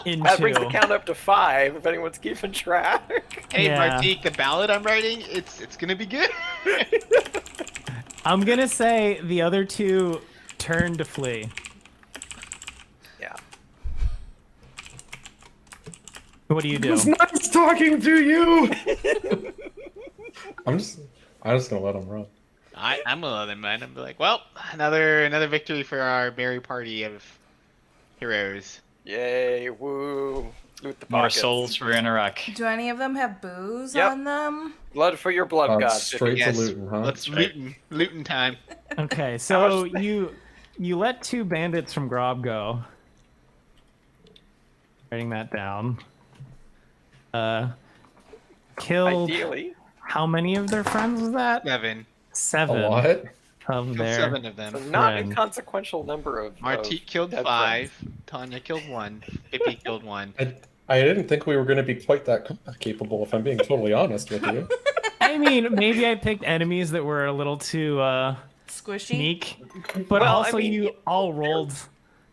Into. That brings the count up to 5. If anyone's keeping track. Hey, Yeah. Martique, the ballad I'm writing, it's gonna be good. I'm gonna say the other 2 turn to flee. Yeah. What do you do? nice talking to you. I'm just gonna let him run. I'm gonna let him in. I'm like, well, another victory for our merry party of heroes. Yay! Woo! Loot the More pockets. souls for Inarak. Do any of them have booze Yep. on them? Blood for your blood god. Straight Yes, to looting, huh? Let's looting time. Okay, so much- you let 2 bandits from Grob go. Writing that down. Killed Ideally. how many of their friends was that? 7. 7 A lot. of Killed their 7 of So them. not friend. inconsequential number of. Martique killed dead 5. Tanya killed 1. Pippi killed 1. I didn't think we were going to be quite that capable, if I'm being totally honest with you. I mean, maybe I picked enemies that were a little too Squishy? sneak, but Well, also I mean, you all rolled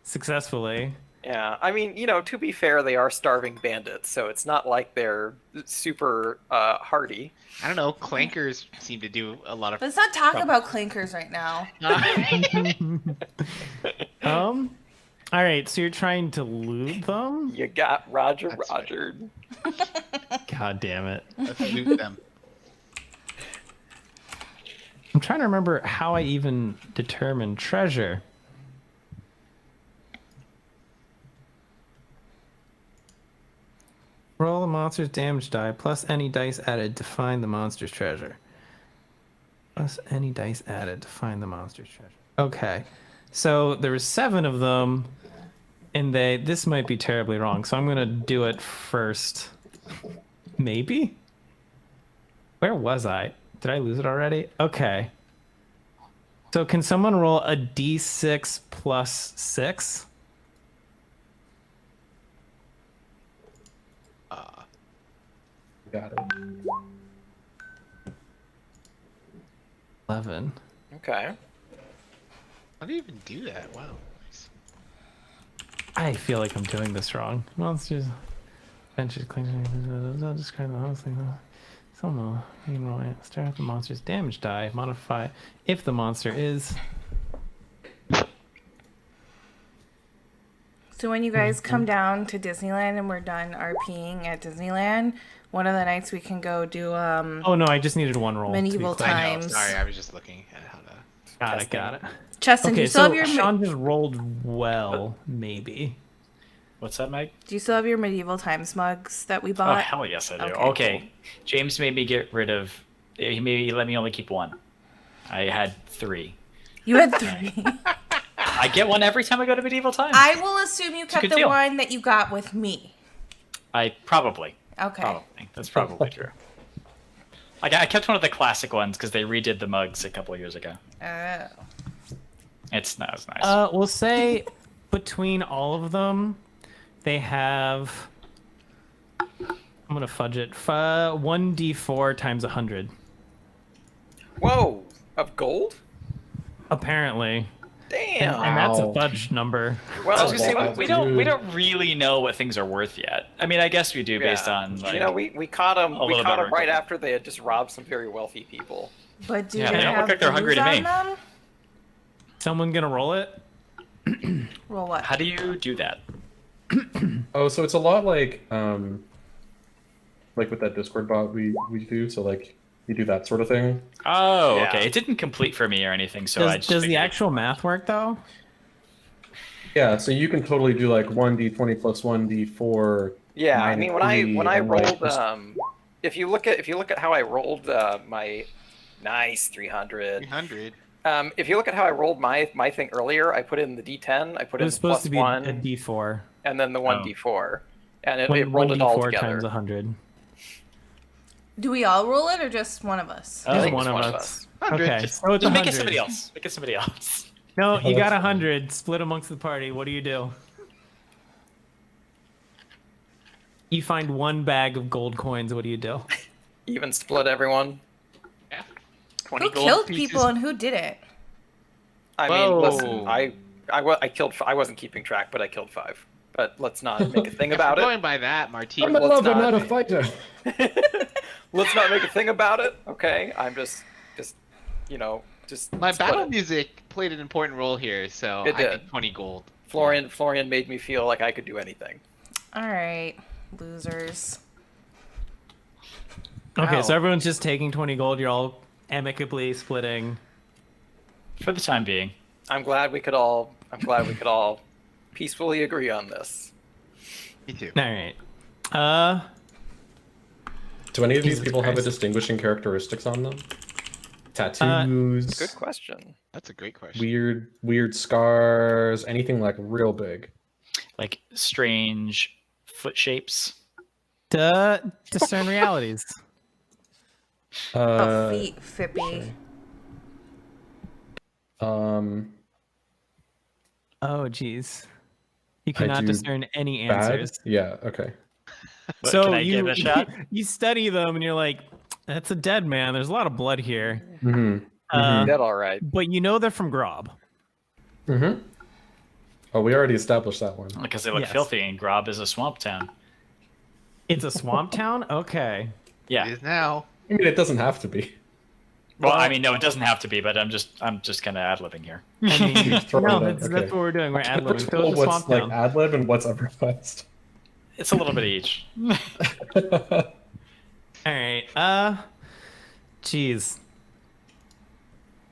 successfully. Yeah, I mean, to be fair, they are starving bandits, so it's not like they're super hardy. I don't know. Clankers seem to do a lot of. Let's not talk about clankers right now. All right, so you're trying to loot them? You got Roger That's right. Rogered. God damn it. Let's loot them. I'm trying to remember how I even determine treasure. Roll the monster's damage die plus any dice added to find the monster's treasure. Plus any dice added to find the monster's treasure. Okay. So there was 7 of them, and this might be terribly wrong, so I'm gonna do it first. Maybe? Where was I? Did I lose it already? Okay. So can someone roll a d6 plus 6? Got it. 11. Okay. How do you even do that? Wow. Nice. I feel like I'm doing this wrong. Monsters, adventures, claims, I'll describe the whole thing. Someone, you can roll it. Start with the monster's damage die. Modify if the monster is So when you guys come down to Disneyland and we're done RPing at Disneyland, one of the nights we can go do Oh no, I just needed one roll. medieval I know. times. Sorry, I was just looking at how to. Got it. Cheston, do Okay, you still so have your Sean just rolled well, maybe. What's that, Meg? do you still have your medieval times mugs that we Oh, bought? hell yes, I do. Okay, Okay. James made me get rid of. He maybe let me only keep one. I had 3. You had 3. I get one every time I go to medieval times. I will assume you kept good the deal. one that you got with me. I probably. Okay. Probably. That's probably true. I kept one of the classic ones because they redid the mugs a couple of years ago. Oh. It's nice. Nice. We'll say between all of them, they have. I'm gonna fudge it. 1d4 times 100. Whoa, of gold? Apparently, Damn. and that's a Wow. fudge number. Well, I was gonna say That's we don't really know what things are worth yet. I mean, I guess we do based on like. you know, we caught them. We little caught bit them right wrinkle. after they had just robbed some very wealthy people. But do Yeah, they they don't have look like they're hungry booze to on me. them? Someone gonna roll it? Roll what? How do you do that? Oh, so it's a lot like with that Discord bot we do. So like you do that sort of thing. Oh, Yeah. okay. It didn't complete for me or anything, so I Does, just does the figured- actual math work though? Yeah, so you can totally do like 1d20 plus 1d4. Yeah, I mean when I and, like, rolled, just- if you look at how I rolled my nice 300. 300. If you look at how I rolled my thing earlier, I put in the D10, I put It in was supposed plus to be one, a d4. and then the 1d4, and it One rolled it all d4 together. times 100. Do we all roll it or just one of us? I Just think one it's of us. 100. Okay, Just, so it's just make 100. it somebody else. Make it somebody else. No, you got that's 100. Split amongst the party. What do? You find one bag of gold coins. What do you do? Even split everyone. Yeah. 20 Who gold killed pieces. people and who did it? I mean, Whoa. listen, I killed. I wasn't keeping track, but I killed 5. But let's not make a thing If about we're it. going by that, Martine. I'm a let's lover, not- not a fighter. Let's not make a thing about it. Okay, I'm just just My split battle it. music played an important role here, so It I did. think 20 gold. Florian made me feel like I could do anything. All right, losers. Okay, Ow. so everyone's just taking 20 gold. You're all amicably splitting. For the time being. I'm glad we could all peacefully agree on this. Me too. All right. Do any of these Jesus people have a Christ. distinguishing characteristics on them? Tattoos, Good question. That's a great question. weird scars, anything like real big. Like strange foot shapes. Discern realities. Oh, feet, Fippy. Um, Oh, geez. You I cannot do discern any bad. answers. Yeah. Okay. What, So can I you give it a shot? you study them and you're like, that's a dead man. There's a lot of blood here. Mm-hmm. That all right. But you know they're from Grob. Mm-hmm. Oh, we already established that one. Because they look Yes. filthy and Grob is a swamp town. It's a swamp town? Okay. It Yeah. is now. I mean, it doesn't have to be. Well, I mean, no, it doesn't have to be, but I'm just kind of ad-libbing here. I mean, Throw no, it out, that's okay. what we're doing. We're ad libbing. First So of all, it's a what's swamp like town. ad lib and what's improvised? It's a little bit of each. All right. Jeez.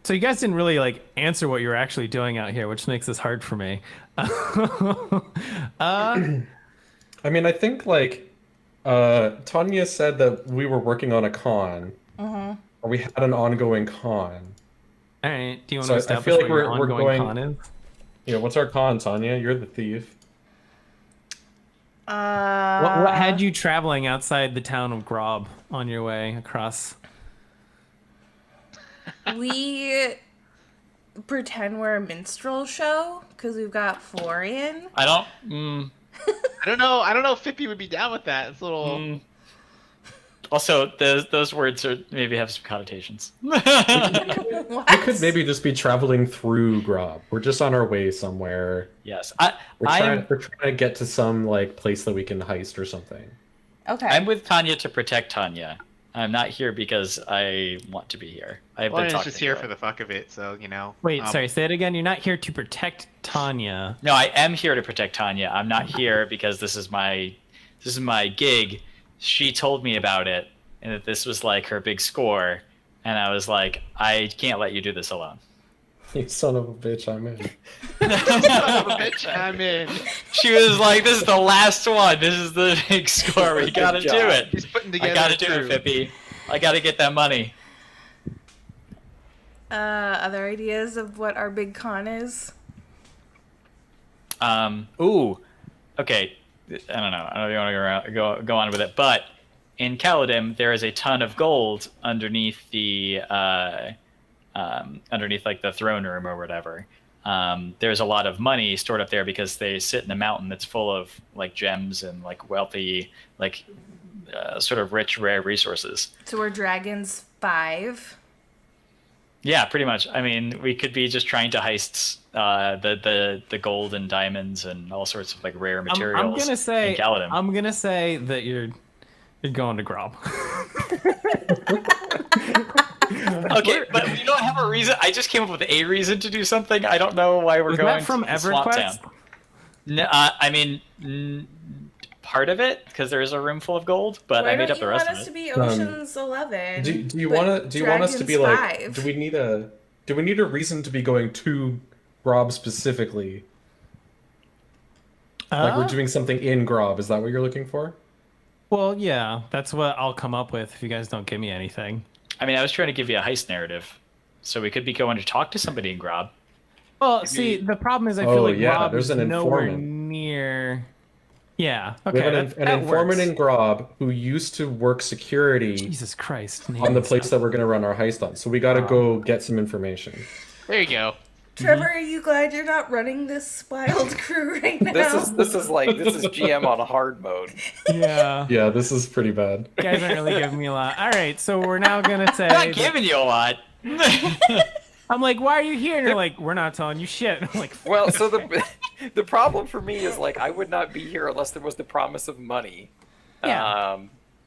So you guys didn't really like answer what you were actually doing out here, which makes this hard for me. I mean, I think like Tanya said that we were working on a con, or we had an ongoing con. All right. Do you want So to I establish feel like what your we're ongoing going- con is? Yeah, what's our con, Tanya? You're the thief. What had you traveling outside the town of Grob on your way across? We pretend we're a minstrel show because we've got Florian. I don't. I don't know. I don't know if Fippy would be down with that. It's a little. Also, those words are maybe have some connotations. What? We could maybe just be traveling through Grob. We're just on our way somewhere. Yes, We're trying to get to some like place that we can heist or something. Okay. I'm with Tanya to protect Tanya. I'm not here because I want to be here. I've been Florian's talking just here to for the fuck of it, so you know. Wait, sorry, say it again. You're not here to protect Tanya. No, I am here to protect Tanya. I'm not here because this is my gig. She told me about it and that this was like her big score, and I was like, I can't let you do this alone. You son of a bitch, I'm in. Son of a bitch, I'm in. She was like, "This is the last one. This is the big score. We gotta do it. He's putting together I gotta a do crew. it, Pippi. I gotta get that money." Other ideas of what our big con is? Ooh. Okay. I don't know. I don't know if you want to go on with it, but in Caladim there is a ton of gold underneath the underneath like the throne room or whatever. There's a lot of money stored up there because they sit in a mountain that's full of like gems and like wealthy, like sort of rich, rare resources. So we're Dragons 5. Yeah, pretty much. I mean, we could be just trying to heist the gold and diamonds and all sorts of like rare materials. I'm gonna say in Caladim. I'm gonna say that you're going to Grob. Okay, but we don't have a reason. I just came up with a reason to do something. I don't know why we're Was going that from to Swamp EverQuest? Town. No, I mean, part of it because there is a room full of gold, but Why I made don't up the you rest want of us to it. be Ocean's 11? Do you but want us to be Dragons like? 5? Do we need a reason to be going to Grob specifically? Like we're doing something in Grob. Is that what you're looking for? Well, yeah, that's what I'll come up with if you guys don't give me anything. I mean, I was trying to give you a heist narrative, so we could be going to talk to somebody in Grob. Well, see, the problem is I feel Oh, like yeah, Rob there's is an nowhere informant. near. Yeah, We okay, have an that informant works. in Grob who used to work security Jesus Christ. on the place that we're going to run our heist on. So we got to go get some information. There you go. Trevor, are you glad you're not running this wild crew right now? This is GM on a hard mode. Yeah. Yeah, this is pretty bad. You guys aren't really giving me a lot. All right, so we're now gonna say. I'm not giving you a lot. I'm like, why are you here? And you're like, we're not telling you shit. I'm like, Well, so the problem for me is like I would not be here unless there was the promise of money. Yeah.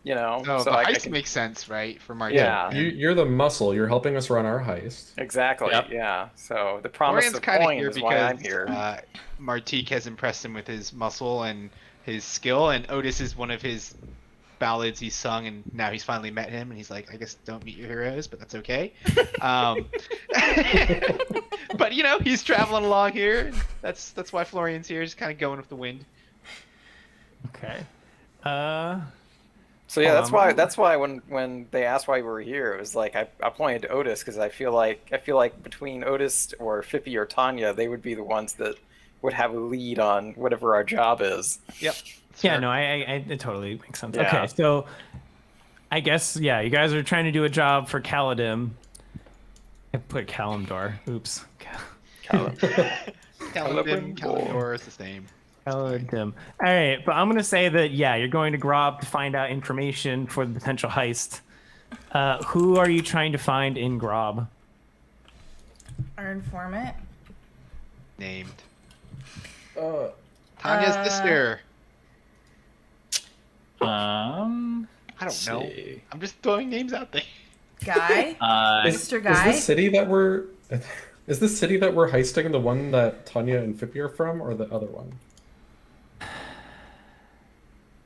You know, No, so the I heist can... makes sense, right? For Marty. Yeah. You're the muscle. You're helping us run our heist. Exactly. Yep. Yeah. So the promise Florian's of kind of coin here is why I'm because here. Martique has impressed him with his muscle and his skill, and Otis is one of his ballads he's sung, and now he's finally met him, and he's like, I guess don't meet your heroes, but that's okay. But you know, he's traveling along here. That's why Florian's here, just kind of going with the wind. okay. So yeah, that's why when they asked why we were here, it was like I pointed to Otis because I feel like between Otis or Fippy or Tanya, they would be the ones that would have a lead on whatever our job is. Yep. Yeah, no, it totally makes sense. Yeah. Okay, so I guess, yeah, you guys are trying to do a job for Caladim. I put Kalimdor. Oops. Kalimdor is the same. Caladim. All right, but I'm going to say that, yeah, you're going to Grob to find out information for the potential heist. Who are you trying to find in Grob? Our informant. Named. Tanya's sister. I I don't know. I'm just throwing names out there. Guy? Mr. Is Guy? this city that we're heisting the one that Tanya and Fippy are from, or the other one?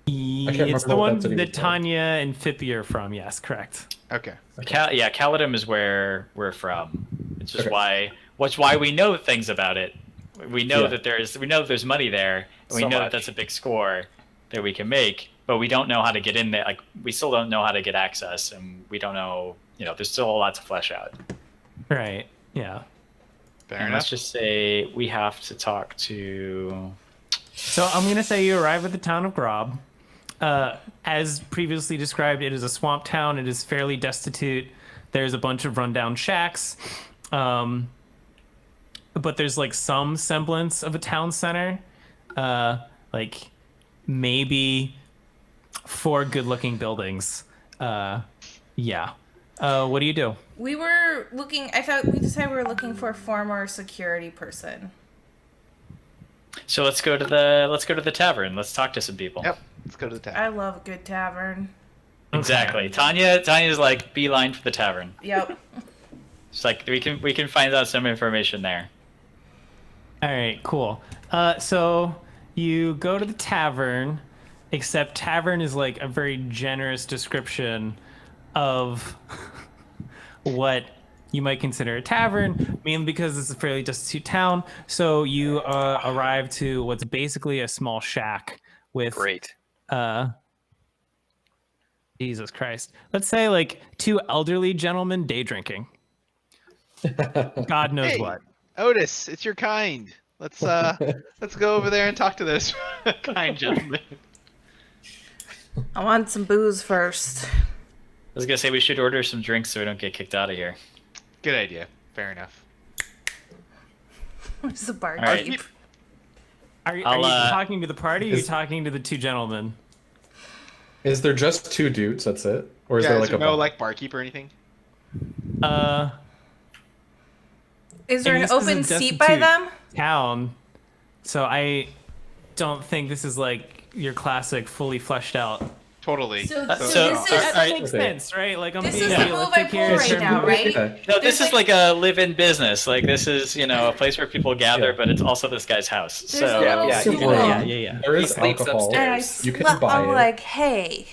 It's remember the what one that city that was called. Tanya and Fippy are from. Yes, correct. Okay. Yeah, Caladim is where we're from. It's just Okay. why we know things about it. We know Yeah. that there's money there, and we So know much. that that's a big score that we can make, but we don't know how to get in there. Like we still don't know how to get access, and we don't know. You know, there's still a lot to flesh out. Right. Yeah. Fair And enough. let's just say we have to talk to. So I'm going to say you arrive at the town of Grob. As previously described, it is a swamp town. It is fairly destitute. There's a bunch of rundown shacks. But there's like some semblance of a town center. Like maybe 4 good-looking buildings. Yeah. What do you do? We were looking, I thought we decided we were looking for a former security person. So let's go to the tavern. Let's talk to some people. Yep. Let's go to the I tavern. love a good tavern. Exactly. Tanya's like beeline for the tavern. Yep. It's like we can find out some information there. All right, cool. So you go to the tavern, except tavern is like a very generous description of what you might consider a tavern, mainly because it's a fairly destitute town. So you arrive to what's basically a small shack with Great. Jesus Christ. Let's say like 2 elderly gentlemen day drinking. God knows Hey, what. Otis, it's your kind. Let's go over there and talk to this kind gentleman. I want some booze first. I was gonna say we should order some drinks so we don't get kicked out of here. Good idea. Fair enough. Where's the bar? All right. Are you I'll, talking to the party or are you talking to the 2 gentlemen? Is there just 2 dudes? That's it, or is Yeah, there is like there a no like barkeep or anything? Is there And an this is a open seat by destitute them? town, so I don't think this is like your classic fully fleshed out. Totally. So So- this That is Alright. makes sense, right? Like I'm this being is the move I realistic pull here. right now, right? Yeah. No, this There's is like a live-in business. Like this is, a place where people gather, Yeah. but it's also this guy's house. There's So a little yeah, stool. Yeah. There He is sleeps alcohol. And I upstairs. You can buy I'm it. like, hey,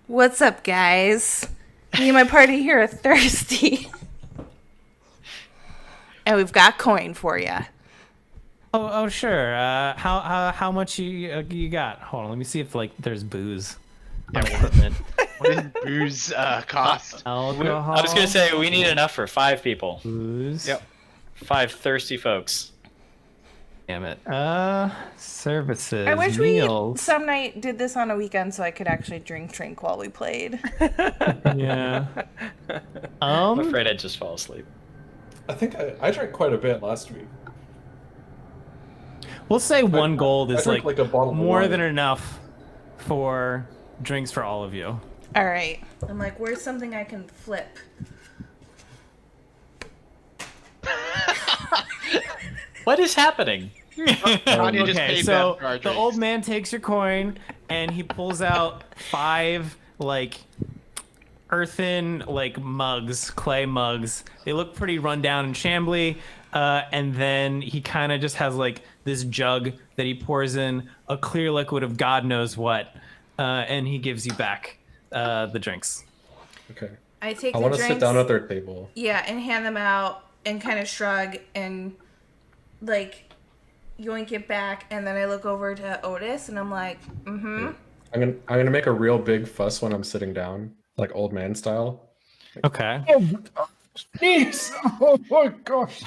what's up, guys? Me and my party here are thirsty. And we've got coin for you. Oh, sure. How much you got? Hold on, let me see if like there's booze. Yeah, what does booze cost? Alcohol. I was gonna say we need enough for 5 people. booze. Yep. 5 thirsty folks. Damn it. Services. I wish meals. we some night did this on a weekend so I could actually drink while we played. Yeah. I'm afraid I'd just fall asleep. I think I drank quite a bit last week. We'll say 1 gold I is drank like like a bottle of more wine. than enough for drinks for all of you. All right. I'm like, where's something I can flip? What is happening? Tanya just Okay, paid so them for our the drinks. old man takes your coin and he pulls out 5 like earthen like mugs, clay mugs. They look pretty run down and shambly. And then he kind of just has like this jug that he pours in a clear liquid of God knows what, and he gives you back the drinks. Okay. I take I the want to drinks. sit down at their table. Yeah, and hand them out and kind of shrug and like yoink it back, and then I look over to Otis and I'm like, mm-hmm. I'm gonna make a real big fuss when I'm sitting down, like old man style. Okay. Please! Oh my gosh!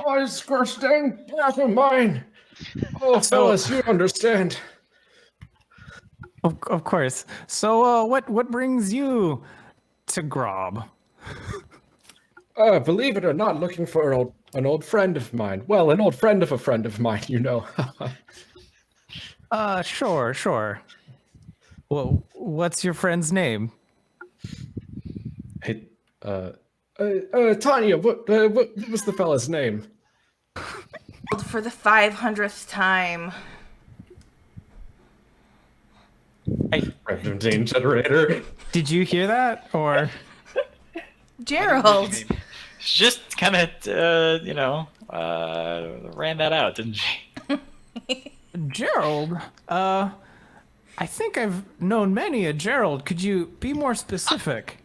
Oh, it's disgusting! Never mind! Oh, fellas, you understand. Of course. So what brings you to Grob? Believe it or not, looking for an old friend of mine. Well, an old friend of a friend of mine, you know. Sure. Well, what's your friend's name? Hey, Tanya, what was the fella's name? For the 500th time. Random name generator. Did you hear that? Or Gerald. Just kind of, ran that out, didn't she? Gerald? I think I've known many a Gerald. Could you be more specific?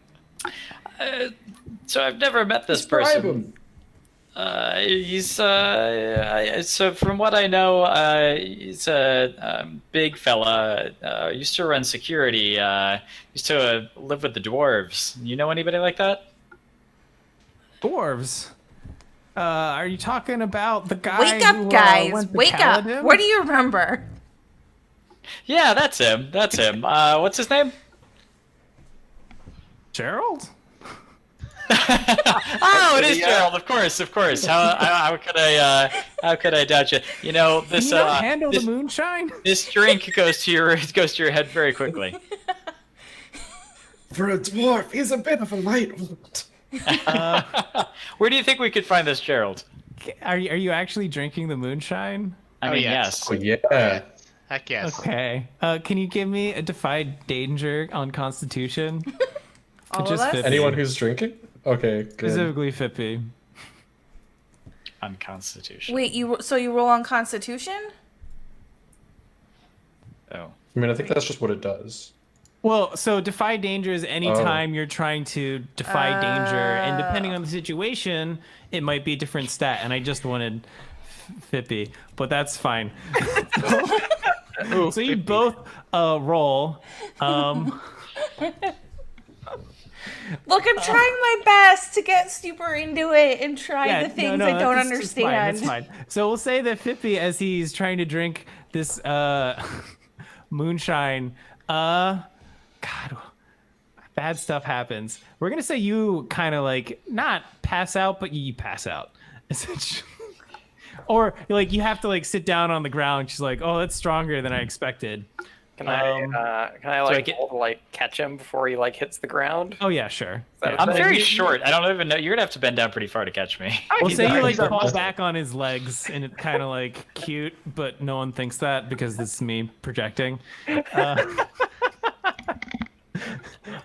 So I've never met this Describe person. him. He's so from what I know, he's a big fella. Used to run security. Used to live with the dwarves. You know anybody like that? Dwarves. Are you talking about the guy Wake up, who, guys. went to Wake up. Kaladin? What do you remember? Yeah, that's him. That's him. What's his name? Gerald? Oh, it is Gerald. Of course. How could I doubt you? You know this. You don't handle this, the moonshine? this drink goes to your head very quickly. For a dwarf, he's a bit of a lightweight. Where do you think we could find this Gerald? Are you actually drinking the moonshine? I Oh, mean, yes. yes. Oh, yeah. Heck yes. Okay. Can you give me a defy danger on Constitution? All Just of us? 50. Anyone who's drinking? Okay, good. Specifically Fippy. On Constitution. Wait, you roll on Constitution? Oh. I mean, I think that's just what it does. Well, so defy danger is anytime you're trying to defy danger, and depending on the situation, it might be a different stat. And I just wanted Fippy, but that's fine. So you both roll. Look, I'm trying my best to get super into it and try the things I don't that's understand. It's fine. So we'll say that Fippy, as he's trying to drink this moonshine, God, bad stuff happens. We're gonna say you kind of like not pass out, but you pass out, essentially. Or like you have to like sit down on the ground. She's like, "Oh, that's stronger than I expected." Can I like roll to like catch him before he like hits the ground? Oh yeah, sure. Yeah. I'm very short. I don't even know. You're gonna have to bend down pretty far to catch me. We'll say you like fall back on his legs, and it's kind of like cute, but no one thinks that because this is me projecting.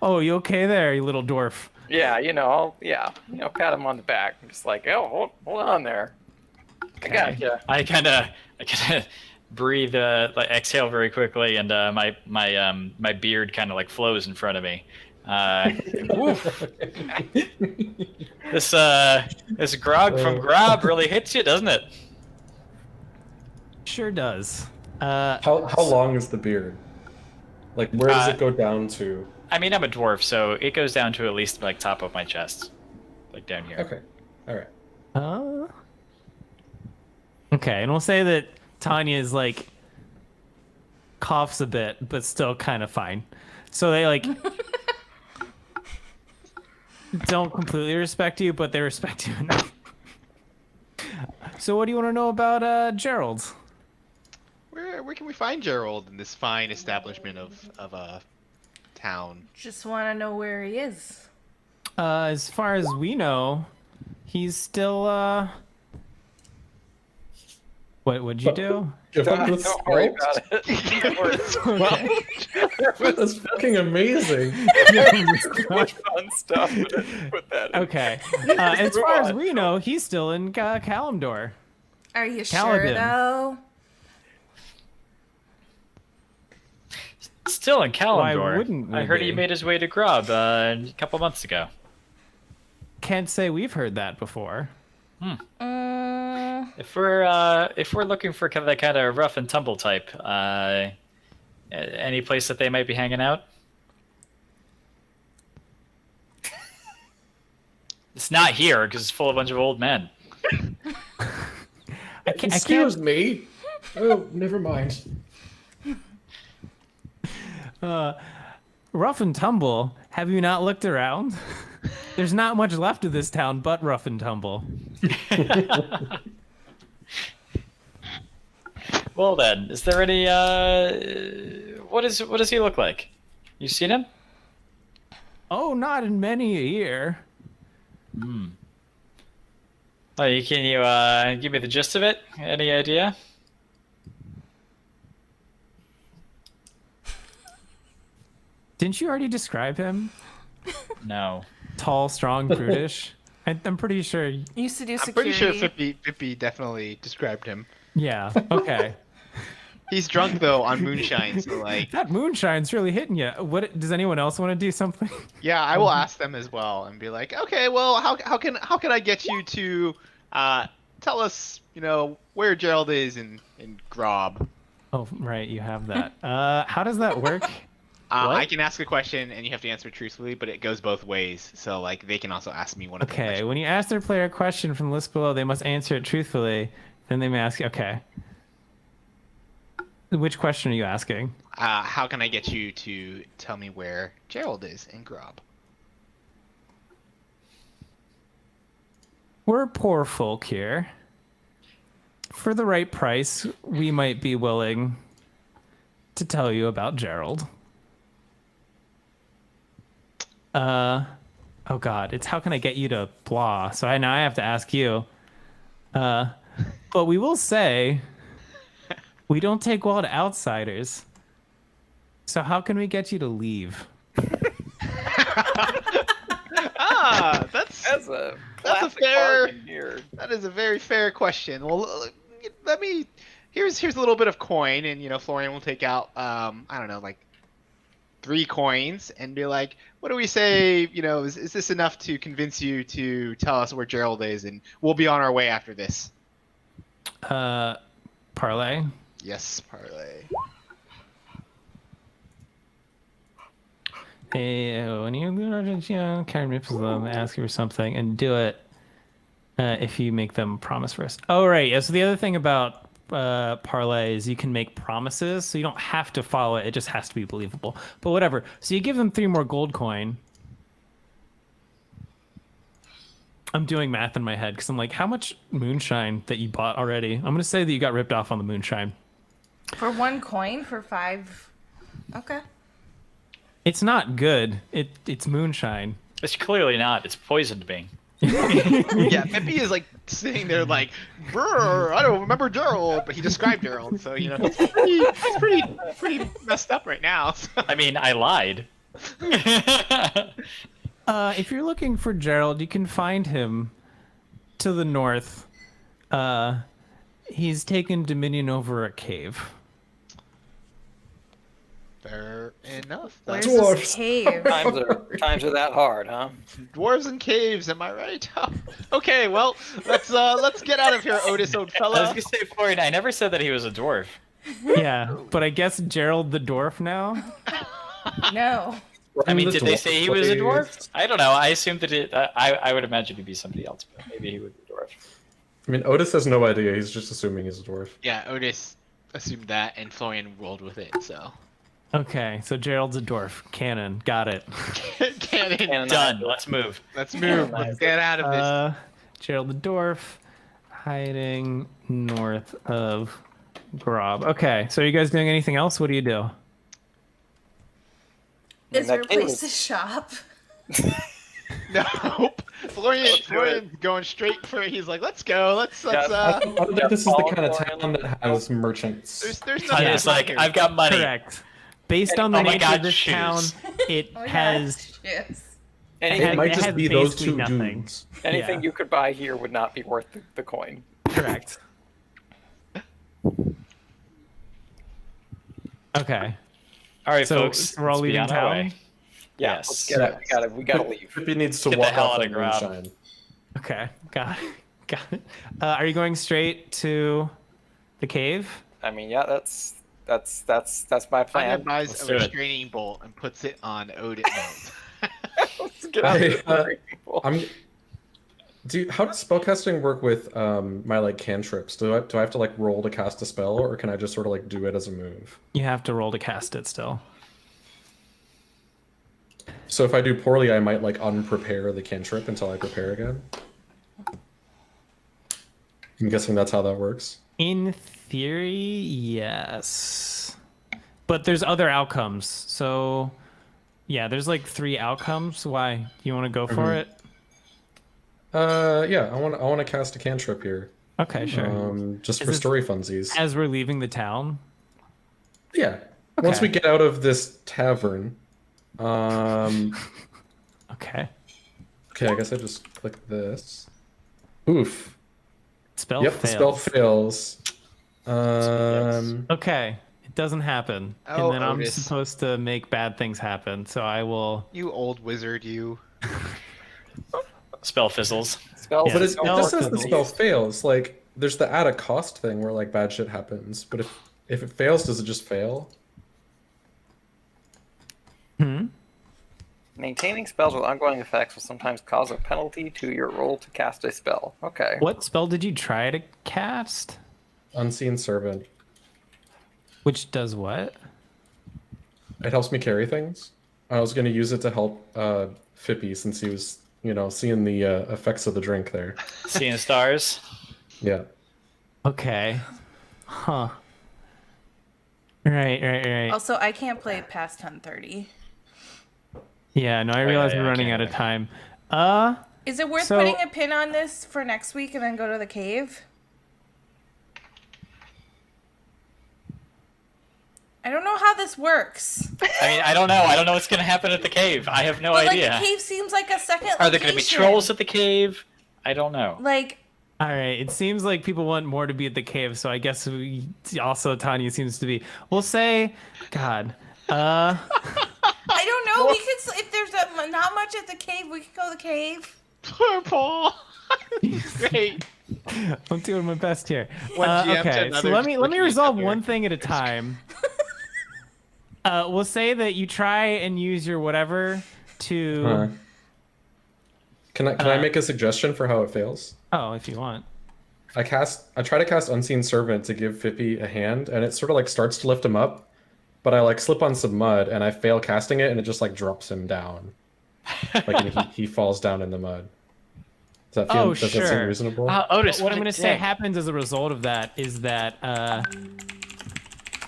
Oh, you okay there, you little dwarf? Yeah, I'll pat him on the back. I'm just like, oh, hold on there. I got you. I kind of breathe, like exhale very quickly, and my beard kind of like flows in front of me. This grog from Grob really hits you, doesn't it? Sure does. How long is the beard? Like, where does it go down to? I mean, I'm a dwarf, so it goes down to at least like top of my chest, like down here. Okay, all right. Okay, and we'll say that Tanya is like coughs a bit, but still kind of fine. So they like don't completely respect you, but they respect you enough. So what do you want to know about Gerald? Where can we find Gerald in this fine establishment of a town? Just want to know where he is. As far as we know, he's still What'd you do? Don't worry about it. That's fucking amazing. Much fun stuff with that. Okay. As far as we know, he's still in Kalimdor. Are you sure Caliban. though? Still in Kalimdor. Why wouldn't we I heard he be? made his way to Grob a couple months ago. Can't say we've heard that before. If we're looking for kind of that rough and tumble type, any place that they might be hanging out? It's not here because it's full of a bunch of old men. Excuse me. Oh, never mind. Rough and tumble. Have you not looked around? There's not much left of this town but rough and tumble. Well then, is there any what does he look like? You seen him? Oh, not in many a year. Oh, can you give me the gist of it? Any idea? Didn't you already describe him? No. Tall, strong, brutish. I'm pretty sure. Used to do I'm security. pretty sure Fippy definitely described him. Yeah. Okay. He's drunk though on moonshine, so like. That moonshine's really hitting you. What does anyone else want to do something? Yeah, I will ask them as well and be like, okay, well, how can I get you to tell us, where Gerald is in Grob? Oh, right, you have that. How does that work? I can ask a question and you have to answer truthfully, but it goes both ways. So like they can also ask me one of the Okay, questions. when you ask their player a question from the list below, they must answer it truthfully. Then they may ask, okay. Which question are you asking? How can I get you to tell me where Gerald is in Grob? We're poor folk here. For the right price, we might be willing to tell you about Gerald. Oh God, it's how can I get you to blah? So now I have to ask you. But we will say We don't take well to outsiders. So how can we get you to leave? That's a a classic fair. bargain here. That is a very fair question. Well, let me. Here's a little bit of coin, and Florian will take out I don't know, like 3 coins, and be like, what do we say? Is this enough to convince you to tell us where Gerald is, and we'll be on our way after this? Parlay. Yes, parlay. When you carry nipples them, ask you for something, and do it if you make them promise first. Oh, right. Yeah. So the other thing about parlay is you can make promises, so you don't have to follow it. It just has to be believable. But whatever. So you give them 3 more gold coin. I'm doing math in my head because I'm like, how much moonshine that you bought already? I'm gonna say that you got ripped off on the moonshine. For 1 coin for 5. Okay. It's not good. It's moonshine. It's clearly not. It's poisoned me. Yeah, Peppy is like sitting there like, brr, I don't remember Gerald, but he described Gerald, so it's pretty messed up right now. I mean, I lied. If you're looking for Gerald, you can find him to the north. He's taken dominion over a cave. Fair enough. Where's Dwarfs. this cave? Times are that hard, huh? Dwarves and caves, am I right? Okay, well, let's get out of here, Otis, old I was fella. gonna say, Florian, I never said that he was a dwarf. Yeah, but I guess Gerald the dwarf now. No. I mean, did they say he was a dwarf? I don't know. I assumed that I would imagine he'd be somebody else, but maybe he would be a dwarf. I mean, Otis has no idea. He's just assuming he's a dwarf. Yeah, Otis assumed that, and Florian rolled with it, so. Okay, so Gerald's a dwarf. Canon. Got it. Cannon. Done. Let's move. Let's move. Let's get out of this. Gerald the dwarf, hiding north of Grob. Okay, so are you guys doing anything else? What do you do? Is there a that cave place to is- shop? Nope. Florian's going straight for it. He's like, let's go. Let's I don't think this is the kind of town that has merchants. there's nothing It's to buy like, here. I've got money. Correct. Based on the Oh my nature God, of this shoes. town, it Oh my has Yes. Anything, It might it just has be those basically 2 nothing. dudes. anything yeah. you could buy here would not be worth the coin. correct. Okay, All right, so folks. we're all let's be leaving on our town. way. Yeah, Yes. let's get it. We gotta leave. Pippi needs to Get the walk hell off out that of Grob. moonshine. Okay, got it. Are you going straight to the cave? I mean, yeah, that's my Anya plan. buys Let's a do it. restraining bolt and puts it on Otis. Let's get out of here. How does spellcasting work with my like cantrips? Do I have to like roll to cast a spell, or can I just sort of like do it as a move? You have to roll to cast it still. So if I do poorly, I might like unprepare the cantrip until I prepare again. I'm guessing that's how that works. In theory, yes. But there's other outcomes. So, yeah, there's like 3 outcomes. Why? You want to go for it? Yeah, I want to cast a cantrip here. Okay, sure. Just Is for it- story funsies. As we're leaving the town? Yeah. Once Okay. we get out of this tavern, Okay. okay, I guess I just click this. Oof. Spell Yep, the spell fails. fails. Okay. It doesn't happen. Oh, and then I'm Otis. supposed to make bad things happen. So I will. You old wizard, you. Spell fizzles. Spells. Yeah, But it spell just says the fails. spell fails. Like, there's the add a cost thing where like bad shit happens. But if it fails, does it just fail? Maintaining spells with ongoing effects will sometimes cause a penalty to your roll to cast a spell. Okay. What spell did you try to cast? Unseen Servant. Which does what? It helps me carry things. I was going to use it to help Fippy since he was, seeing the effects of the drink there. Seeing stars. Yeah. Okay. Huh. Right. Also, I can't play past 10:30. Yeah, no, I yeah, realize yeah, we're I running can't out of either. time. Is it worth So- putting a pin on this for next week and then go to the cave? how this works. I mean, I don't know. I don't know what's going to happen at the cave. I have no idea. Like, the cave seems like a second Are there going to be trolls at the cave? I don't know. Like... All right, it seems like people want more to be at the cave, so I guess also Tanya seems to be. We'll say, God, I don't know. We could, if there's not much at the cave, we could go to the cave. Poor Paul. Great. I'm doing my best here. One GM to Okay, so another, let me switching resolve each other. one thing at a time. We'll say that you try and use your whatever to. Can I make a suggestion for how it fails? Oh, if you want. I try to cast Unseen Servant to give Fippy a hand, and it sort of like starts to lift him up, but I like slip on some mud and I fail casting it, and it just like drops him down, like and he falls down in the mud. Does that seem reasonable? Otis, what I'm going to say happens as a result of that is that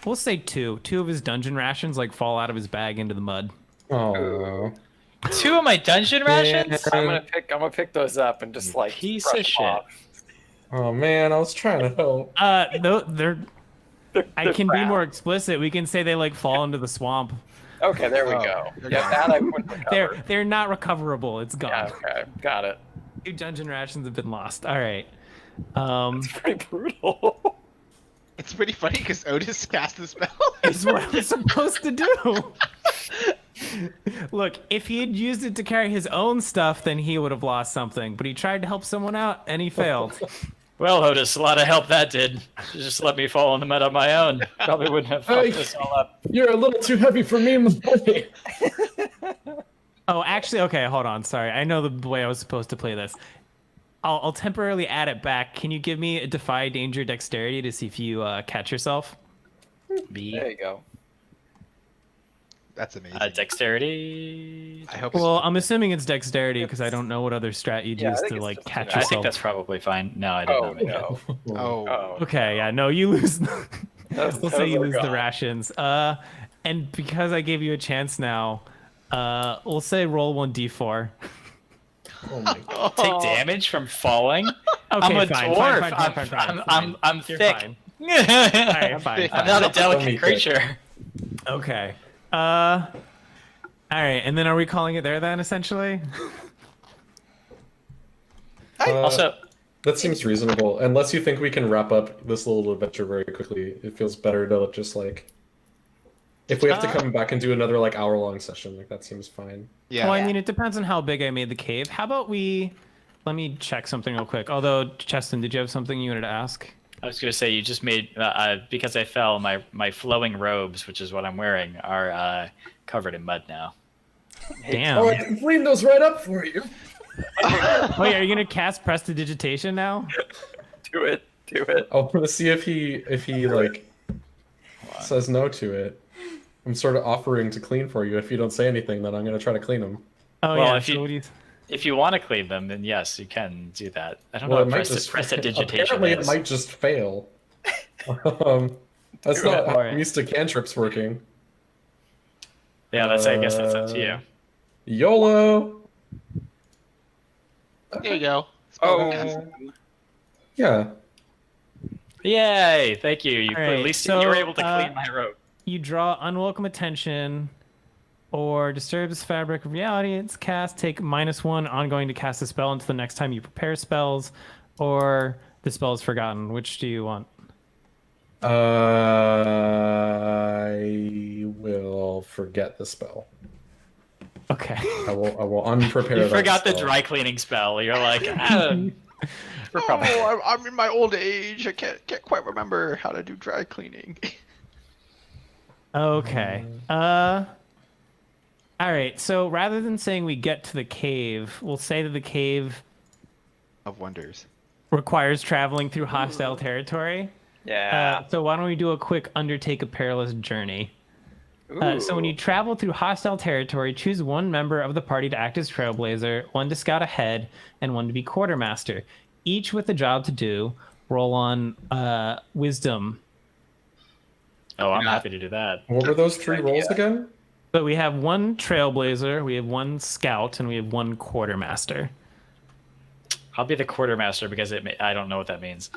we'll say two of his dungeon rations like fall out of his bag into the mud. Oh. 2 of my dungeon rations? I'm gonna pick those up and just like Piece brush of shit. off. Oh man, I was trying to help. No, I can be crap. more explicit. We can say they like fall into the swamp. Okay, there we go. Yeah, that I wouldn't recover. They're not recoverable. It's gone. Yeah, okay, got it. 2 dungeon rations have been lost. All right. It's pretty brutal. It's pretty funny because Otis cast the spell. It's what I'm supposed to do. Look, if he had used it to carry his own stuff, then he would have lost something. But he tried to help someone out, and he failed. Well, Otis, a lot of help that did. Just let me fall in the mud on my own. Probably wouldn't have fucked this all up. You're a little too heavy for me, my buddy. Oh, actually, okay, hold on. Sorry. I know the way I was supposed to play this. I'll temporarily add it back. Can you give me a Defy Danger Dexterity to see if you catch yourself? There you go. That's amazing. Dexterity. I hope. Well, I'm assuming it's Dexterity because I don't know what other strat you'd Yeah, I use think to it's like just- catch I yourself. think that's probably fine. No, I didn't know. No. Oh. Okay, yeah, no, you lose. We'll say you lose the gone. rations. And because I gave you a chance now, we'll say roll 1d4. Oh my god. Take damage from falling. Okay, I'm a fine, dwarf. fine. I'm You're thick. fine. All right, fine. I'm not a Let me delicate think. creature. Okay. All right, and then are we calling it there then, essentially? Also, That seems reasonable. Unless you think we can wrap up this little adventure very quickly, it feels better to just like. If we have to come back and do another like hour-long session, like that seems fine. Yeah. Well, I mean, it depends on how big I made the cave. How about let me check something real quick. Although, Cheston, did you have something you wanted to ask? I was going to say you just made because I fell. My flowing robes, which is what I'm wearing, are covered in mud now. Damn. Oh, I can clean those right up for you. Wait, are you gonna cast Prestidigitation now? Do it. I want to see if he like says no to it. I'm sort of offering to clean for you. If you don't say anything, then I'm gonna try to clean them. Oh Well, yeah. if you- so what do you... If you want to clean them, then yes, you can do that. I don't Well, know it what might just prestidigitation apparently is. it might just fail. That's not how I'm used to cantrips working. Yeah, I guess that's up to you. YOLO. There you go. Oh, Yeah. Yay! Thank you. All right, At least so, you were able to clean my robe. You draw unwelcome attention or disturbs fabric of reality. It's cast. Take -1 ongoing to cast a spell until the next time you prepare spells, or the spell is forgotten. Which do you want? I will forget the spell. Okay. I will unprepare. You that forgot the spell. dry cleaning spell. You're like, we're probably. Oh, I'm in my old age. I can't quite remember how to do dry cleaning. Okay. All right. So rather than saying we get to the cave, we'll say that the cave Of wonders. requires traveling through hostile territory. yeah. So why don't we do a quick undertake a perilous journey? So when you travel through hostile territory, choose one member of the party to act as trailblazer, one to scout ahead, and one to be quartermaster. Each with a job to do. Roll on wisdom. Oh, I'm happy to do that. What were those 3 rolls again? But we have one trailblazer, we have one scout, and we have one quartermaster. I'll be the quartermaster because I don't know what that means.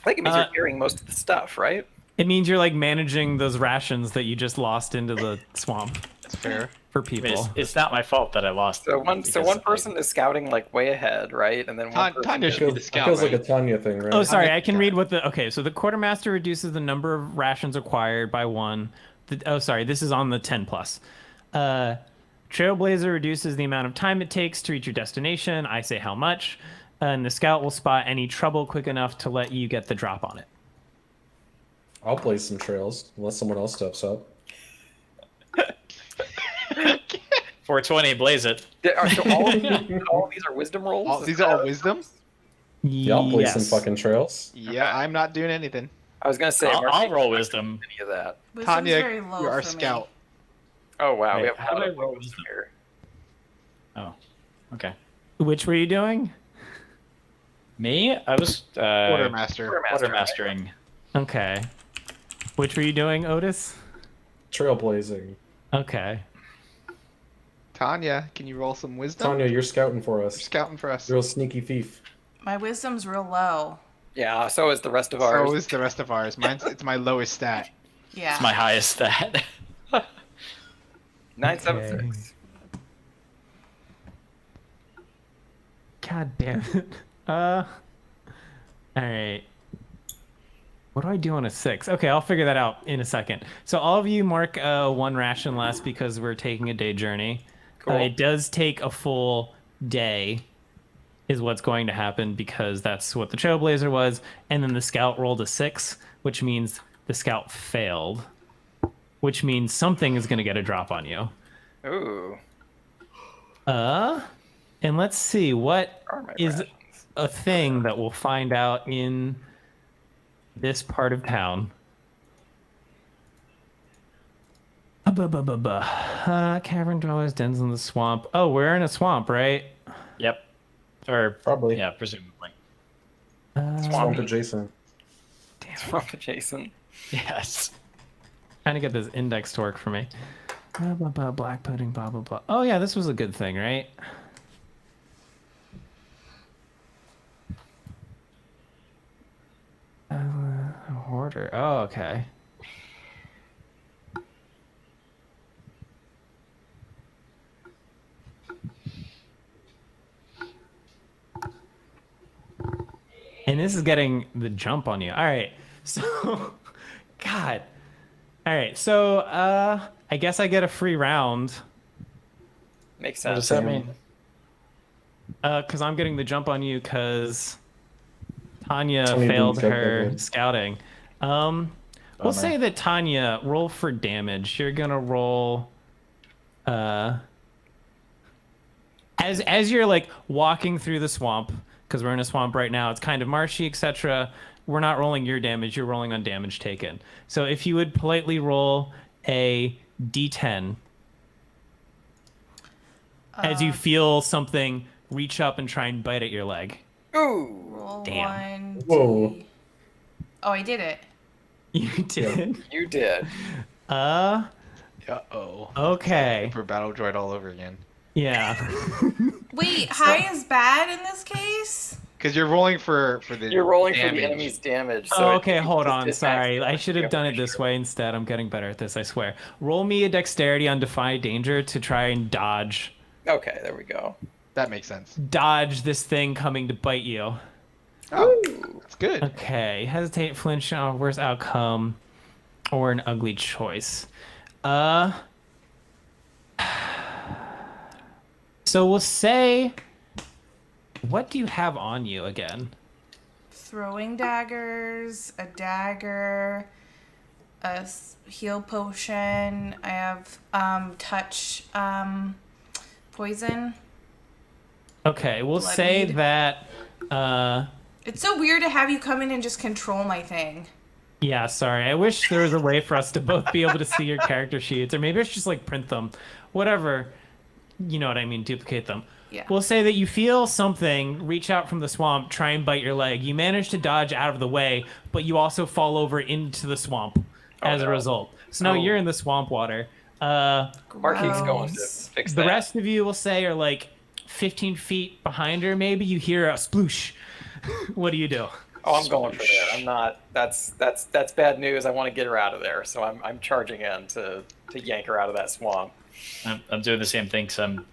I think it means you're carrying most of the stuff, right? It means you're like managing those rations that you just lost into the swamp That's fair. for I mean, people. it's not my fault that I lost. So them one because person is scouting like way ahead, right? And then one person Tanya should be the It scout, feels like a right? Tanya thing, right? Oh, sorry. Tanya- I can read what the. Okay, so the quartermaster reduces the number of rations acquired by one. Sorry. This is on the 10 plus. Trailblazer reduces the amount of time it takes to reach your destination. I say how much. And the scout will spot any trouble quick enough to let you get the drop on it. I'll blaze some trails unless someone else steps up. 420, blaze it. So all of these are wisdom rolls? These are all wisdom? Yeah, I'll blaze some Yes. fucking trails. Yeah, I'm not doing anything. I was gonna say I'll roll wisdom. any of that. Wisdom's Tanya, very low you're our for me. scout. Oh wow, we Wait, have a how lot do of I roll rolls wisdom? here. Oh, okay. Which were you doing? Me? I was Quartermaster. quartermastering. Okay. Which were you doing, Otis? Trailblazing. Okay. Tanya, can you roll some wisdom? Tanya, you're scouting for You're us. scouting for us. You're a sneaky thief. My wisdom's real low. Yeah, so is the rest of ours. So is the rest of ours. It's my lowest stat. Yeah. It's my highest stat. 976. God damn it. All right. What do I do on a 6? Okay, I'll figure that out in a second. So all of you mark 1 ration less because we're taking a day journey. Cool. It does take a full day is what's going to happen because that's what the Trailblazer was. And then the scout rolled a 6, which means the scout failed, which means something is going to get a drop on you. Ooh. And let's see, what Are my is rations. a thing that we'll find out in this part of town. Cavern dwellers, dens in the swamp. Oh, we're in a swamp, right? Yep. Or Probably. yeah, presumably. Swamp adjacent. Swamp adjacent. Yes. Trying to get this index to work for me. Black pudding, blah, blah, blah. Oh, yeah, this was a good thing, right? Hoarder. Oh, okay. And this is getting the jump on you. All right. So, God. All right. So, I guess I get a free round. Makes What does sense. that mean? Because I'm getting the jump on you because Tanya Tanya failed didn't get her that scouting. We'll say that Tanya, roll for damage. You're gonna roll. As you're like walking through the swamp, because we're in a swamp right now, it's kind of marshy, etc. We're not rolling your damage. You're rolling on damage taken. So if you would politely roll a D10 as you feel something reach up and try and bite at your leg. Ooh. Roll Damn. 1. Whoa. Oh, I did it. You did. You did. Uh-oh. Okay. For Battle Droid all over again. Yeah. Wait, high is bad in this case? Because you're rolling for the You're rolling for damage. the enemy's damage. Oh, So okay, hold on. it's Sorry. maximum. I should have done it this way instead. I'm getting better at this, I swear. Roll me a dexterity on defy danger to try and dodge Okay, there we go. That makes sense. this thing coming to bite you. Oh, that's good. Okay. Hesitate, flinch, worst outcome, or an ugly choice. So we'll say, what do you have on you again? Throwing daggers, a dagger, a heal potion. I have touch poison. Okay, we'll Blood say mead. that. It's so weird to have you come in and just control my thing. Yeah, sorry. I wish there was a way for us to both be able to see your character sheets, or maybe I should just like print them. Whatever. You know what I mean, duplicate them. Yeah. We'll say that you feel something reach out from the swamp, try and bite your leg. You manage to dodge out of the way, but you also fall over into the swamp as a result. So now you're in the swamp water. Marquis going to Gross. fix The that. rest of you will say are like 15 feet behind her. Maybe you hear a sploosh. What do you do? Oh, I'm going for there. I'm not. That's bad news. I want to get her out of there, so I'm charging in to yank her out of that swamp. I'm doing the same thing because I'm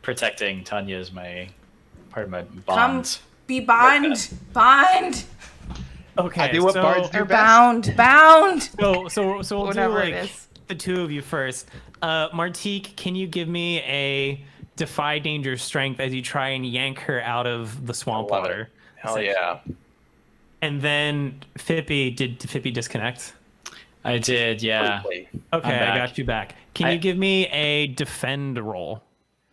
protecting Tanya as my part of my bond. Come be bond. Okay, I do what bards do Or best. bound. So we'll Whatever do it like is. the two of you first. Martique, can you give me a defy danger strength as you try and yank her out of the swamp love it. water? Hell yeah. And then Fippy, did Fippy disconnect? I did, yeah. Quickly. Okay, I'm I back. got you back. Can you give me a defend roll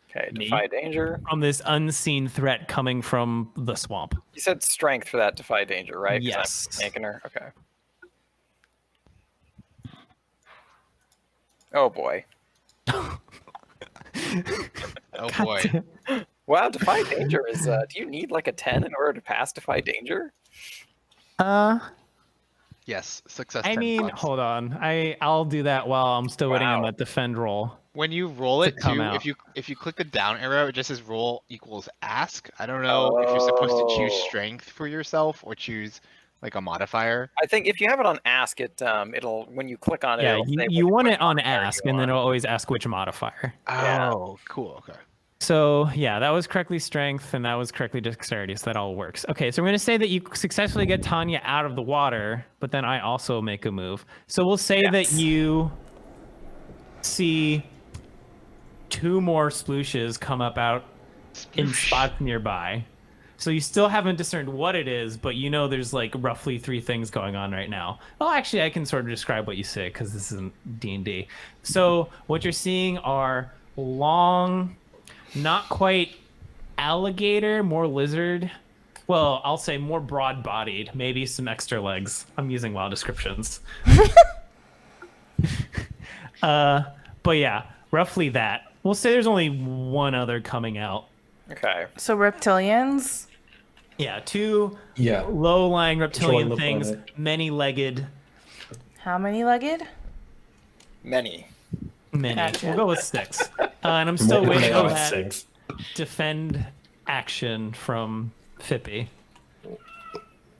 Okay, defy danger. on this unseen threat coming from the swamp? You said strength for that defy danger, right? 'Cause Yes. I'm yanking her. Okay. Oh boy. Oh boy. Wow, defy danger is. Do you need like a 10 in order to pass defy danger? Yes, success. I 10 mean, plus. hold on. I'll do that while I'm still waiting on Wow. that defend roll. When you roll it come too, out. if you click the down arrow, it just says roll equals ask. I don't know if you're supposed to choose Oh. strength for yourself or choose like a modifier. I think if you have it on ask, it'll when you click on it. Yeah, it'll say you which want it on modifier ask, you and then want. it'll always ask which modifier. Yeah. Oh, cool. Okay. So yeah, that was correctly strength, and that was correctly dexterity, so that all works. Okay, so we're gonna say that you successfully get Tanya out of the water, but then I also make a move. So we'll say that you see 2 more splooshes come up out in spots nearby. So you still haven't discerned what it is, but you know there's like roughly 3 things going on right now. Well, actually, I can sort of describe what you say because this isn't D&D. So what you're seeing are long, not quite alligator, more lizard. Well, I'll say more broad-bodied, maybe some extra legs. I'm using wild descriptions. But yeah, roughly that. We'll say there's only 1 other coming out. Okay. So reptilians. Yeah, 2 Yeah. low-lying reptilian the things, planet. many-legged. How many legged? Many. Many. Gotcha. We'll go with 6. And I'm still Multiple waiting on with that 6. defend action from Fippy.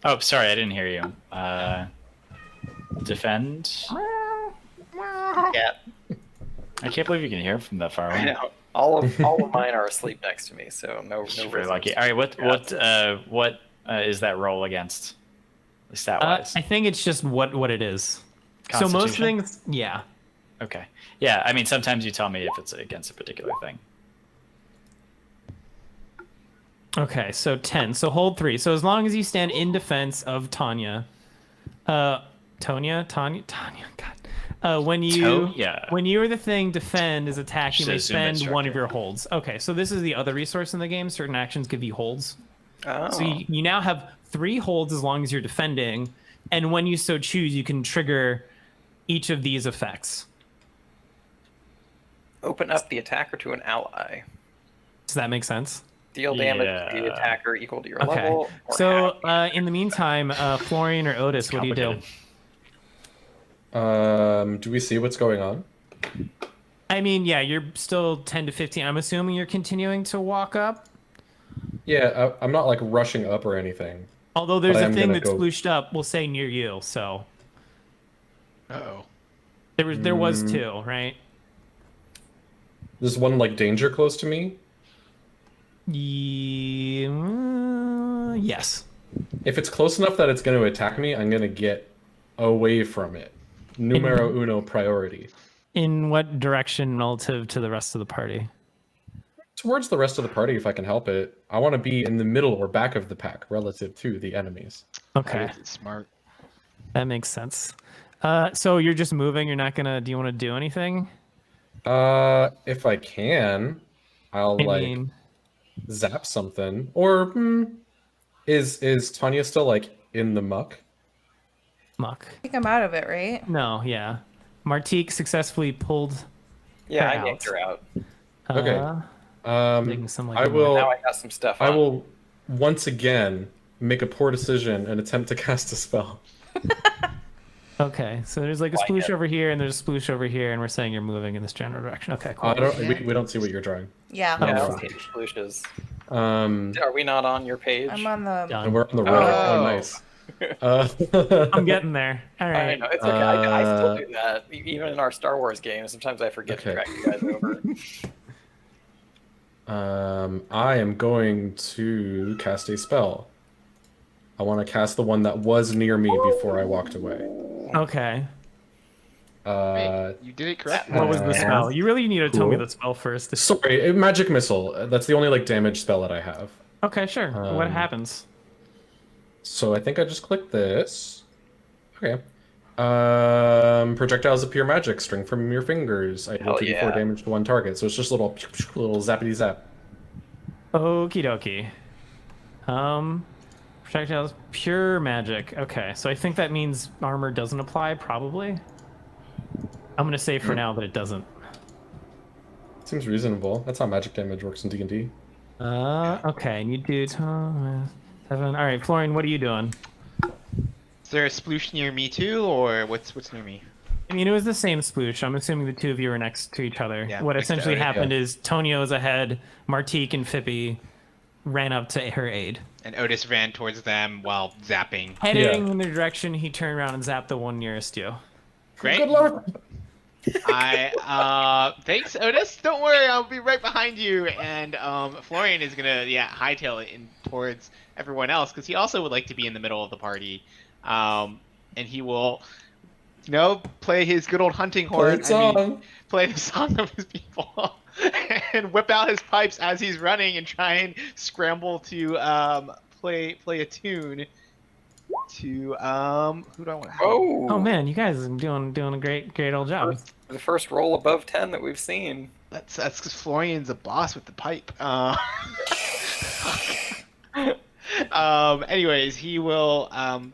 Oh, sorry, I didn't hear you. Defend. Yeah. I can't believe you can hear from that far I away. know. All of mine are asleep next to me, so no Very reason. lucky. All right, what is that roll against? Stat wise. I think it's just what it is. So most Constitution? things, yeah. Okay. Yeah, I mean sometimes you tell me if it's against a particular thing. Okay, so 10. So hold 3. So as long as you stand in defense of Tanya, Tanya, God. When you or the thing defend is attacked, you may Says zoom spend one of instructor. your holds. Okay, so this is the other resource in the game. Certain actions give you holds. Oh. So you now have 3 holds as long as you're defending, and when you so choose, you can trigger each of these effects. Open up the attacker to an ally. Does that make sense? Deal damage to the Yeah. attacker equal to your Okay. level. Or So half. in the meantime, Florian or Otis, what do you do? Complicated. Do we see what's going on? I mean, yeah, you're still 10 to 15. I'm assuming you're continuing to walk up. Yeah, I'm not like rushing up or anything. Although there's But I a am thing gonna that's go- splooshed up, we'll say near you. So Uh-oh. there was 2, right? There's one like danger close to me. Yes. If it's close enough that it's going to attack me, I'm going to get away from it. Numero uno priority. In what direction relative to the rest of the party? Towards the rest of the party, if I can help it. I want to be in the middle or back of the pack relative to the enemies. Okay, That is smart. that makes sense. So you're just moving. You're not gonna. Do you want to do anything? If I can, I'll I like mean, zap something. Or is Tanya still like in the muck? muck. I think I'm out of it, right? No, yeah. Martique successfully pulled. Yeah, her I yanked out. her out. Okay. Making some, like, I a- will. Now I got some stuff I on. will once again make a poor decision and attempt to cast a spell. Okay, so there's like a Like sploosh it. over here, and there's a sploosh over here, and we're saying you're moving in this general direction. Okay, cool. I don't. We don't see what you're drawing. Yeah. Yeah, I Oh, don't see any solutions. Are we not on your page? I'm on the. Done. And we're on the right. Oh. Oh, nice. I'm getting there. All I right. know it's okay. I still do that, even in our Star Wars games. Sometimes I forget to track you guys over. I am going to cast a spell. I want to cast the one that was near me before I walked away. Okay. Wait, you did it correctly. What was the spell? You really need to tell me Cool. the spell first. Sorry, magic missile. That's the only like damage spell that I have. Okay, sure. What happens? So I think I just click this. Okay. Projectiles of pure magic, string from your fingers. I deal Hell 2d4 yeah. damage to one target. So it's just little zappity zap. Okie dokie. Projectiles, pure magic. Okay, so I think that means armor doesn't apply, probably. I'm gonna say for now that it doesn't. Seems reasonable. That's how magic damage works in D&D. Okay, and you do 7. All right, Florian, what are you doing? Is there a sploosh near me too, or what's near me? I mean, it was the same sploosh. I'm assuming the two of you are next to each other. Yeah, What next to essentially Odin, happened is Tonio's ahead, Martique and Fippy ran up to her aid. And Otis ran towards them while zapping. Heading in their direction, he turned around and zapped the one nearest you. Great. Good luck! Thanks, Otis. Don't worry, I'll be right behind you. And Florian is gonna hightail it in towards everyone else because he also would like to be in the middle of the party. And he will, play his good old hunting horn. Play the song of his people, and whip out his pipes as he's running and try and scramble to play a tune. To who do I want to have? Oh man, you guys are doing a great old job. The first roll above 10 that we've seen. That's because Florian's a boss with the pipe. Anyways, he will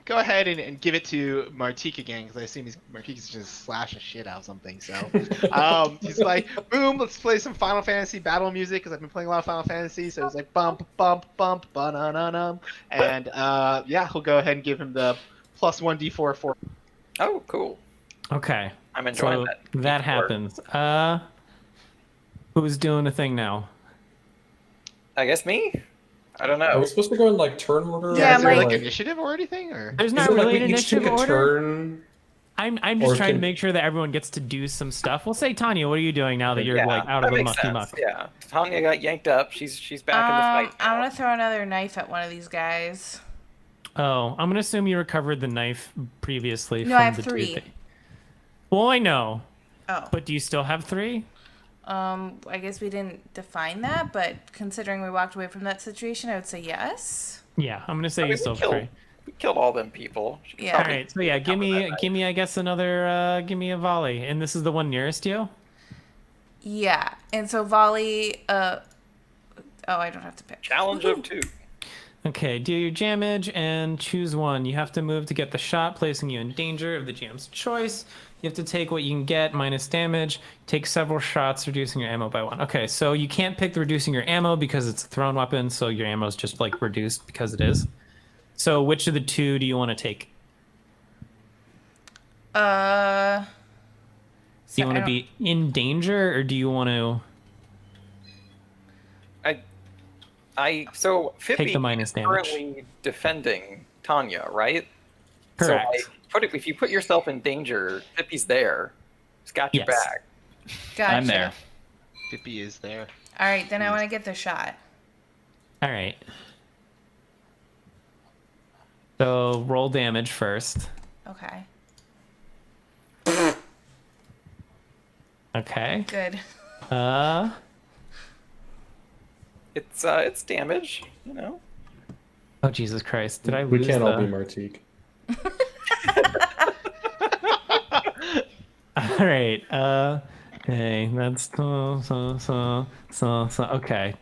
go ahead and give it to Martique again because I assume Martique's just slash a shit out of something. So he's like, boom, let's play some Final Fantasy battle music because I've been playing a lot of Final Fantasy. So it's like bump, bump, bump, ba-na-na-na. And he'll go ahead and give him the plus 1d4 for. Oh, cool. Okay. I'm enjoying So that. that happens. Who's doing the thing now? I guess me? I don't Are know. we supposed to go in like turn order? Yeah, is there like- like initiative or anything? Or There's Is not it like really an we each take initiative a order. turn? I'm Or just trying to can- make sure that everyone gets to do some stuff. We'll say, Tanya, what are you doing now that you're Yeah, like out that of the makes mucky sense. muck? Yeah, Tanya got yanked up. She's back in the fight. I'm now. gonna throw another knife at one of these guys. Oh, I'm gonna assume you recovered the knife previously. No, from I have the dude 3. that- Well, I know, Oh. but do you still have 3? I guess we didn't define that, but considering we walked away from that situation, I would say yes. Yeah, I'm gonna say I you mean, still have 3. we killed all them people. She Yeah. All probably- right, so yeah, give me, I guess another, give me a volley, and this is the one nearest you. Yeah, and so volley. Oh, I don't have to pick. Challenge of 2. Okay, do your damage and choose one. You have to move to get the shot, placing you in danger of the GM's choice. You have to take what you can get minus damage. Take several shots, reducing your ammo by 1. Okay, so you can't pick the reducing your ammo because it's a thrown weapon, so your ammo is just like reduced because it is. So which of the 2 do you want to take? Do you want to be in danger or do you want to So take the Fippy minus is damage? currently defending Tanya, right? Correct. So if you put yourself in danger, Fippy's there. He's got your Yes. back. Gotcha. I'm there. Fippy is there. All right, then I want to get the shot. All right. So roll damage first. Okay. Okay. Good. It's damage, Oh Jesus Christ! Did I We lose can't all be the... Martique. All right. Okay. That's so. Okay.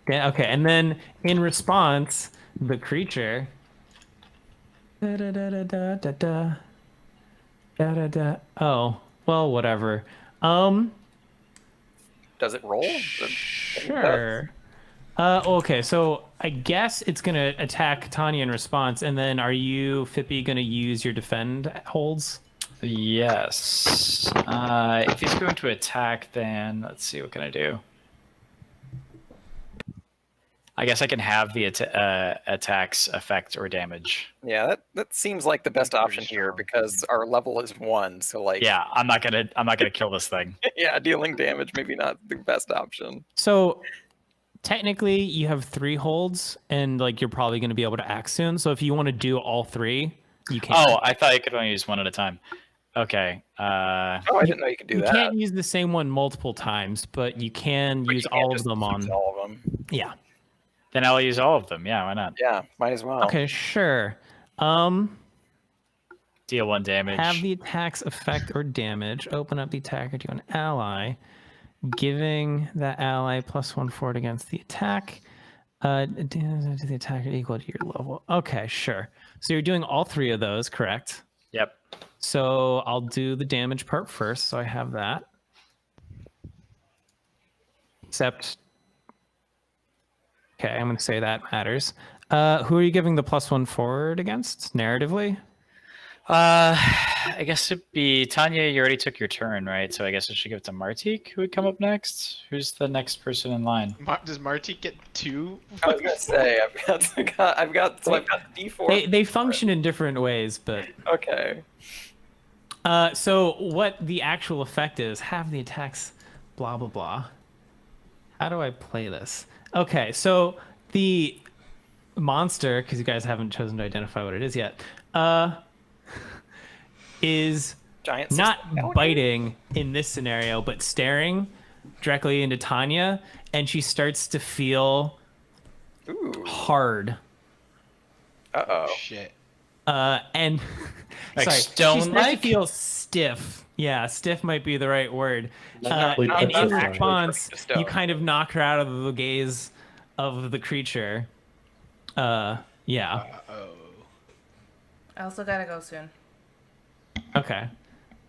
Yeah, okay. And then in response, the creature. Da da da da da da da. Da da da. Oh well, whatever. Does it roll? Sure. Okay, so I guess it's gonna attack Tanya in response, and then are you, Fippy, gonna use your defend holds? Yes. If he's going to attack, then let's see, what can I do? I guess I can have the attacks effect or damage. Yeah, that seems like the best option here because our level is 1. So like, Yeah, I'm not gonna kill this thing. yeah, dealing damage maybe not the best option. So technically, you have 3 holds, and like you're probably going to be able to act soon. So if you want to do all 3, you can. Oh, I thought you could only use one at a time. Okay. Oh, I didn't know you could do You that. can't use the same one multiple times, but you can use all of them on. All of them. Yeah. Then I'll use all of them. Yeah, why not? Yeah, might as well. Okay, sure. Deal 1 damage. Have the attack's effect or damage. Open up the attacker to an ally, giving that ally +1 forward against the attack. Damage to the attacker equal to your level. Okay, sure. So you're doing all 3 of those, correct? Yep. So I'll do the damage part first. So I have that. Except, okay, I'm going to say that matters. Who are you giving the +1 forward against, narratively? I guess it'd be Tanya. You already took your turn, right? So I guess I should give it to Martik, who would come up next. Who's the next person in line? Does Marty get 2? I was gonna say I've got D4. They function in different ways, but Okay. so what the actual effect is? Have the attacks, blah blah blah. How do I play this? Okay, so the monster, because you guys haven't chosen to identify what it is yet, is Giant not system. biting in this scenario, but staring directly into Tanya, and she starts to feel Ooh. hard. Uh-oh. Shit. And Like sorry, she stone-like? starts to feel stiff. Yeah, stiff might be the right word. Not And in petrified. response, Like stone. you kind of knock her out of the gaze of the creature. Yeah. Oh. I also gotta go soon. Okay.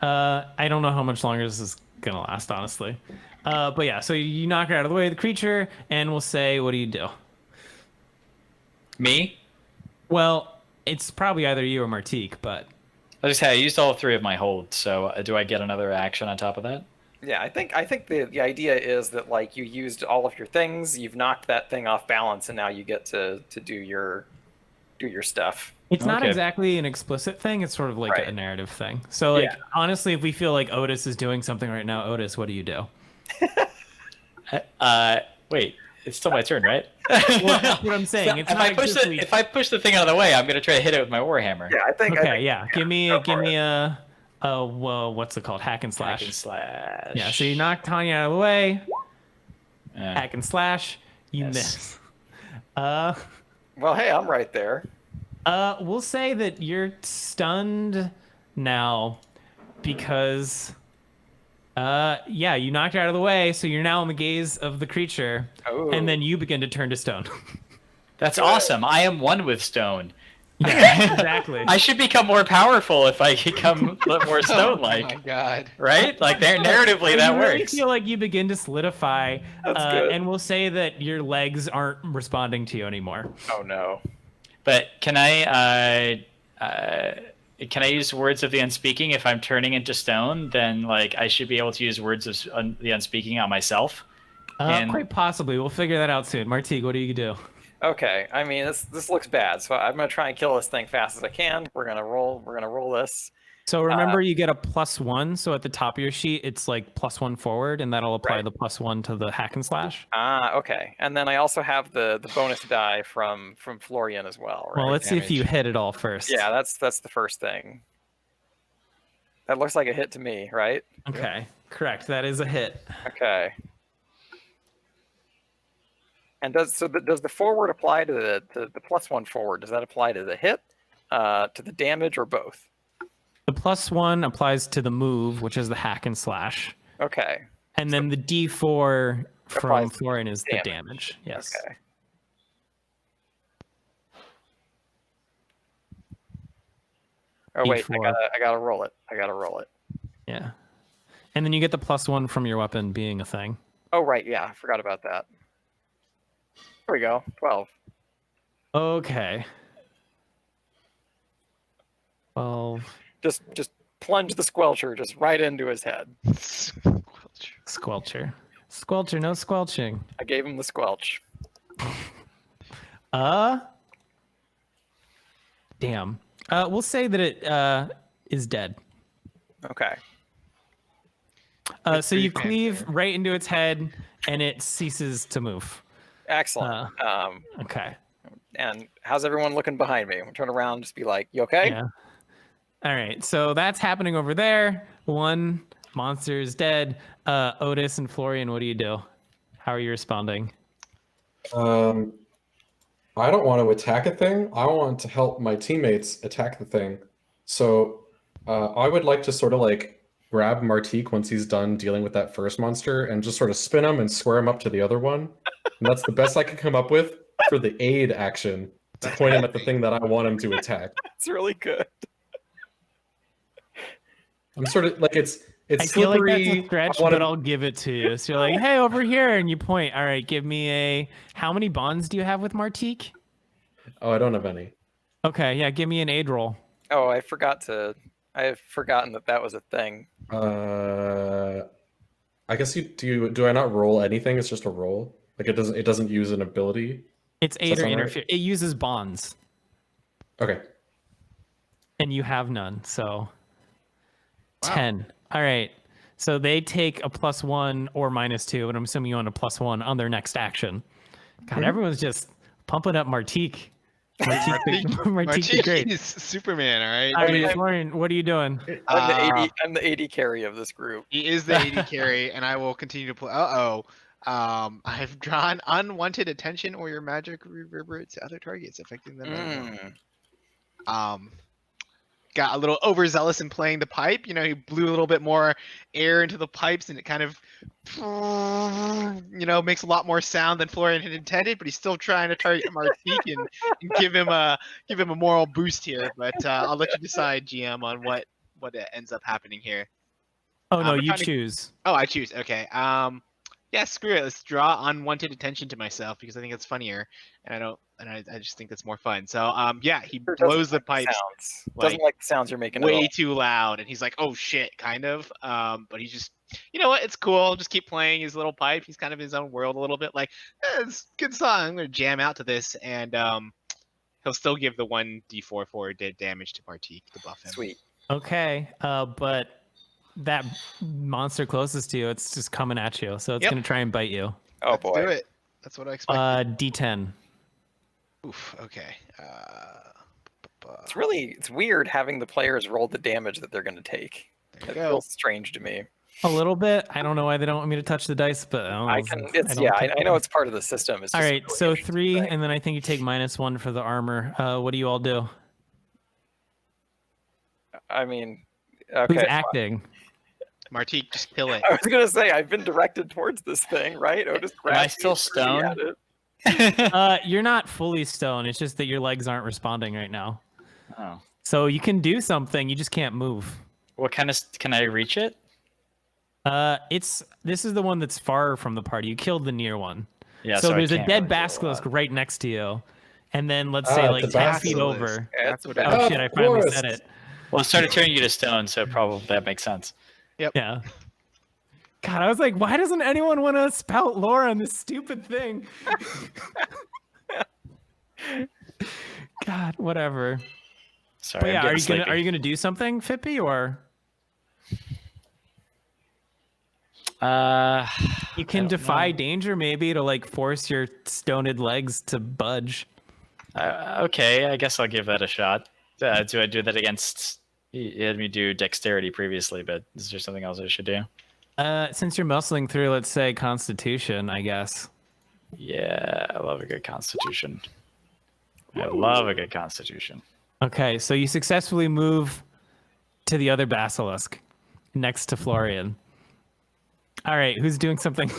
I don't know how much longer this is gonna last, honestly. But yeah, so you knock her out of the way of the creature, and we'll say, what do you do? Me? Well, it's probably either you or Martique, but I just I used all 3 of my holds, so do I get another action on top of that? Yeah, I think the idea is that like you used all of your things, you've knocked that thing off balance, and now you get to do your stuff. it's not Okay. exactly an explicit thing. It's sort of like Right. a narrative thing. So, like, Yeah. honestly, if we feel like Otis is doing something right now, Otis, what do you do? Wait, it's still my turn, right? Well, that's what I'm saying. It's if not I push exactly... if I push the thing out of the way, I'm gonna try to hit it with my warhammer. Yeah, I think. Okay, yeah. Give me go for it. well, what's it called? Hack and slash. Hack and slash. Yeah, so you knock Tanya out of the way, Yeah. hack and slash, you Yes. miss. Well, hey, I'm right there. We'll say that you're stunned now because, yeah, you knocked her out of the way, so you're now in the gaze of the creature, Oh. and then you begin to turn to stone. That's awesome. I am one with stone. Yeah, exactly. I should become more powerful if I become more Oh stone-like, my god. right? Like narratively, that you really works. feel like you begin to solidify, That's good. and we'll say that your legs aren't responding to you anymore. Oh no. But can I use words of the unspeaking if I'm turning into stone? Then like I should be able to use words of the unspeaking on myself. And- Quite possibly. We'll figure that out soon. Martique, what do you do? Okay, I mean this looks bad, so I'm gonna try and kill this thing fast as I can. We're gonna roll this. So remember, you get a +1. So at the top of your sheet, it's like +1 forward, and that'll apply Right. the +1 to the hack and slash. Ah, okay. And then I also have the bonus die from Florian as well. Right? Well, let's see if you Damage. hit it all first. Yeah, that's the first thing. That looks like a hit to me, right? Okay. Correct. That is a hit. Okay. And does the forward apply to the +1 forward? Does that apply to the hit, to the damage, or both? The +1 applies to the move, which is the hack and slash, Okay. and then the D4 from Applies to Florian is the damage. damage. Yes. Okay. Oh wait, D4. I gotta roll it. I gotta roll it. Yeah. And then you get the +1 from your weapon being a thing. Oh right, yeah, I forgot about that. There we go. 12. Okay. 12. Just plunge the squelcher just right into his head. Squelcher. Squelcher, no squelching. I gave him the squelch. Damn. We'll say that it is dead. Okay. So you cleave right into its head, and it ceases to move. Excellent. Okay. And how's everyone looking behind me? I'll turn around and just be like, you okay? Yeah. All right. So that's happening over there. One monster is dead. Otis and Florian, what do you do? How are you responding? I don't want to attack a thing. I want to help my teammates attack the thing. So I would like to sort of like grab Martique once he's done dealing with that first monster and just sort of spin him and square him up to the other one. And that's the best I could come up with for the aid action to point him at the thing that I want him to attack. It's really good. I'm sort of like it's I feel like slippery. that's a stretch, but I'll give it to you. So you're like, hey, over here, and you point. All right, give me a. How many bonds do you have with Martique? Oh, I don't have any. Okay, yeah, give me an aid roll. Oh, I've forgotten that was a thing. I guess do I not roll anything? It's just a roll. Like it doesn't use an ability. It's aid or interfere. Right? It uses bonds. Okay. And you have none, so 10. All right. So they take a +1 or -2, and I'm assuming you want a +1 on their next action. God, everyone's just pumping up Martique. Martique great. He's Superman, all right? All right, Florian, what are you doing? I'm the AD carry of this group. He is the AD carry, and I will continue to play. I've drawn unwanted attention, or your magic reverberates to other targets, affecting them. Got a little overzealous in playing the pipe. You know, he blew a little bit more air into the pipes, and it kind of, makes a lot more sound than Florian had intended. But he's still trying to target Martique and give him a moral boost here. But I'll let you decide, GM, on what ends up happening here. Oh no, you choose. Oh, I choose. Okay. Yeah, screw it. Let's draw unwanted attention to myself because I think it's funnier, and I just think that's more fun. So, he blows the pipes. Doesn't like the sounds you're making. Way too loud, and he's like, "Oh shit," kind of. But he's just, you know what? It's cool. Just keep playing his little pipe. He's kind of in his own world a little bit. Like, it's a good song. I'm gonna jam out to this, and he'll still give the 1d4 for dead damage to Martique to buff him. Sweet. Okay, but that monster closest to you, it's just coming at you, so it's gonna try and bite you. Oh boy. Let's do it. That's what I expect. D10. Oof. Okay. It's weird having the players roll the damage that they're going to take. It feels strange to me. A little bit. I don't know why they don't want me to touch the dice, but I know it's part of the system. It's just all right. So 3, and then I think you take -1 for the armor. What do you all do? I mean, okay. Who's acting? Martique, just kill it. I was gonna say I've been directed towards this thing, right? Otis, am I still stoned? You're not fully stoned. It's just that your legs aren't responding right now. Oh. So you can do something. You just can't move. What kind of? Can I reach it? This is the one that's far from the party. You killed the near one. Yeah. So there's a dead basilisk right next to you, and then let's say like 10 feet over. That's what. Oh shit! I finally said it. Well, it started turning you to stone, so probably that makes sense. Yep. Yeah. God, I was like, why doesn't anyone want to spout lore on this stupid thing? God, whatever. Sorry. But yeah, are you gonna do something, Fippy, or? You can defy danger, maybe, to like force your stoned legs to budge. Okay, I guess I'll give that a shot. Do I do that against? You had me do dexterity previously, but is there something else I should do? Since you're muscling through, let's say Constitution, I guess. Yeah, I love a good Constitution. I love a good Constitution. Okay, so you successfully move to the other basilisk next to Florian. All right, who's doing something?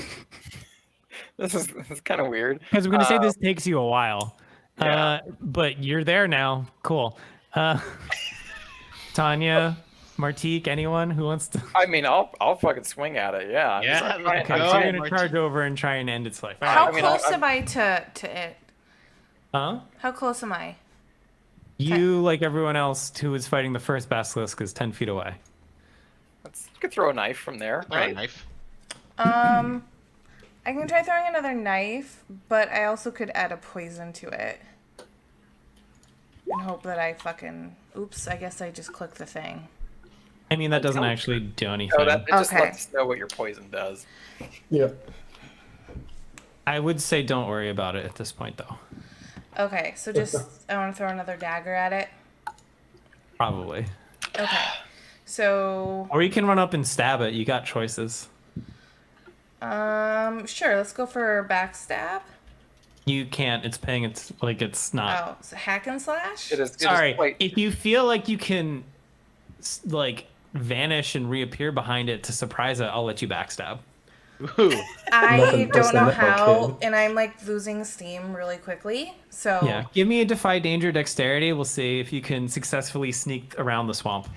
This is kind of weird. Because we're going to say this takes you a while. Yeah. But you're there now. Cool. Tanya, Martique, anyone who wants to? I mean, I'll fucking swing at it. Yeah. Yeah. Okay, so you're going to charge over and try and end its life. All How right. close am I to it? Huh? How close am I? You, like everyone else who was fighting the first basilisk, is 10 feet away. You could throw a knife from there, right? Knife. I can try throwing another knife, but I also could add a poison to it. And hope that I fucking... Oops, I guess I just clicked the thing. I mean, that doesn't actually do anything. No, it just Okay. lets us know what your poison does. Yeah. I would say don't worry about it at this point, though. Okay, so just... I want to throw another dagger at it. Probably. Okay. So... Or you can run up and stab it. You got choices. Sure, let's go for backstab. You can't. It's paying. It's like it's not. Oh, so hack and slash? It is. Sorry. Wait, If you feel like you can, like, vanish and reappear behind it to surprise it, I'll let you backstab. Ooh. I Nothing worse don't than know that, how, kid. and I'm like losing steam really quickly. So Yeah. Give me a defy danger dexterity. We'll see if you can successfully sneak around the swamp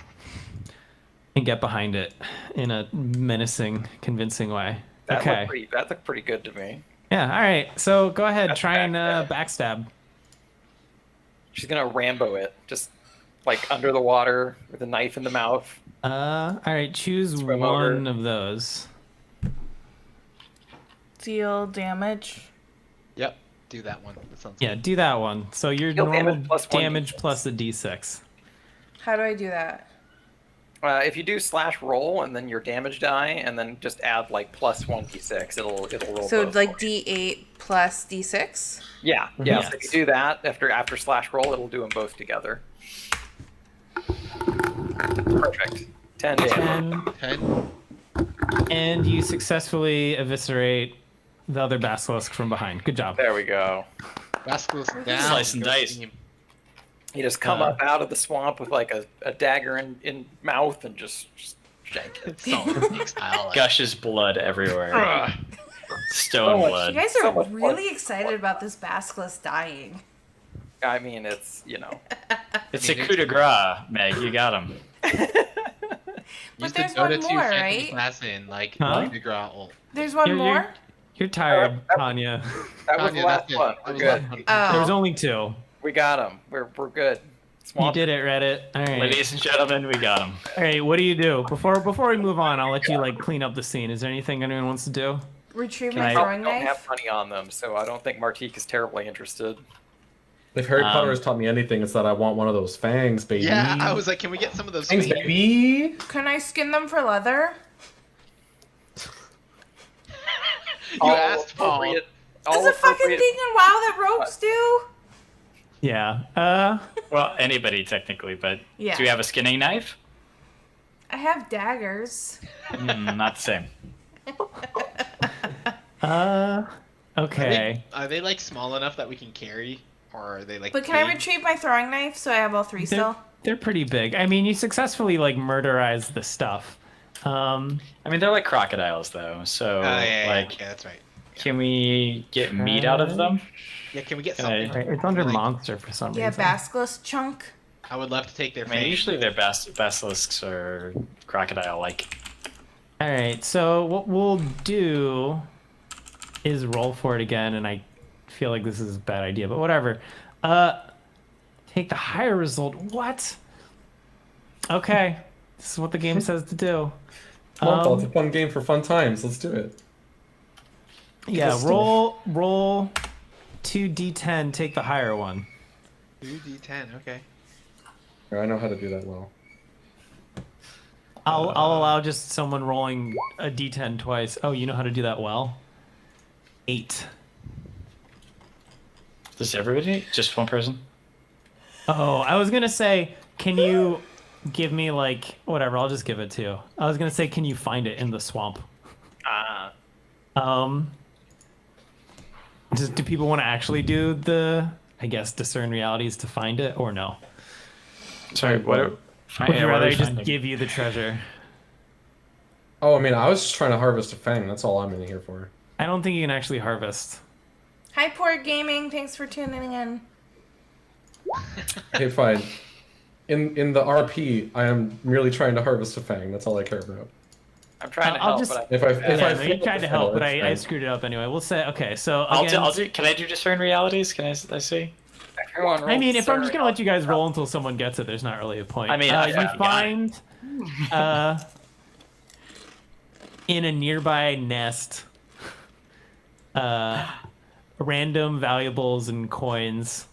and get behind it in a menacing, convincing way. that Okay. looked pretty good to me. Yeah. All right. So go ahead. That's Try and backstab. backstab. She's gonna Rambo it, just like under the water with a knife in the mouth. All right. Choose Swim one over. of those. deal damage. Yep. Do that one. That sounds Yeah. Do that one. So your Deal normal damage plus one damage d6. plus a d6. How do I do that? If you do slash roll and then your damage die, and then just add like plus 1d6, it'll roll. So both like for you. D8 plus D6. Yeah. Yes. So if you do that after slash roll, it'll do them both together. Perfect. 10 damage. 10, 10. and you successfully eviscerate the other basilisk from behind. Good job. There we go. Basilisk down. Slice and Go dice. team. You just come up out of the swamp with like a dagger in mouth and just shank it. It's so style. Gushes blood everywhere. Ugh. Stone much- blood. You guys So are much really fun. excited about this basilisk dying. I mean, it's It's a coup de grace, Meg. You got him. Use there's the one Dota 2 more, Phantom right? Assassin, like Huh? Coup de Grace ult. There's one You're- more? You're tired, Tanya. that was Tanya, the last that's it. one. That We're was good. last one. There was Oh. only 2. We got him. We're good. You Swamp. did it, Reddit. All right. Ladies and gentlemen, we got him. All right. What do you do before we move on? I'll let you like clean up the scene. Is there anything anyone wants to do? Retrieve Can my I- throwing don't have knife? money on them, so I don't think Martique is terribly interested. If Harry Potter Um, has taught me anything, it's that I want one of those fangs, baby. Yeah, I was like, can we get some of those fangs, fangs? baby. Can I skin them for leather? You asked, Paul. That's a fucking thing in WoW that rogues do? Yeah. Well, anybody technically, but Yeah. do you have a skinning knife? I have daggers. Not the same. Okay. Are they like small enough that we can carry, or are they like? But can I big? retrieve my throwing knife so I have all 3 They're, still? they're pretty big. I mean, you successfully like murderized the stuff. I mean, they're like crocodiles, though. So, Yeah, like, yeah, that's right. can we get meat out of them? Yeah, can we get Can something? Right, it's under Like, monster for some Yeah, reason. basilisk chunk. I would love to take their I mean, fangs. usually they're basilisks or crocodile-like. All right. So what we'll do is roll for it again, and I feel like this is a bad idea, but whatever. Take the higher result. What? Okay. This is what the game says to do. Come on, Paul, it's a fun game for fun times. Let's do it. Yeah, Let's do roll 2d10, take the higher one. 2d10. Okay. I know how to do that well. I'll allow just someone rolling a d10 twice. Oh, you know how to do that well? 8. Does everybody? Just one person? Oh, I was gonna say, can you give me like whatever? I'll just give it to you. I was gonna say, can you find it in the swamp? Do people want to actually do the, I guess, discern realities to find it, or no? Sorry, what? Would you rather I just give you the treasure? Oh, I mean, I was just trying to harvest a fang. That's all I'm in here for. I don't think you can actually harvest. Hi, Port Gaming. Thanks for tuning in. Okay, fine. In the RP, I am merely trying to harvest a fang. That's all I care about. I'm trying to I'll help, just- but If I Yeah, no, you fail, tried to help, but it's I fine. screwed it up anyway. We'll say, okay, so I'll again, do. Can I do discern realities? Can I see? everyone I mean, rolls if I'm just sorry. gonna let you guys roll until someone gets it, there's not really a point. I mean, you got it. find in a nearby nest random valuables and coins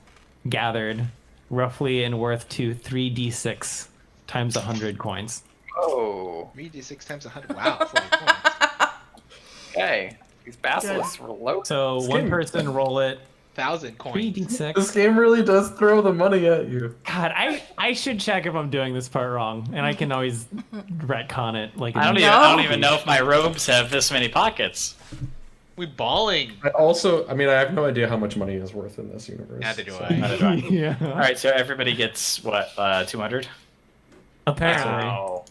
gathered, roughly and worth to 3d6 times 100 coins. Oh. 3d6 times 100. Wow. 40 points. Okay. These basilisks were low. So one person roll it. 1,000 coins. 3d6. This game really does throw the money at you. God, I should check if I'm doing this part wrong, and I can always retcon it. Like I don't even know if my robes have this many pockets. We balling. I mean, I have no idea how much money is worth in this universe. Neither do so- I. Neither do I. Yeah. All right, so everybody gets what, 200? Apparently. Wow.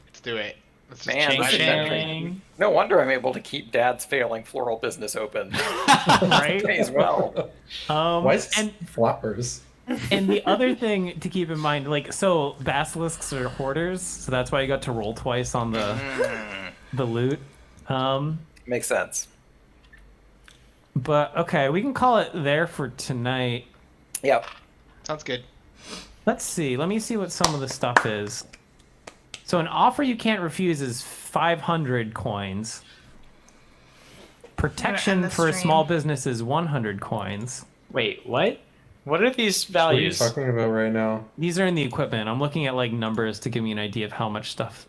Let's do it. Let's Man, change this is it. Ching. No wonder I'm able to keep Dad's failing floral business open. Right? Pay as well. Why is and flowers? and the other thing to keep in mind, like, so basilisks are hoarders, so that's why you got to roll twice on the loot. Makes sense. But okay, we can call it there for tonight. Yep. Sounds good. Let's see. Let me see what some of the stuff is. So an offer you can't refuse is 500 coins. Protection the for a stream. small business is 100 coins. Wait, what? What are these What are you values? talking about right now? These are in the equipment. I'm looking at like numbers to give me an idea of how much stuff